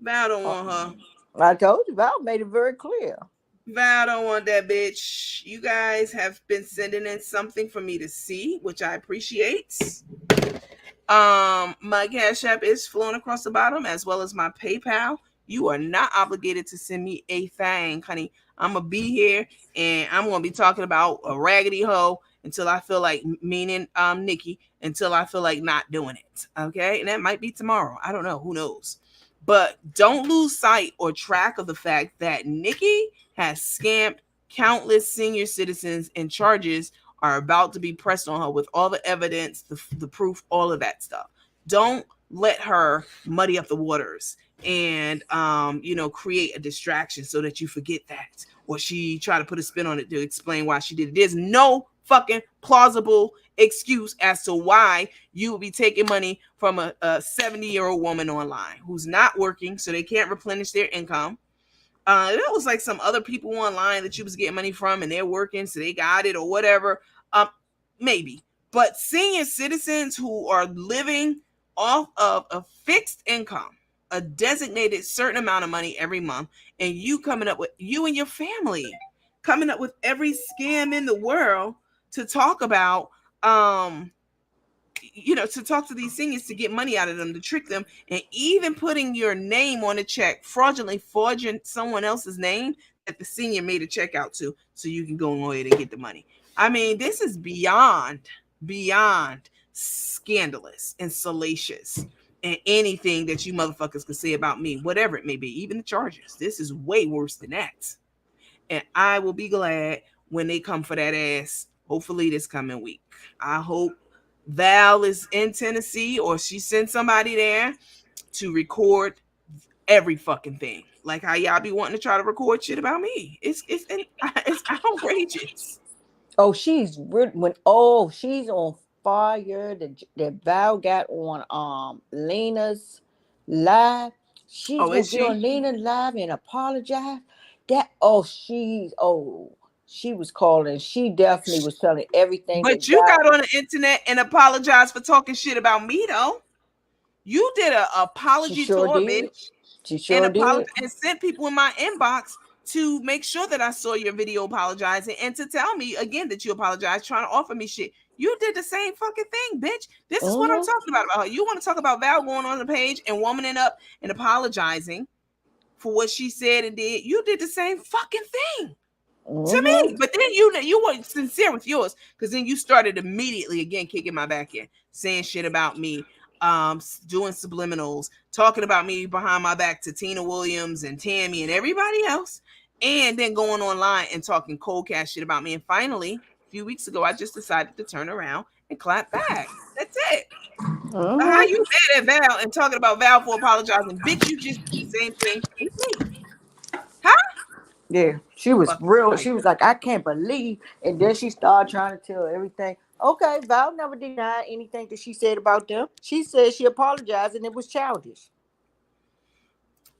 Val don't want her. I told you, Val made it very clear. Val don't want that bitch. You guys have been sending in something for me to see, which I appreciate. My Cash App is flowing across the bottom, as well as my PayPal. You are not obligated to send me a thing, honey. I'm gonna be here and I'm gonna be talking about a raggedy hoe until I feel like, meaning Nikki, until I feel like not doing it. Okay, and that might be tomorrow. I don't know. Who knows? But don't lose sight or track of the fact that Nikki has scammed countless senior citizens, and charges are about to be pressed on her with all the evidence, the proof, all of that stuff. Don't let her muddy up the waters and create a distraction so that you forget that, or she try to put a spin on it to explain why she did it. There's no fucking plausible excuse as to why you would be taking money from a 70-year-old woman online who's not working, so they can't replenish their income. There was like some other people online that you was getting money from, and they're working, so they got it or whatever. Maybe, but senior citizens who are living off of a fixed income, a designated certain amount of money every month, and you and your family coming up with every scam in the world to talk about, to talk to these seniors to get money out of them, to trick them, and even putting your name on a check, fraudulently forging someone else's name that the senior made a check out to, so you can go ahead and get the money. I mean, this is beyond scandalous and salacious, and anything that you motherfuckers could say about me, whatever it may be, even the charges. This is way worse than that. And I will be glad when they come for that ass, hopefully this coming week. I hope Val is in Tennessee, or she sent somebody there to record every fucking thing. Like how y'all be wanting to try to record shit about me. It's outrageous. Oh, she's she's on fire. That Val got on Lena's live. She's Oh, gonna is get on she? Lena's live and apologize. She was calling. She definitely was telling everything But that you Val. got on the internet and apologized for talking shit about me, though. You did an She apology sure tour, did. bitch, She and sure did. sent people in my inbox to make sure that I saw your video apologizing, and to tell me again that you apologized, trying to offer me shit. You did the same fucking thing, bitch. This is what I'm Mm-hmm. talking about her. You want to talk about Val going on the page and womaning up and apologizing for what she said and did? You did the same fucking thing to Mm-hmm. me. But then you weren't sincere with yours, because then you started immediately again kicking my back in, saying shit about me, doing subliminals, talking about me behind my back to Tina Williams and Tammy and everybody else, and then going online and talking cold cash shit about me. And finally, a few weeks ago, I just decided to turn around and clap back. That's it. But how Mm-hmm. you mad at Val and talking about Val for apologizing? Bitch, you just did the same thing with me. Huh? Yeah, she was Fucking real. She was psycho. like, I can't believe. And then she started trying to tell everything. Okay, Val never denied anything that she said about them. She said she apologized and it was childish.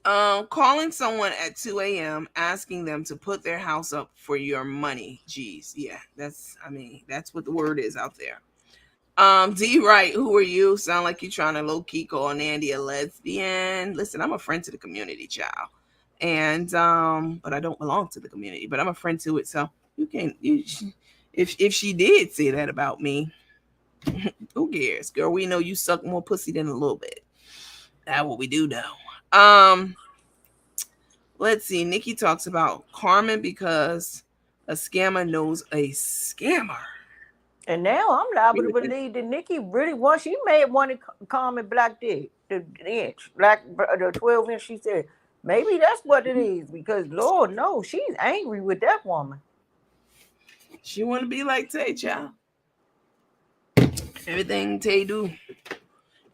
Calling someone at 2 a.m. asking them to put their house up for your money. Jeez, yeah, that's what the word is out there. D Right, who are you? Sound like you trying to low key call Nandy a lesbian. Listen, I'm a friend to the community, child, and but I don't belong to the community, but I'm a friend to it. So you can if she did say that about me, who cares, girl? We know you suck more pussy than a little bit. That's what we do, though. Let's see. Nikki talks about Carmen because a scammer knows a scammer. And now I'm liable to believe that Nikki really wants. She made one to Carmen Black did the inch, the 12 inch. She said maybe that's what it is because Lord knows she's angry with that woman. She want to be like Tay, child. Everything Tay do.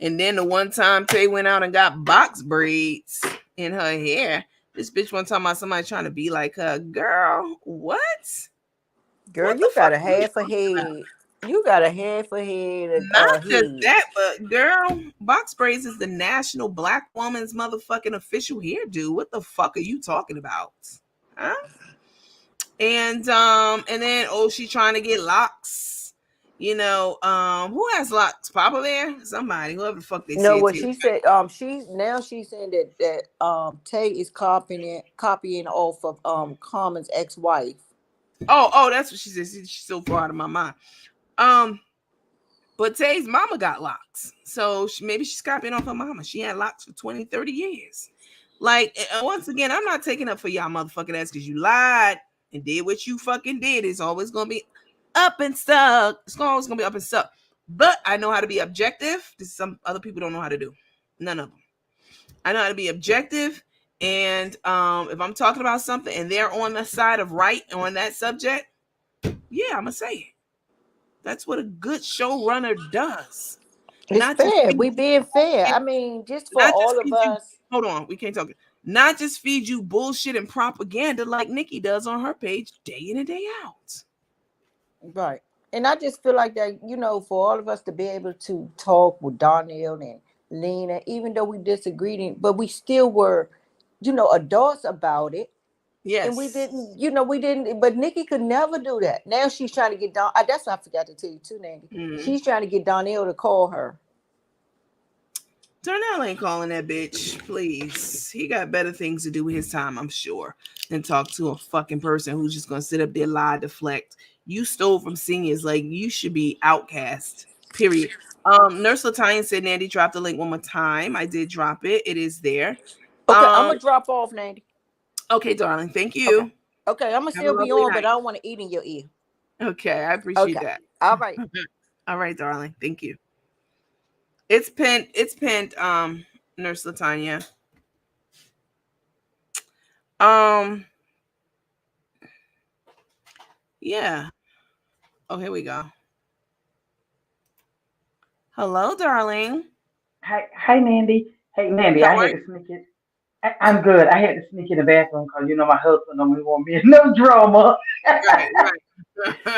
And then the one time Tay went out and got box braids in her hair. This bitch one time about somebody trying to be like her. Girl, what? Girl, What the you got fuck a are you half a talking about? head. You got a half a head. Not just Head. that, but girl, box braids is the national black woman's motherfucking official hairdo. What the fuck are you talking about? Huh? And then she trying to get locks Who has locks? Papa Bear? Somebody, whoever the fuck they No, said what to. she said, she's saying that Tay is copying off of Carmen's ex-wife. Oh, that's what she said. She's so far out of my mind. Um, but Tay's mama got locks. So maybe she's copying off her mama. She had locks for 20, 30 years. Like, once again, I'm not taking up for y'all motherfucking ass because you lied and did what you fucking did. It's always going to be up and stuck. It's always going to be up and stuck. But I know how to be objective. This some other people don't know how to do. None of them. I know how to be objective. And if I'm talking about something and they're on the side of right on that subject, yeah, I'm going to say it. That's what a good showrunner does. It's Not just fair. feed We you being fair. bullshit, I mean, just for not just all of feed you. us. Hold on, we can't talk. Not just feed you bullshit and propaganda like Nikki does on her page day in and day out. Right. And I just feel like that, for all of us to be able to talk with Darnell and Lena, even though we disagreed, but we still were, adults about it. And we Yes. didn't, but Nikki could never do that. Now she's trying to get Don. That's what I forgot to tell you too, Nandy. She's trying to get Darnell to call her. Darnell ain't calling that bitch, please. He got better things to do with his time, I'm sure, than talk to a fucking person who's just gonna sit up there, lie, deflect. You stole from seniors, like you should be outcast. Period. Nurse Latanya said Nandy dropped the link one more time. I did drop it. It is there. Okay, I'm gonna drop off, Nandy. Okay, darling. Thank you. Okay, I'm gonna Have a still be lovely on, night. but I don't want to eat in your ear. Okay, I appreciate Okay. that. All right. All right, darling. Thank you. It's pinned. It's pinned. Nurse Latanya. Yeah. Oh, here we go. Hello, darling. Hi, Mandy. Hey, Mandy, How I are had to sneak it. I'm good. I had to sneak in the bathroom because my husband don't want me in no drama. you? Right,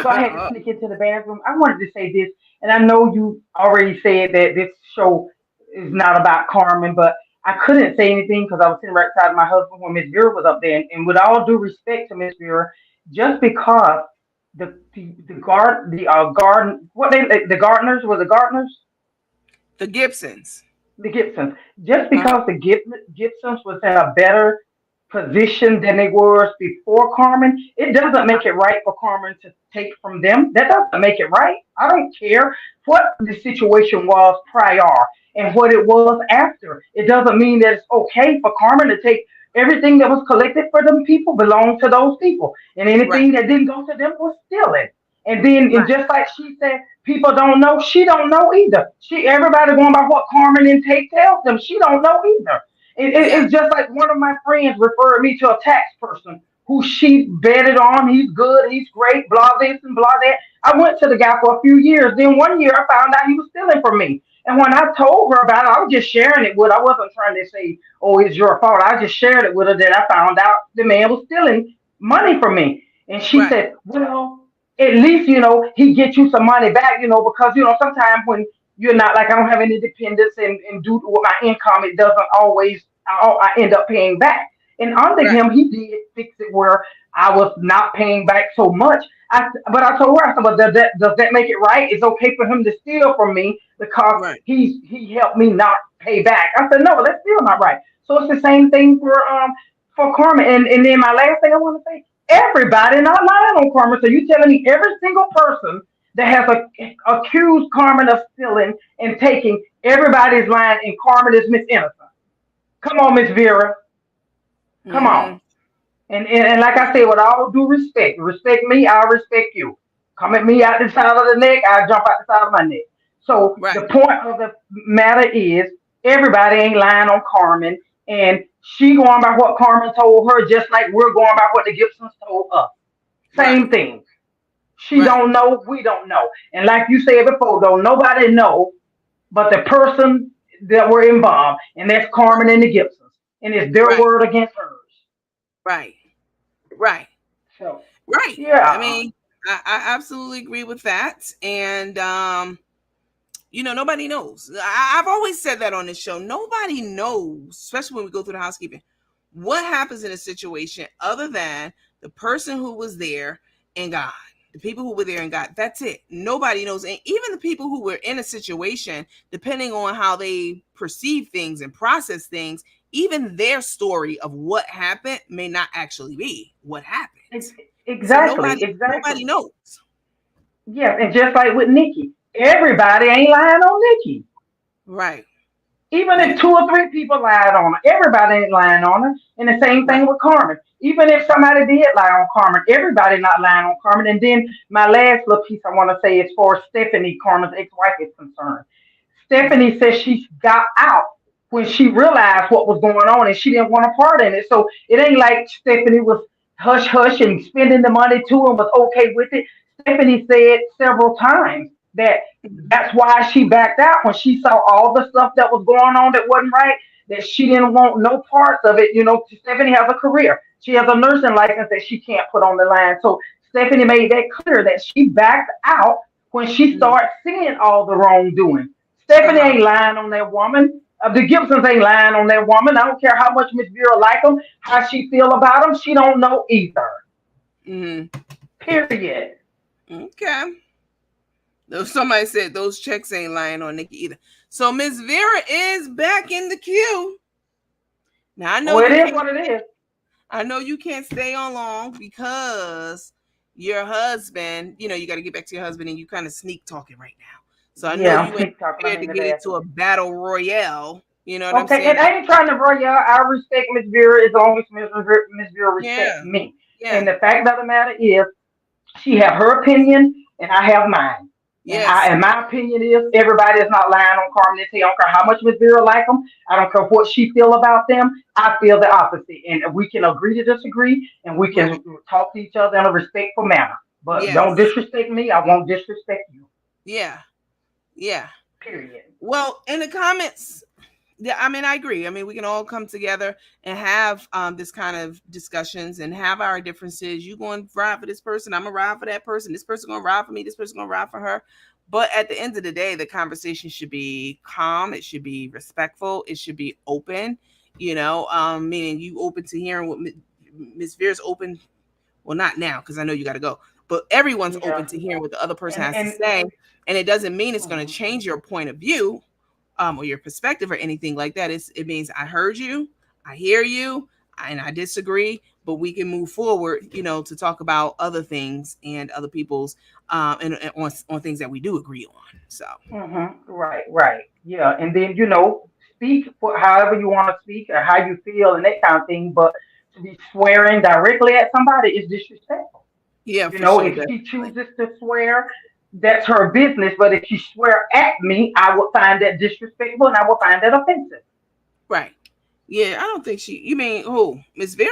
So I had to right. sneak into the bathroom. I wanted to say this, and I know you already said that this show is not about Carmen, but I couldn't say anything because I was sitting right beside my husband when Miss Vera was up there. And with all due respect to Miss Vera, just because garden the gardeners were the gardeners The Gibsons. the Gibsons. Just Uh-huh. because the Gibsons was in a better position than they was before Carmen, it doesn't make it right for Carmen to take from them. That doesn't make it right. I don't care what the situation was prior and what it was after. It doesn't mean that it's okay for Carmen to take everything that was collected for them people belonged to those people. And Right, anything that didn't go to them was stealing. And then and right. just like she said, people don't know. She don't know either. Everybody going by what Carmen and Tate tells them. She don't know either. Yeah, It's just like one of my friends referred me to a tax person who she betted on. He's good. He's great. Blah this and blah that. I went to the guy for a few years. Then one year I found out he was stealing from me. And when I told her about it, I was just sharing it with her. I wasn't trying to say, oh, it's your fault. I just shared it with her that I found out the man was stealing money from me. And she right, said, well, at least he gets you some money back, because sometimes when you're not like I don't have any dependents and due to what my income, it doesn't always I end up paying back. And under right. him, he did fix it where I was not paying back so much. But I told her, I said, well, does that make it right? It's okay for him to steal from me because Right. he helped me not pay back. I said, no, that's still not right. So it's the same thing for Carmen. And then my last thing I want to say, everybody not lying on Carmen. So you telling me every single person that has accused Carmen of stealing and taking, everybody's lying and Carmen is Miss Innocent. Come on, Miss Vera. Come on. Mm-hmm. And like I said, with all due respect, respect me, I'll respect you. Come at me out the side of the neck, I'll jump out the side of my neck. So Right, the point of the matter is everybody ain't lying on Carmen and she going by what Carmen told her, just like we're going by what the Gibsons told us. right, Same thing. She right, don't know, we don't know. And like you said before, don't nobody know but the person that were involved, and that's Carmen and the Gibsons. And it's their right, word against hers. right, right, So right. I yeah. mean, I absolutely agree with that. And nobody knows. I've always said that on this show. Nobody knows, especially when we go through the housekeeping, what happens in a situation other than the person who was there and God. The people who were there and got, that's it. Nobody knows. And even the people who were in a situation, depending on how they perceive things and process things, even their story of what happened may not actually be what happened. So Exactly, nobody exactly. knows. Yeah, and just like with Nikki, everybody ain't lying on Nikki. Right. Even if Yeah. 2 or 3 people lied on her, everybody ain't lying on her. And the same Right. thing with Carmen. Even if somebody did lie on Carmen, everybody not lying on Carmen. And then my last little piece I want to say is for Stephanie, Carmen's ex-wife, is concerned. Mm-hmm. Stephanie says she got out when she realized what was going on and she didn't want a part in it. So it ain't like Stephanie was hush hush and spending the money too and was okay with it. Stephanie said several times that that's why she backed out when she saw all the stuff that was going on that wasn't right, that she didn't want no parts of it. You know, Stephanie has a career. She has a nursing license that she can't put on the line. So Stephanie made that clear that she backed out when she Mm-hmm. started seeing all the wrongdoing. Stephanie Uh-huh. ain't lying on that woman. The Gibsons ain't lying on that woman. I don't care how much Miss Vera like them, how she feel about them. She don't know either. Mm-hmm. Period. Okay. Though somebody said those checks ain't lying on Nikki either. So Miss Vera is back in the queue. Now I know Oh, it you is can't. what it is. I know you can't stay on long because your husband. You know you got to get back to your husband, and you kind of sneak talking right now. So I know Yeah, you I'm ain't sneak talking. I'm prepared to in the get into a bathroom. battle royale. You know what I'm Okay, saying? and I ain't trying to bro y'all. I respect Miss Vera as long as Miss Vera respect Yeah. me. And Yeah. the fact of the matter is, she have her opinion, and I have mine. Yes. And my opinion is everybody is not lying on Carmen and Tae. I don't care how much Miss Vera like them. I don't care what she feel about them. I feel the opposite, and we can agree to disagree, and we can Right. talk to each other in a respectful manner. But don't Yes. disrespect me. I won't disrespect you. Yeah. Yeah. Period. Well, in the comments, yeah, I mean, I agree. I mean, we can all come together and have this kind of discussions and have our differences. You going to ride for this person, I'm gonna ride for that person. This person gonna ride for me. This person gonna ride for her. But at the end of the day, the conversation should be calm. It should be respectful. It should be open. Meaning you open to hearing what Miss Veer's open. Well, not now because I know you got to go. But everyone's Yeah. open to hearing what the other person has to And say, and it doesn't mean it's going to mhm. change your point of view or your perspective or anything like that. It means I heard you, I hear you, and I disagree, but we can move forward, to talk about other things and other people's and on things that we do agree on. So Right, right. Yeah. And then, speak however you want to speak or how you feel and that kind of thing. But to be swearing directly at somebody is disrespectful. yeah, for sure, If she definitely. chooses to swear, that's her business. But if she swear at me, I would find that disrespectful and I would find that offensive. Right. Yeah, I don't think you mean who? Miss Vera?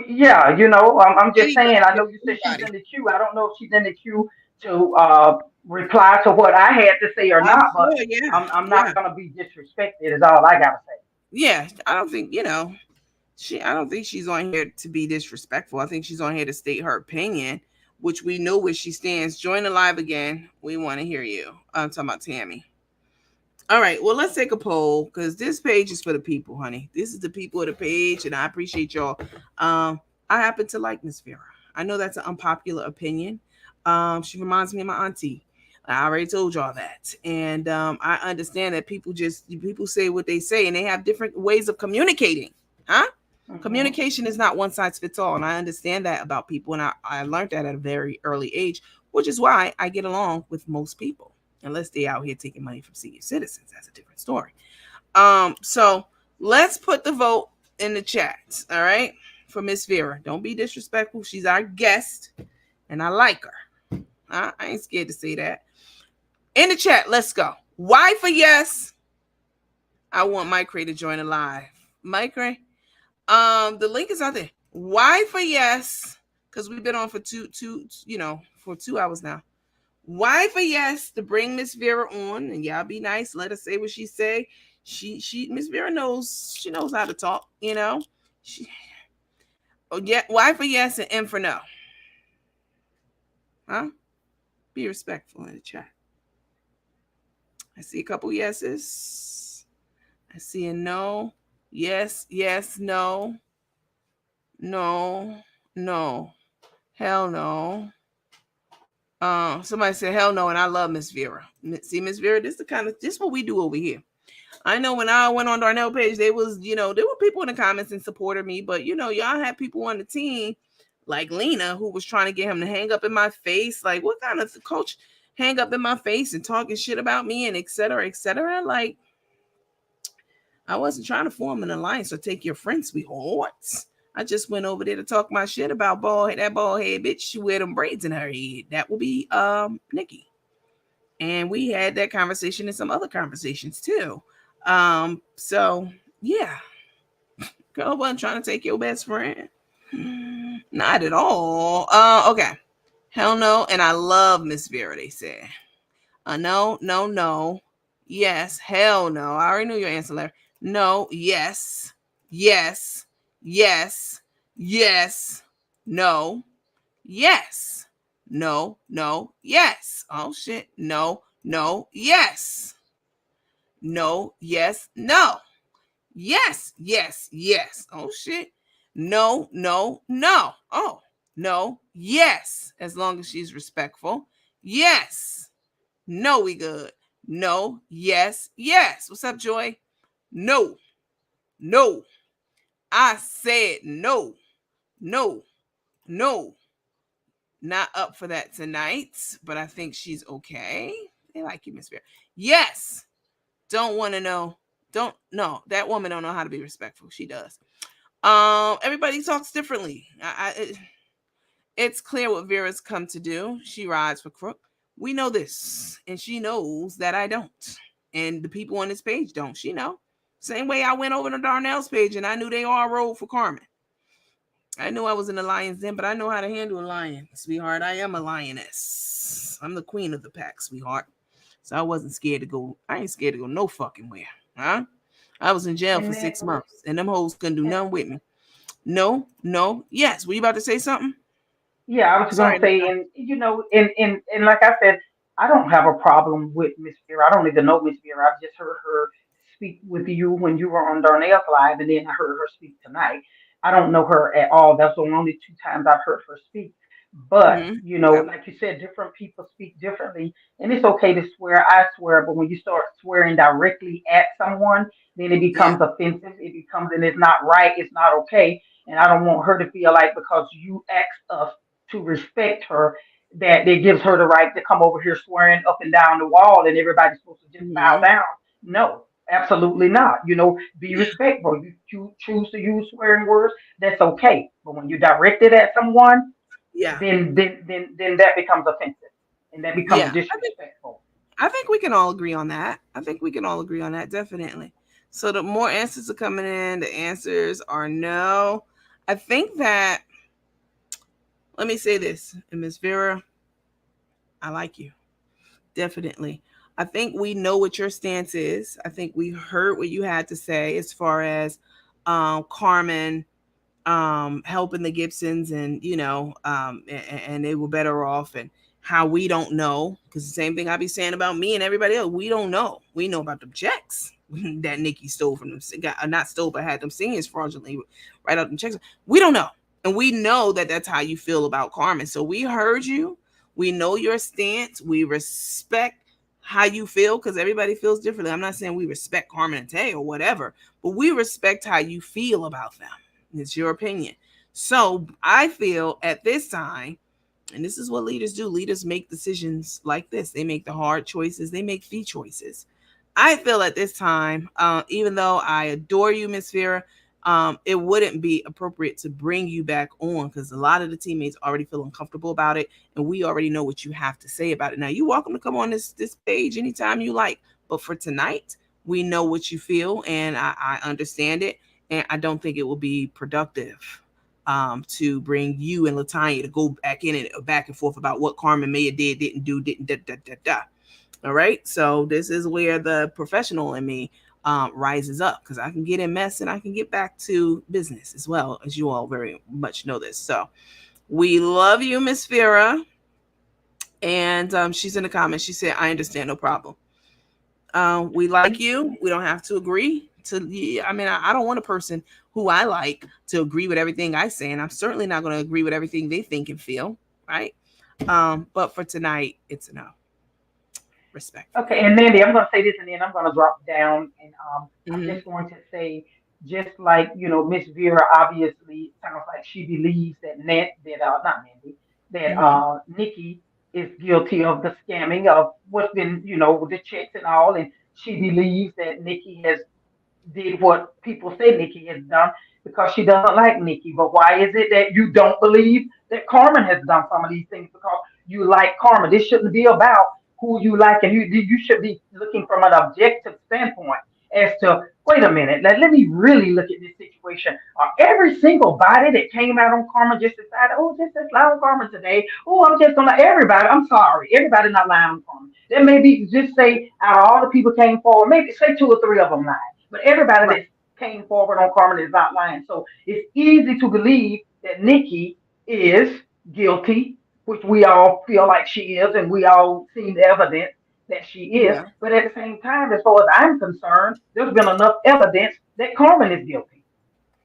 Yeah, I'm just saying. I know you said she's Anybody. in the queue. I don't know if she's in the queue to reply to what I had to say or I'm not, but sure, yeah. I'm Yeah. not gonna be disrespected. Is all I gotta say. Yeah. I don't think, I don't think she's on here to be disrespectful. I think she's on here to state her opinion, which we know where she stands. Join the live again. We want to hear you. I'm talking about Tammy. All right. Well, let's take a poll because this page is for the people, honey. This is the people of the page, and I appreciate y'all. I happen to like Miss Vera. I know that's an unpopular opinion. She reminds me of my auntie. I already told y'all that, and I understand that people say what they say, and they have different ways of communicating. Huh? Hmm. Communication is not one size fits all, and I understand that about people, and I learned that at a very early age, which is why I get along with most people, unless they out here taking money from senior citizens. That's a different story. So let's put the vote in the chat, all right, for Miss Vera. Don't be disrespectful. She's our guest, and I like her. I ain't scared to say that. In the chat, let's go. Why for yes? I want Mike Ray to join the live. Mike Ray, the link is out there. Why for yes? Because we've been on for for 2 hours now. Why for yes to bring Miss Vera on, and y'all be nice. Let her say what she say. Miss Vera knows how to talk. She oh yeah. Why for yes and M for no? Huh? Be respectful in the chat. I see a couple yeses. I see a no. Yes, yes, no, no, no. Hell no. Somebody said hell no, and I love Miss Vera. See, Miss Vera, this what we do over here. I know when I went on Darnell page, there were people in the comments and supported me, but y'all had people on the team like Lena who was trying to get him to hang up in my face. Like, what kind of coach hang up in my face and talking shit about me and et cetera, et cetera? Like, I wasn't trying to form an alliance or take your friends, sweethearts. I just went over there to talk my shit about that bald head bitch. She wear them braids in her head. That will be Nikki. And we had that conversation and some other conversations too. So yeah, girl wasn't trying to take your best friend. Not at all. Okay. Hell no. And I love Miss Vera, they said. No, no, no. Yes. Hell no. I already knew your answer, Larry. No. Yes. Yes. Yes. Yes. No. Yes. No. No. Yes. Oh shit. No. No. Yes. No. Yes. No. Yes. Yes. Yes. Oh shit. No. No. No. Oh. No. Yes. As long as she's respectful. Yes. No, we good. No. Yes. Yes. What's up, Joy? No. No. I said no. No. No. Not up for that tonight, but I think she's okay. They like you, Miss Bear. Yes. Don't want to know. Don't no. That woman don't know how to be respectful. She does. Everybody talks differently. It's clear what Vera's come to do. She rides for crook. We know this, and she knows that I don't, and the people on this page don't. She know. Same way I went over to Darnell's page, and I knew they all rolled for Carmen. I knew I was in the lion's den, but I know how to handle a lion, sweetheart. I am a lioness. I'm the queen of the pack, sweetheart. So I wasn't scared to go. I ain't scared to go no fucking where, huh? I was in jail for 6 months, and them hoes couldn't do nothing with me. No, no, yes. Were you about to say something? Yeah, I was gonna Sorry. say, and and like I said, I don't have a problem with Miss Vera. I don't even know Miss Vera. I've just heard her speak with you when you were on Darnell's live, and then I heard her speak tonight. I don't know her at all. That's the only two times I've heard her speak. But Okay. like you said, different people speak differently, and it's okay to swear. I swear, but when you start swearing directly at someone, then it Yeah. becomes offensive. It becomes, and it's not right. It's not okay. And I don't want her to feel like because you asked us to respect her that it gives her the right to come over here swearing up and down the wall and everybody's supposed to just bow Mm-hmm. down. No, absolutely not. Be respectful. You choose to use swearing words, that's okay. But when you direct it at someone, Yeah. then that becomes offensive and that becomes Yeah. I think disrespectful. I think we can all agree on that. I think we can all agree on that, definitely. So the more answers are coming in, the answers are no. I think that let me say this, and Miss Vera, I like you. Definitely. I think we know what your stance is. I think we heard what you had to say as far as Carmen helping the Gibsons and and they were better off and how we don't know because the same thing I be saying about me and everybody else, we don't know. We know about the checks that Nikki stole from them, got not stole but had them singers fraudulently right out them checks. We don't know, and we know that that's how you feel about Carmen. So we heard you. We know your stance. We respect how you feel because everybody feels differently. I'm not saying we respect Carmen and Tae or whatever, but we respect how you feel about them. It's your opinion. So I feel at this time, and this is what leaders do. Leaders make decisions like this. They make the hard choices. They make the choices. I feel at this time, even though I adore you, Miss Vera, it wouldn't be appropriate to bring you back on because a lot of the teammates already feel uncomfortable about it, and we already know what you have to say about it. Now, you're welcome to come on this page anytime you like, but for tonight, we know what you feel, and I understand it, and I don't think it will be productive to bring you and Latanya to go back in and back and forth about what Carmen may have did, didn't do, didn't da da da da. All right. So this is where the professional in me rises up because I can get in mess and I can get back to business as well, as you all very much know this. So we love you, Miss Vera. And she's in the comments. She said, I understand, no problem. We like you. We don't have to agree to. I mean, I don't want a person who I like to agree with everything I say, and I'm certainly not going to agree with everything they think and feel. Right? But for tonight, it's a no. Respectfully. Okay, and Mandy, I'm going to say this, and then I'm going to drop down, and I'm Hmm. just going to say, just like Miss Vera obviously sounds like she believes that not Mandy, that Hmm. Nikki is guilty of the scamming of what's been with the checks and all, and she believes that Nikki has did what people say Nikki has done because she doesn't like Nikki. But why is it that you don't believe that Carmen has done some of these things because you like Carmen? This shouldn't be about who you like, and you should be looking from an objective standpoint as to wait a minute, let me really look at this situation. Every single body that came out on Carmen just decided, oh, just let's lie on Carmen today. Oh, I'm just gonna everybody. I'm sorry, everybody not lying on Carmen. There may be just say out of all the people came forward, maybe say two or three of them lied. But everybody Right. that came forward on Carmen is not lying. So it's easy to believe that Nikki is guilty, which we all feel like she is, and we all seen the evidence that she is. Yeah. But at the same time, as far as I'm concerned, there's been enough evidence that Carmen is guilty.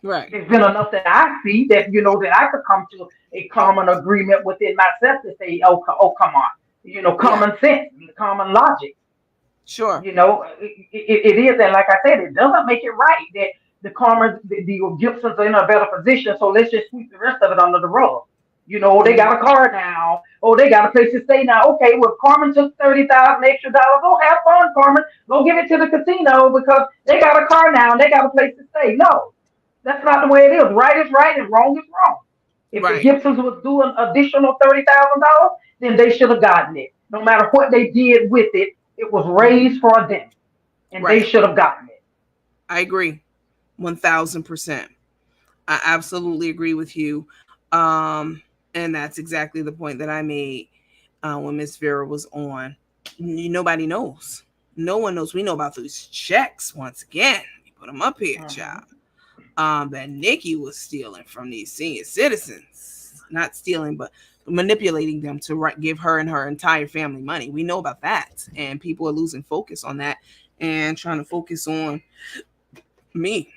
Right. There's been enough that I see that that I could come to a common agreement within myself to say, oh, come on, Yeah. common sense, common logic. Sure. It is, and like I said, it doesn't make it right that the Gibsons are in a better position. So let's just sweep the rest of it under the rug. They Hmm. got a car now. Oh, they got a place to stay now. Okay, well, Carmen took $30,000 extra dollars. Go have fun, Carmen. Go give it to the casino because they got a car now and they got a place to stay. No, that's not the way it is. Right is right and wrong is wrong. If the Right. Gibsons was doing additional $30,000, then they should have gotten it. No matter what they did with it, it was Hmm. raised for them, and they Right. should have gotten it. I agree. 1000%. I absolutely agree with you. Um, and that's exactly the point that I made when Miss Vera was on. Nobody knows. No one knows. We know about those checks once again. You put them up here, child. Mhm. That Nikki was stealing from these senior citizens. Not stealing, but manipulating them to give her and her entire family money. We know about that. And people are losing focus on that and trying to focus on me,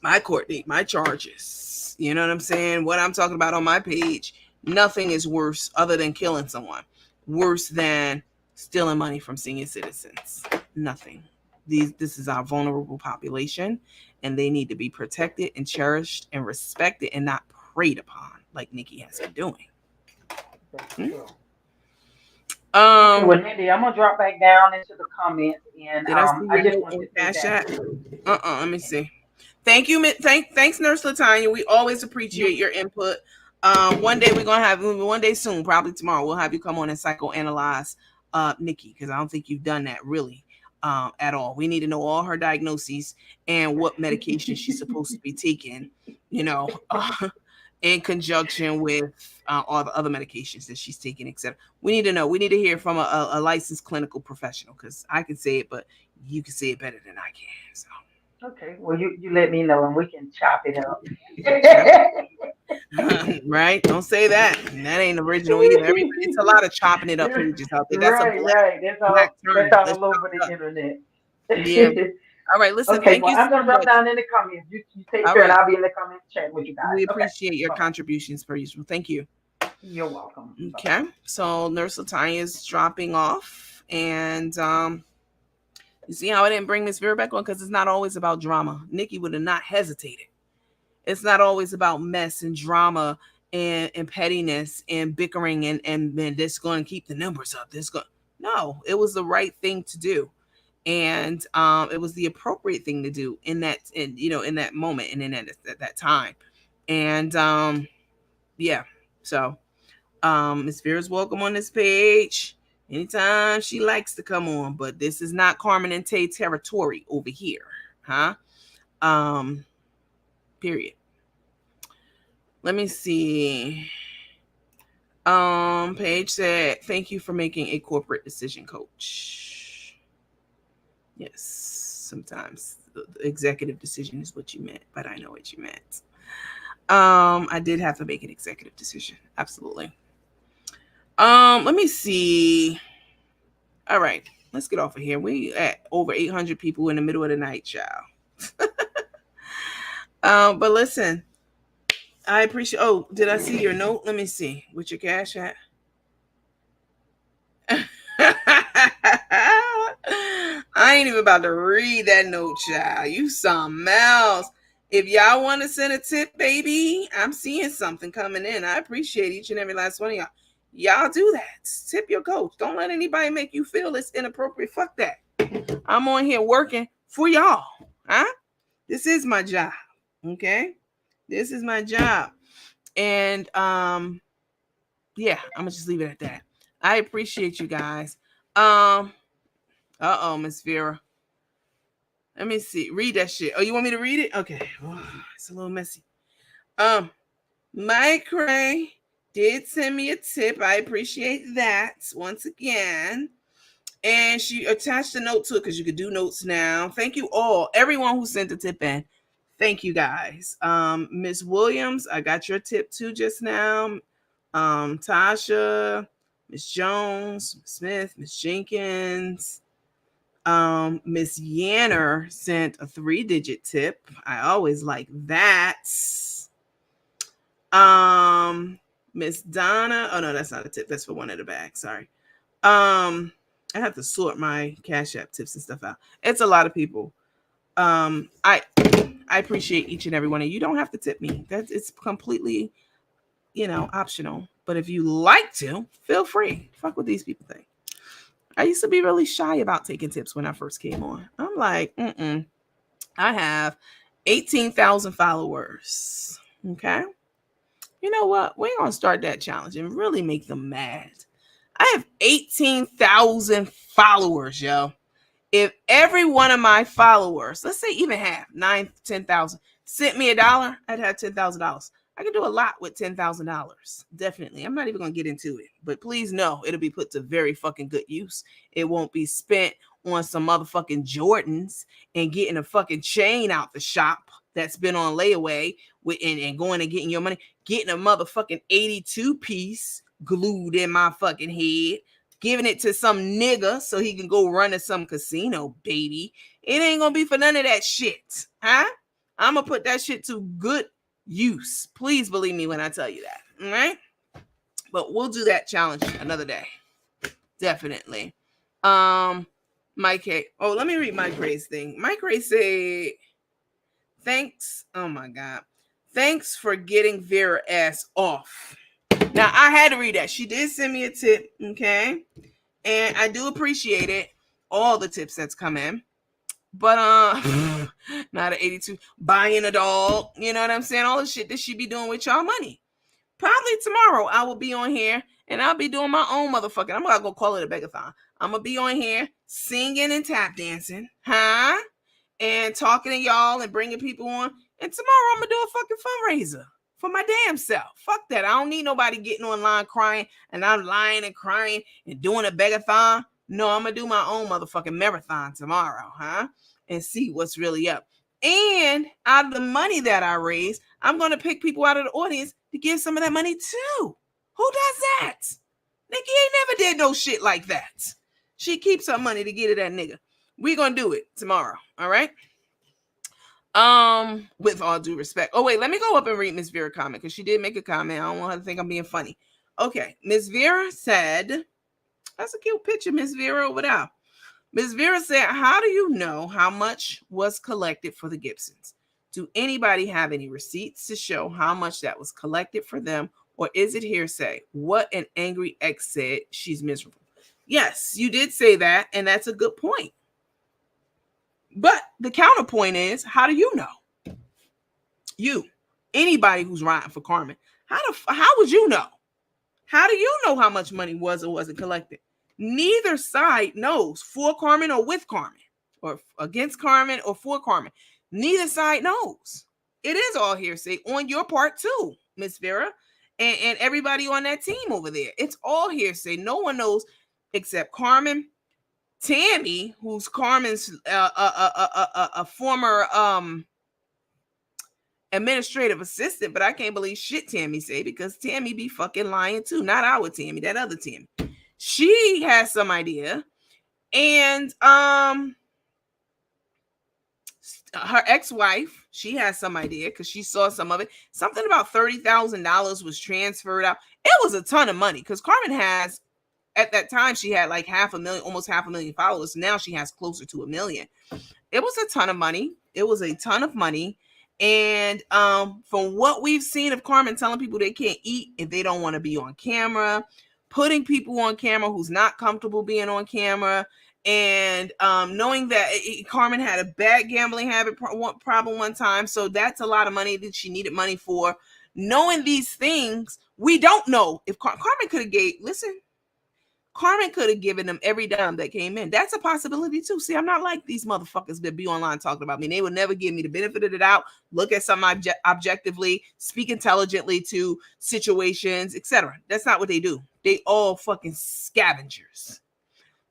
my court date, my charges. You know what I'm saying? What I'm talking about on my page, nothing is worse other than killing someone, worse than stealing money from senior citizens. Nothing. This is our vulnerable population, and they need to be protected and cherished and respected and not preyed upon like Nikki has been doing. That's Hmm? true. Okay, Um, well, Mindy, I'm gonna drop back down into the comments, and did I see I your just note want on to say Cash that. App? Let me see. Thank you, thanks, Nurse Latanya. We always appreciate You, your input. One day we're gonna have one day soon, probably tomorrow. We'll have you come on and psychoanalyze Nikki because I don't think you've done that really at all. We need to know all her diagnoses and what medication she's supposed to be taking. You know, in conjunction with all the other medications that she's taking, etc. We need to know. We need to hear from a licensed clinical professional because I can say it, but you can say it better than I can. So. okay, well, you let me know, and we can chop it up. Yep. Right? Don't say that. That ain't original either. Everybody, it's a lot of chopping it up pages out there. That's a Right, right. black That's term. Let's all chop over it the up. internet. Yeah. All right. Listen. Okay, Thank well, you I'm so gonna drop much. down in the comments. You take All care, and right. I'll be in the comments chat with you We guys. Okay, appreciate your bye bye. contributions per usual. Thank you. You're welcome. Bye bye. Okay. So Nurse Latanya is dropping off, and you see how I didn't bring Miss Vera back on because it's not always about drama. Nikki would have not hesitated. It's not always about mess and drama and pettiness and bickering and this going to keep the numbers up. This going no, it was the right thing to do, and it was the appropriate thing to do in in that moment and in that time, and yeah. So Miss Vera's welcome on this page anytime she likes to come on, but this is not Carmen and Tae territory over here, huh? Um, period. Let me see. Paige said, "Thank you for making a corporate decision, coach." Yes, sometimes the executive decision is what you meant, but I know what you meant. I did have to make an executive decision. Absolutely. Let me see. All right, let's get off of here. We at over 800 people in the middle of the night, child. But listen, I appreciate. Oh, did I see your note? Let me see. With your cash at? I ain't even about to read that note, child. You something else. If y'all want to send a tip, baby, I'm seeing something coming in. I appreciate each and every last one of y'all. Y'all do that. Tip your coach. Don't let anybody make you feel it's inappropriate. Fuck that. I'm on here working for y'all. Huh? This is my job. Okay? This is my job. And yeah, I'm gonna just leave it at that. I appreciate you guys. Miss Vera. Let me see. Read that shit. Oh, you want me to read it? Okay. Oh, it's a little messy. Mike Ray did send me a tip. I appreciate that once again. And she attached a note to it because you could do notes now. Thank you all, everyone who sent a tip in. Thank you guys. Miss Williams, I got your tip too just now. Tasha, Miss Jones, Miss Smith, Miss Jenkins. Miss Yanner sent a 3-digit tip. I always like that. Miss Donna. Oh no, that's not a tip. That's for one of the bags. Sorry. I have to sort my Cash App tips and stuff out. It's a lot of people. I appreciate each and every one of you. You don't have to tip me. It's completely, optional. But if you like to, feel free. Fuck what these people think. I used to be really shy about taking tips when I first came on. I'm like, I have 18,000 followers. Okay. You know what? We're going to start that challenge and really make them mad. I have 18,000 followers, yo. If every one of my followers, let's say even half, 9, 10,000, sent me $1, I'd have $10,000. I could do a lot with $10,000. Definitely. I'm not even going to get into it. But please know it'll be put to very fucking good use. It won't be spent on some motherfucking Jordans and getting a fucking chain out the shop that's been on layaway and going and getting your money. Getting a motherfucking 82 piece glued in my fucking head. Giving it to some nigga so he can go run to some casino, baby. It ain't going to be for none of that shit. Huh? I'm going to put that shit to good use. Please believe me when I tell you that. All right? But we'll do that challenge another day. Definitely. Mike Ray. Oh, let me read Mike Ray's thing. Mike Ray said, thanks. Oh my God. Thanks for getting Vera ass off. Now I had to read that. She did send me a tip. Okay. And I do appreciate it. All the tips that's come in. But not an 82, buying a dog, you know what I'm saying? All the shit that she be doing with y'all money. Probably tomorrow I will be on here and I'll be doing my own motherfucking. I'm gonna go call it a begathon. I'm gonna be on here singing and tap dancing, huh? And talking to y'all and bringing people on. And tomorrow I'm gonna do a fucking fundraiser for my damn self. Fuck that. I don't need nobody getting online crying and I'm lying and crying and doing a begathon. No, I'm gonna do my own motherfucking marathon tomorrow, huh? And see what's really up. And out of the money that I raise, I'm gonna pick people out of the audience to give some of that money to. Who does that? Nikki ain't never did no shit like that. She keeps her money to get to that nigga. We're gonna do it tomorrow. All right. With all due respect. Oh, wait, let me go up and read Miss Vera comment because she did make a comment. I don't want her to think I'm being funny. Okay, Miss Vera said, that's a cute picture, Miss Vera, over there. Miss Vera said, how do you know how much was collected for the Gibsons? Do anybody have any receipts to show how much that was collected for them? Or is it hearsay? What an angry ex said, she's miserable. Yes, you did say that, and that's a good point. But the counterpoint is, how do you know? You, anybody who's riding for Carmen, how would you know? How do you know how much money was or wasn't collected? Neither side knows, for Carmen or with Carmen, or against Carmen or for Carmen. Neither side knows. It is all hearsay on your part too, Miss Vera, and everybody on that team over there. It's all hearsay. No one knows except Carmen, Tammy, who's Carmen's a former administrative assistant, but I can't believe shit Tammy say because Tammy be fucking lying too. Not our Tammy, that other Tammy. She has some idea, and her ex-wife, she has some idea because she saw some of it. Something about $30,000 was transferred out. It was a ton of money because Carmen has at that time she had like almost half a million followers. Now she has closer to 1 million. It was a ton of money. It was a ton of money. And from what we've seen of Carmen telling people they can't eat if they don't want to be on camera, putting people on camera who's not comfortable being on camera, and knowing that Carmen had a bad gambling habit problem one time, so that's a lot of money that she needed money for. Knowing these things, we don't know if Carmen could have Carmen could have given them every dime that came in. That's a possibility too. See, I'm not like these motherfuckers that be online talking about me. They would never give me the benefit of the doubt, look at something objectively, speak intelligently to situations, etc. That's not what they do. They all fucking scavengers.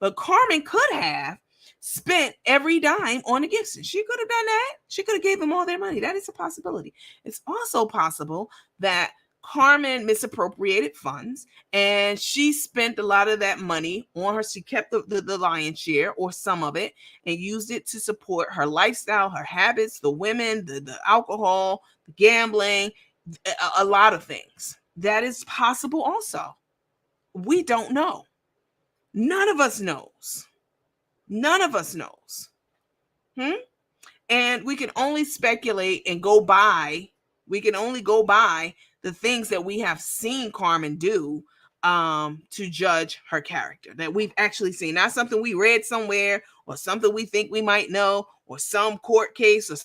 But Carmen could have spent every dime on the Gibson. She could have done that. She could have gave them all their money. That is a possibility. It's also possible that Carmen misappropriated funds and she spent a lot of that money on her. She kept the lion's share or some of it and used it to support her lifestyle, her habits, the women, the alcohol, the gambling, a lot of things. That is possible also. We don't know. None of us knows. None of us knows. And we can only speculate and go by. We can only go by the things that we have seen Carmen do to judge her character, that we've actually seen, not something we read somewhere or something we think we might know or some court case or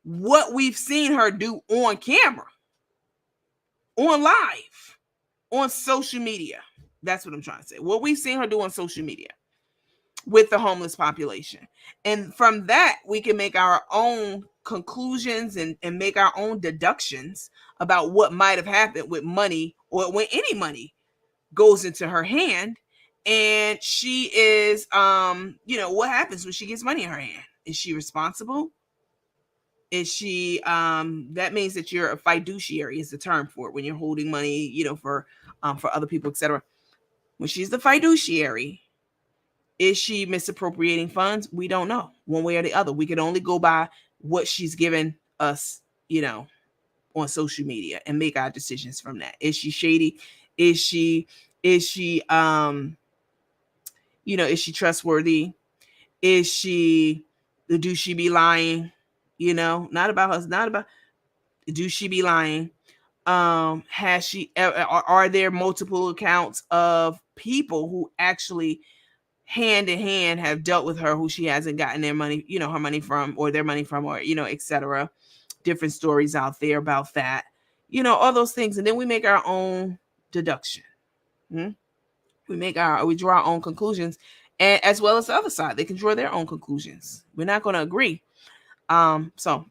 what we've seen her do on camera, on live, on social media. That's what I'm trying to say. What we've seen her do on social media with the homeless population. And from that, we can make our own conclusions and make our own deductions about what might have happened with money or when any money goes into her hand. And she is, what happens when she gets money in her hand? Is she responsible? Is she, that means that you're a fiduciary is the term for it when you're holding money, for other people, etc. When she's the fiduciary, is she misappropriating funds? We don't know one way or the other. We can only go by what she's given us, on social media and make our decisions from that. Is she shady? Is she trustworthy? Do she be lying? Not about us, not about, do she be lying? Are there multiple accounts of people who actually hand in hand have dealt with her who she hasn't gotten their money, her money from or their money from, or, etc. Different stories out there about that, all those things. And then we make our own deduction. We draw our own conclusions, and as well as the other side, they can draw their own conclusions. We're not going to agree. So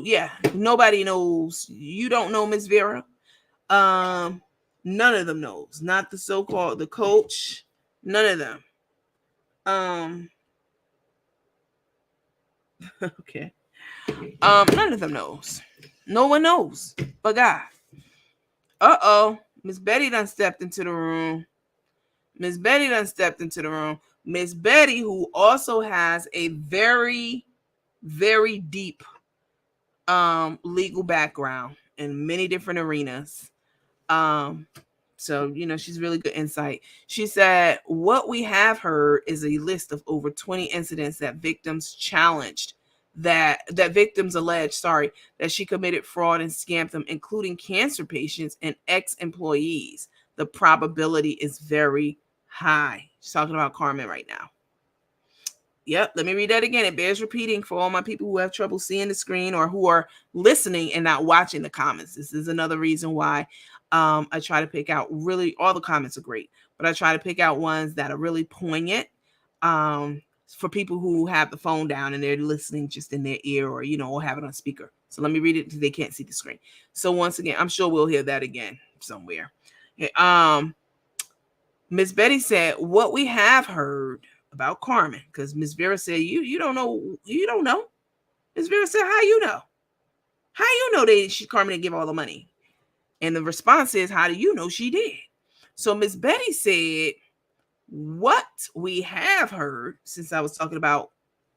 yeah, nobody knows. You don't know Miss Vera. None of them knows. Not the so-called the coach. None of them. Okay. None of them knows. No one knows but God. Miss Betty done stepped into the room. Miss Betty, who also has a very, very deep legal background in many different arenas. So, she's really good insight. She said, what we have heard is a list of over 20 incidents that victims challenged, that victims alleged, that she committed fraud and scammed them, including cancer patients and ex-employees. The probability is very high. She's talking about Carmen right now. Yep, let me read that again. It bears repeating for all my people who have trouble seeing the screen or who are listening and not watching the comments. This is another reason why I try to pick out really, all the comments are great, but I try to pick out ones that are really poignant for people who have the phone down and they're listening just in their ear or, or have it on speaker. So let me read it because they can't see the screen. So once again, I'm sure we'll hear that again somewhere. Miss Betty said, what we have heard about Carmen, because Miss Vera said, you don't know. Miss Vera said, how you know? How you know Carmen didn't give all the money? And the response is, how do you know she did? So Miss Betty said, what we have heard, since I was talking about,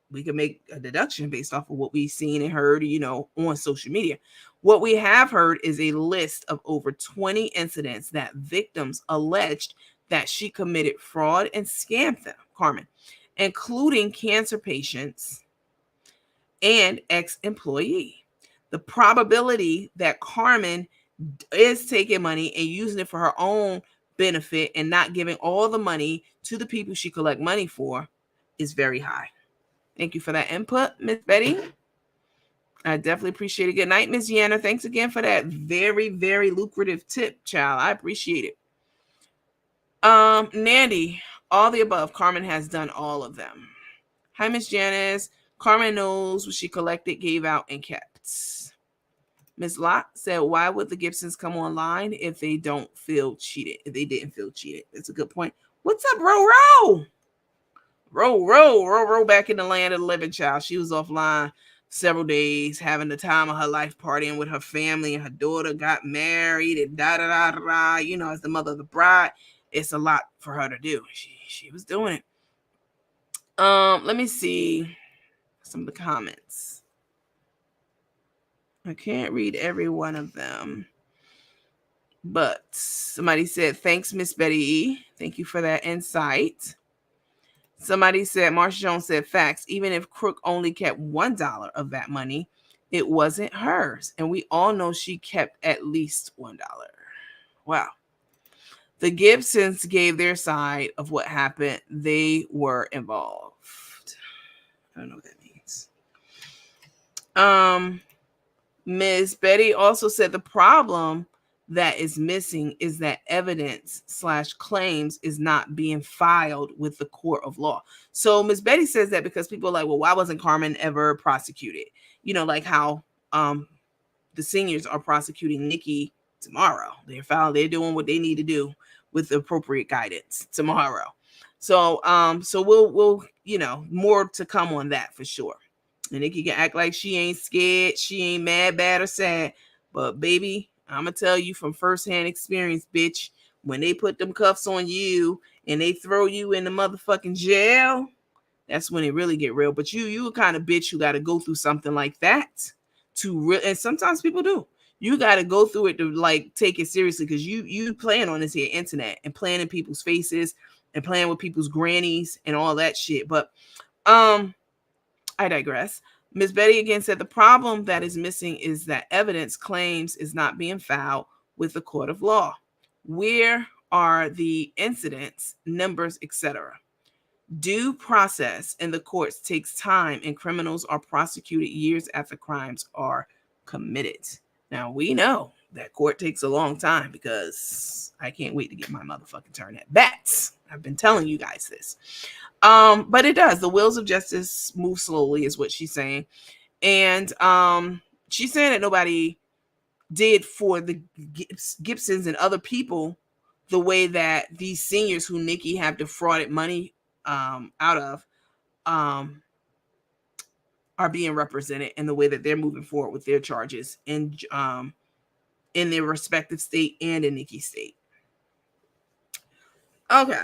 we can make a deduction based off of what we've seen and heard, on social media. What we have heard is a list of over 20 incidents that victims alleged that she committed fraud and scammed them, Carmen, including cancer patients and ex-employee. The probability that Carmen is taking money and using it for her own benefit and not giving all the money to the people she collect money for is very high. Thank you for that input, Miss Betty. I definitely appreciate it. Good night, Miss Yana. Thanks again for that very, very lucrative tip, child. I appreciate it. Nandy, all the above. Carmen has done all of them. Hi, Miss Janice. Carmen knows what she collected, gave out, and kept. Miss Locke said, why would the Gibsons come online if they don't feel cheated? If they didn't feel cheated. That's a good point. What's up, Ro? Ro back in the land of the living, child. She was offline several days, having the time of her life, partying with her family, and her daughter got married and da. You know, as the mother of the bride, it's a lot for her to do. She was doing it. Let me see some of the comments. I can't read every one of them, but somebody said, thanks, Miss Betty E. Thank you for that insight. Somebody said, Marsha Jones said, facts. Even if Crook only kept $1 of that money, it wasn't hers. And we all know she kept at least $1. Wow. The Gibsons gave their side of what happened. They were involved. I don't know what that means. Ms. Betty also said the problem that is missing is that evidence/claims is not being filed with the court of law. So Ms. Betty says that because people are like, well, why wasn't Carmen ever prosecuted? You know, like how the seniors are prosecuting Nikki tomorrow. They're doing what they need to do with the appropriate guidance tomorrow. So we'll more to come on that for sure. And Nikki can act like she ain't scared, she ain't mad, bad, or sad. But baby, I'm gonna tell you from firsthand experience, bitch, when they put them cuffs on you and they throw you in the motherfucking jail, that's when it really get real. But you a kind of bitch who got to go through something like that and sometimes people do. You got to go through it to like take it seriously because you playing on this here internet and playing in people's faces and playing with people's grannies and all that shit. But I digress. Ms. Betty again said the problem that is missing is that evidence claims is not being filed with the court of law. Where are the incidents, numbers, etc.? Due process in the courts takes time and criminals are prosecuted years after crimes are committed. Now we know that court takes a long time because I can't wait to get my motherfucking turn at bats. I've been telling you guys this. But it does. The wheels of justice move slowly is what she's saying. And she's saying that nobody did for the Gibsons and other people the way that these seniors who Nikki have defrauded money out of are being represented in the way that they're moving forward with their charges in their respective state and in Nikki's state. Okay.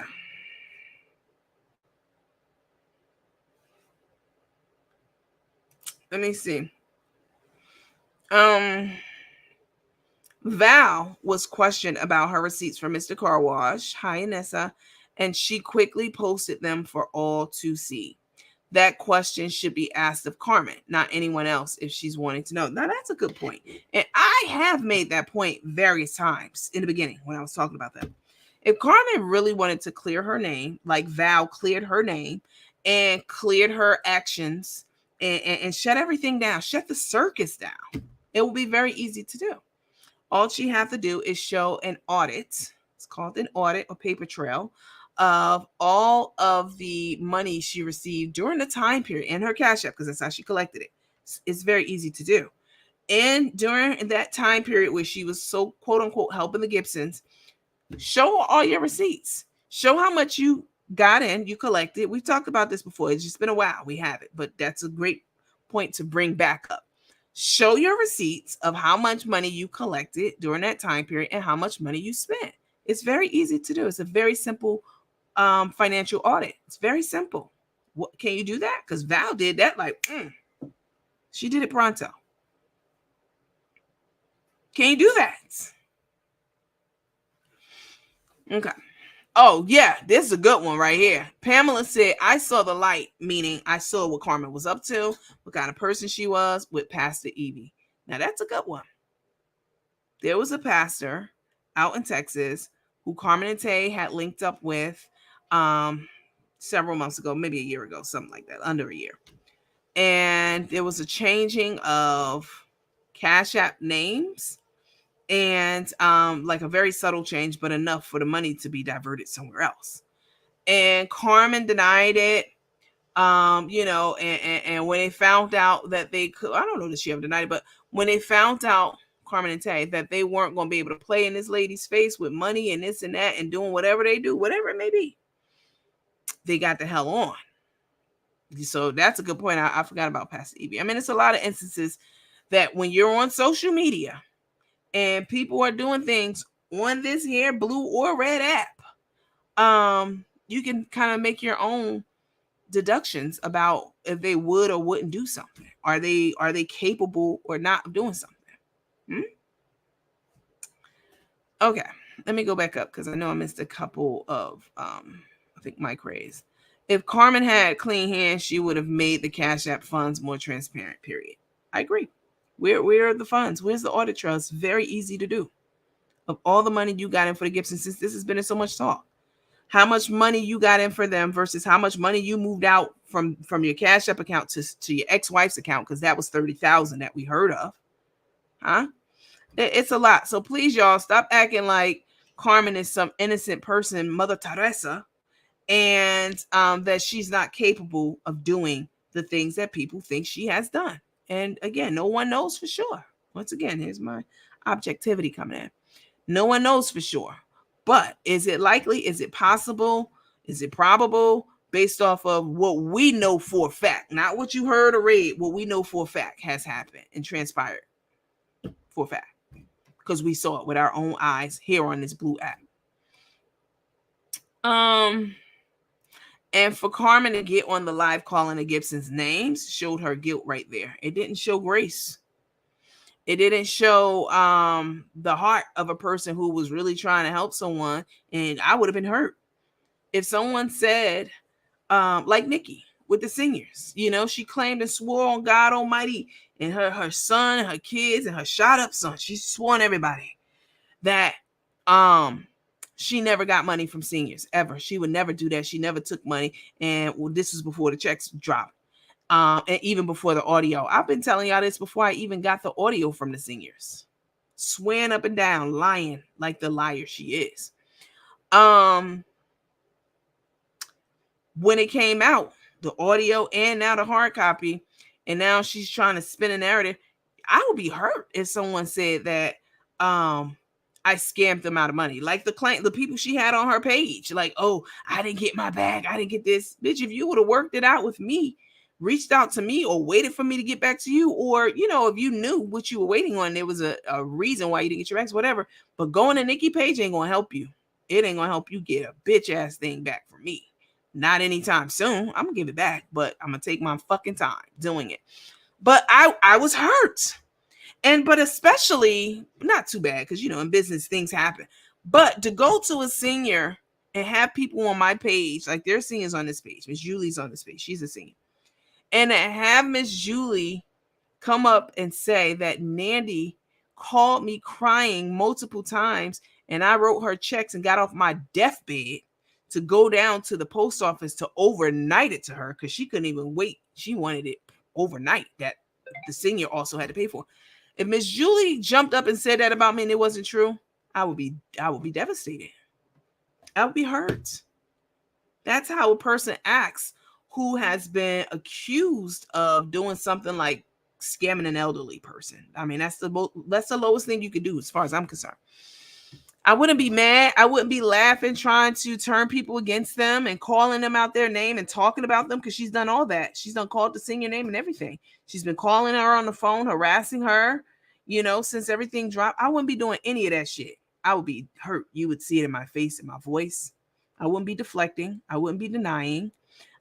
Let me see. Val was questioned about her receipts from Mr. Car Wash. Hi, Anessa. And she quickly posted them for all to see. That question should be asked of Carmen, not anyone else, if she's wanting to know. Now, that's a good point. And I have made that point various times in the beginning when I was talking about that. If Carmen really wanted to clear her name, like Val cleared her name and cleared her actions and shut everything down, shut the circus down, it will be very easy to do. All she has to do is show an audit. It's called an audit or paper trail of all of the money she received during the time period in her Cash App, because that's how she collected it. It's very easy to do. And during that time period where she was so quote unquote helping the Gibsons, show all your receipts. Show how much you got in, you collected. We've talked about this before. It's just been a while. We have it, but that's a great point to bring back up. Show your receipts of how much money you collected during that time period and how much money you spent. It's very easy to do. It's a very simple financial audit. It's very simple. What can you do that? Because Val did that she did it pronto. Can you do that? Okay. Oh, yeah, this is a good one right here. Pamela said, I saw the light, meaning I saw what Carmen was up to, what kind of person she was with Pastor Evie. Now, that's a good one. There was a pastor out in Texas who Carmen and Tae had linked up with several months ago, maybe a year ago, something like that, under a year. And there was a changing of Cash App names and like a very subtle change, but enough for the money to be diverted somewhere else. And Carmen denied it. And when they found out that they could, I don't know that she ever denied it, but when they found out, Carmen and Tay, that they weren't going to be able to play in this lady's face with money and this and that and doing whatever they do, whatever it may be, they got the hell on. So that's a good point. I forgot about Pastor Evie. I mean, it's a lot of instances that when you're on social media and people are doing things on this here blue or red app, you can kind of make your own deductions about if they would or wouldn't do something. Are they capable or not of doing something? Okay, let me go back up because I know I missed a couple of I think Mike raised. If Carmen had clean hands, she would have made the Cash App funds more transparent, period. I agree. Where are the funds? Where's the audit trail? It's very easy to do. Of all the money you got in for the Gibson, since this has been in so much talk, how much money you got in for them versus how much money you moved out from your Cash App account to your ex-wife's account, because that was $30,000 that we heard of. Huh? It's a lot. So please, y'all, stop acting like Carmen is some innocent person, Mother Teresa, and that she's not capable of doing the things that people think she has done. And again, no one knows for sure. Once again, here's my objectivity coming in. No one knows for sure. But is it likely? Is it possible? Is it probable? Based off of what we know for a fact, not what you heard or read, what we know for a fact has happened and transpired for a fact, because we saw it with our own eyes here on this blue app. And for Carmen to get on the live calling the Gibson's names showed her guilt right there. It didn't show grace. It didn't show the heart of a person who was really trying to help someone. And I would have been hurt if someone said, like Nikki with the seniors, she claimed and swore on God Almighty and her son and her kids and her shot up son. She swore on everybody that she never got money from seniors ever. She would never do that. She never took money. And this was before the checks dropped. And even before the audio. I've been telling y'all this before I even got the audio from the seniors. Swearing up and down, lying like the liar she is. When it came out, the audio and now the hard copy, and now she's trying to spin a narrative, I would be hurt if someone said that I scammed them out of money. Like the people she had on her page, like, oh, I didn't get my bag, I didn't get this. Bitch, if you would have worked it out with me, reached out to me or waited for me to get back to you, or if you knew what you were waiting on, there was a reason why you didn't get your bags, whatever. But going to Nikki page ain't gonna help you. It ain't gonna help you get a bitch ass thing back from me. Not anytime soon. I'm gonna give it back, but I'm gonna take my fucking time doing it. But I was hurt. But especially not too bad, because in business things happen. But to go to a senior and have people on my page, like there's seniors on this page, Miss Julie's on this page, she's a senior, and to have Miss Julie come up and say that Nandy called me crying multiple times and I wrote her checks and got off my deathbed to go down to the post office to overnight it to her, because she couldn't even wait. She wanted it overnight, that the senior also had to pay for. If Miss Julie jumped up and said that about me and it wasn't true, I would be devastated. I would be hurt. That's how a person acts who has been accused of doing something like scamming an elderly person. I mean, that's the lowest thing you could do as far as I'm concerned. I wouldn't be mad. I wouldn't be laughing, trying to turn people against them and calling them out their name and talking about them, because she's done all that. She's done called the senior name and everything. She's been calling her on the phone, harassing her, since everything dropped. I wouldn't be doing any of that shit. I would be hurt. You would see it in my face, in my voice. I wouldn't be deflecting. I wouldn't be denying.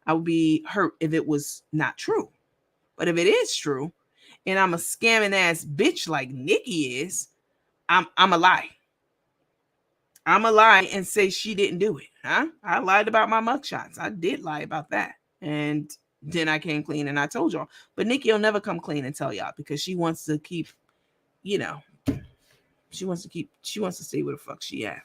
I would be hurt if it was not true. But if it is true, and I'm a scamming ass bitch like Nikki is, I'm a lie. I'm a lie and say she didn't do it. Huh? I lied about my mugshots. I did lie about that. And then I came clean and I told y'all. But Nikki will never come clean and tell y'all because she wants to keep, you know, she wants to see where the fuck she at.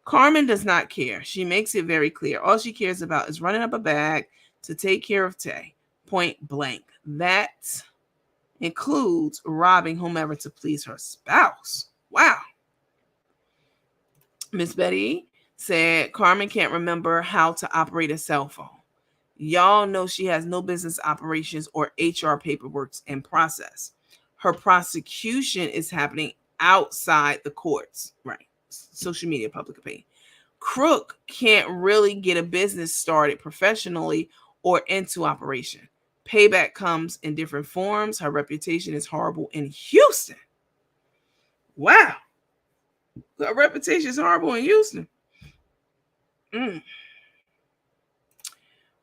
Carmen does not care. She makes it very clear. All she cares about is running up a bag to take care of Tae. Point blank. That includes robbing whomever to please her spouse. Wow. Miss Betty said Carmen can't remember how to operate a cell phone. Y'all know she has no business operations or HR paperwork in process. Her prosecution is happening outside the courts, right? Social media, public opinion. Crook can't really get a business started professionally or into operation. Payback comes in different forms. Her reputation is horrible in Houston. Wow. Her reputation is horrible in Houston.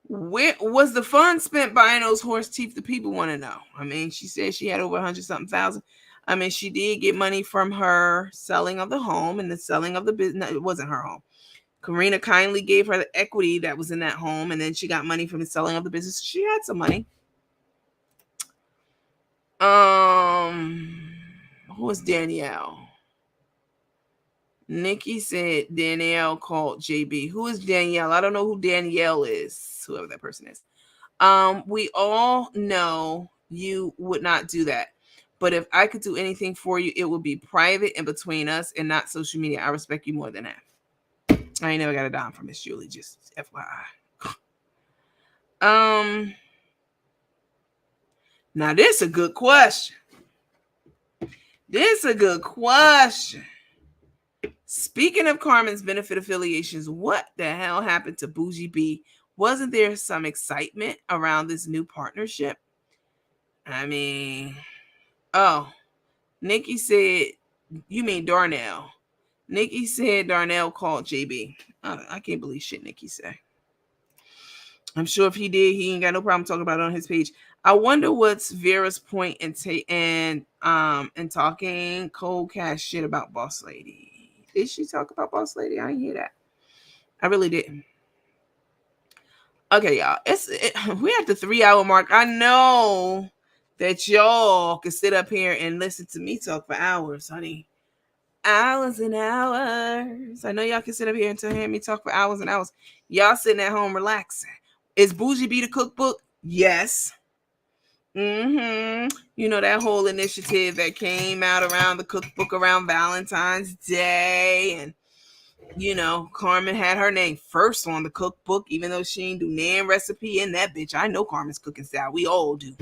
Where was the fun spent buying those horse teeth? The people want to know. I mean, she said she had over 100-something thousand. I mean, she did get money from her selling of the home and the selling of the business. No, it wasn't her home. Karina kindly gave her the equity that was in that home, and then she got money from the selling of the business. She had some money. Who was Danielle? Nikki said Danielle called JB. Who is Danielle? I don't know who Danielle is, whoever that person is. We all know you would not do that. But if I could do anything for you, it would be private and between us and not social media. I respect you more than that. I ain't never got a dime from Miss Julie, just FYI. Now this is a good question. Speaking of Carmen's benefit affiliations, what the hell happened to Bougie B? Wasn't there some excitement around this new partnership? I mean, Nikki said, you mean Darnell. Nikki said Darnell called JB. I can't believe shit Nikki said. I'm sure if he did, he ain't got no problem talking about it on his page. I wonder what's Vera's point in talking cold cash shit about Boss Lady. Did she talk about Boss Lady? I didn't hear that. I really didn't. Okay, y'all. We're at the 3-hour mark. I know that y'all can sit up here and listen to me talk for hours, honey. Hours and hours. I know y'all can sit up here and hear me talk for hours and hours. Y'all sitting at home relaxing. Is Bougie B the cookbook? Yes. You know that whole initiative that came out around the cookbook around Valentine's Day, and you know Carmen had her name first on the cookbook, even though she ain't do nan recipe in that bitch. I know Carmen's cooking style. We all do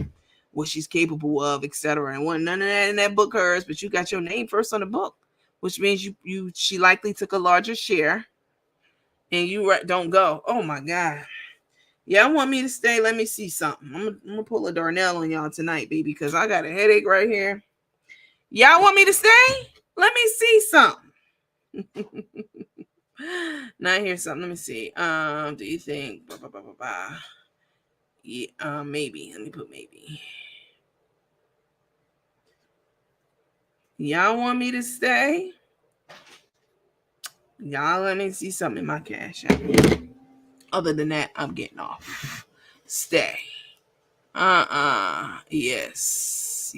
what she's capable of, etc. And wasn't none of that in that book hers, but you got your name first on the book, which means she likely took a larger share, and you don't go. Oh my God. Y'all want me to stay? Let me see something. I'm gonna pull a Darnell on y'all tonight, baby, because I got a headache right here. Y'all want me to stay? Let me see something. Now here's something. Let me see. Do you think? Yeah. Maybe. Let me put maybe. Y'all want me to stay? Y'all let me see something in my cash app. Other than that, I'm getting off. Stay. Yes.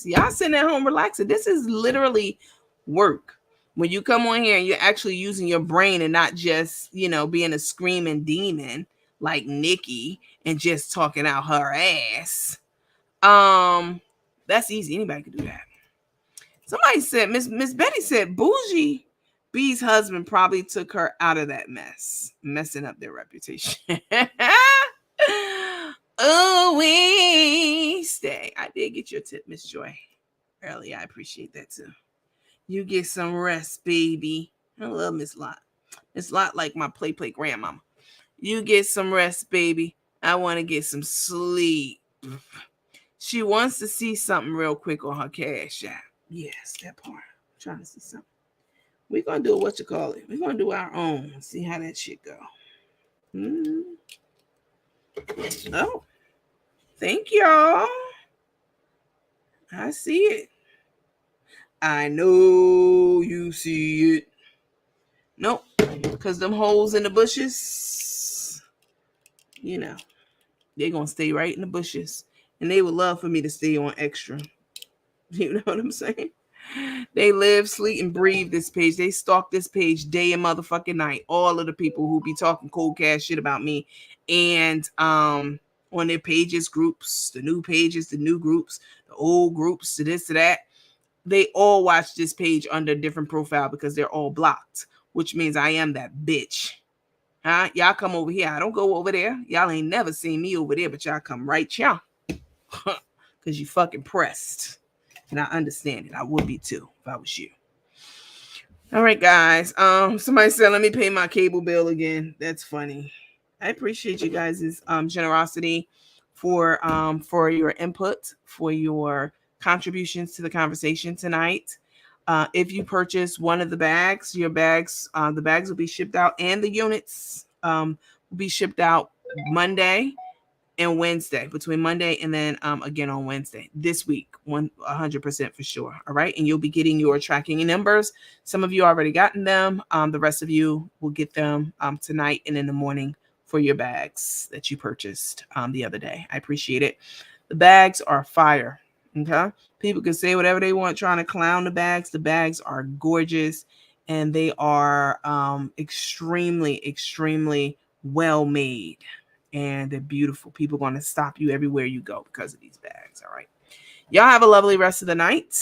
Y'all sitting at home relaxing. This is literally work. When you come on here and you're actually using your brain and not just, being a screaming demon like Nikki and just talking out her ass. That's easy. Anybody can do that. Somebody said, Miss Betty said, Bougie B's husband probably took her out of that mess, messing up their reputation. Oh, we stay. I did get your tip, Miss Joy. Early, I appreciate that too. You get some rest, baby. I love Miss Lot. Miss Lot like my play grandmama. You get some rest, baby. I want to get some sleep. She wants to see something real quick on her cash app. Yes, that part. I'm trying to see something. We're going to do what you call it. We're going to do our own. See how that shit go. Oh, thank y'all. I see it. I know you see it. Nope. Because them holes in the bushes, you know, they're going to stay right in the bushes. And they would love for me to stay on extra. You know what I'm saying? They live, sleep, and breathe this page. They stalk this page day and motherfucking night. All of the people who be talking cold cash shit about me. And on their pages, groups, the new pages, the new groups, the old groups, to this, to that. They all watch this page under a different profile because they're all blocked, which means I am that bitch. Huh? Y'all come over here. I don't go over there. Y'all ain't never seen me over there, but y'all come right here. Because you fucking pressed. And I understand it. I would be too if I was you. All right, guys. Somebody said, let me pay my cable bill again. That's funny. I appreciate you guys' generosity for your input, for your contributions to the conversation tonight. If you purchase one of the bags, the bags will be shipped out, and the units will be shipped out Monday and Wednesday, between Monday and then again on Wednesday this week, 100% for sure. All right, and you'll be getting your tracking numbers. Some of you already gotten them. The rest of you will get them tonight and in the morning for your bags that you purchased the other day. I appreciate it. The bags are fire. Okay, people can say whatever they want, trying to clown the bags. The bags are gorgeous, and they are extremely, extremely well made. And they're beautiful. People are going to stop you everywhere you go because of these bags. All right. Y'all have a lovely rest of the night.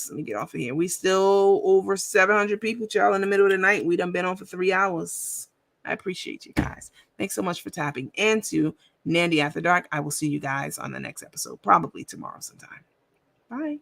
Let me get off of here. We still over 700 people, y'all, in the middle of the night. We done been on for 3 hours. I appreciate you guys. Thanks so much for tapping into Nandy After Dark. I will see you guys on the next episode, probably tomorrow sometime. Bye.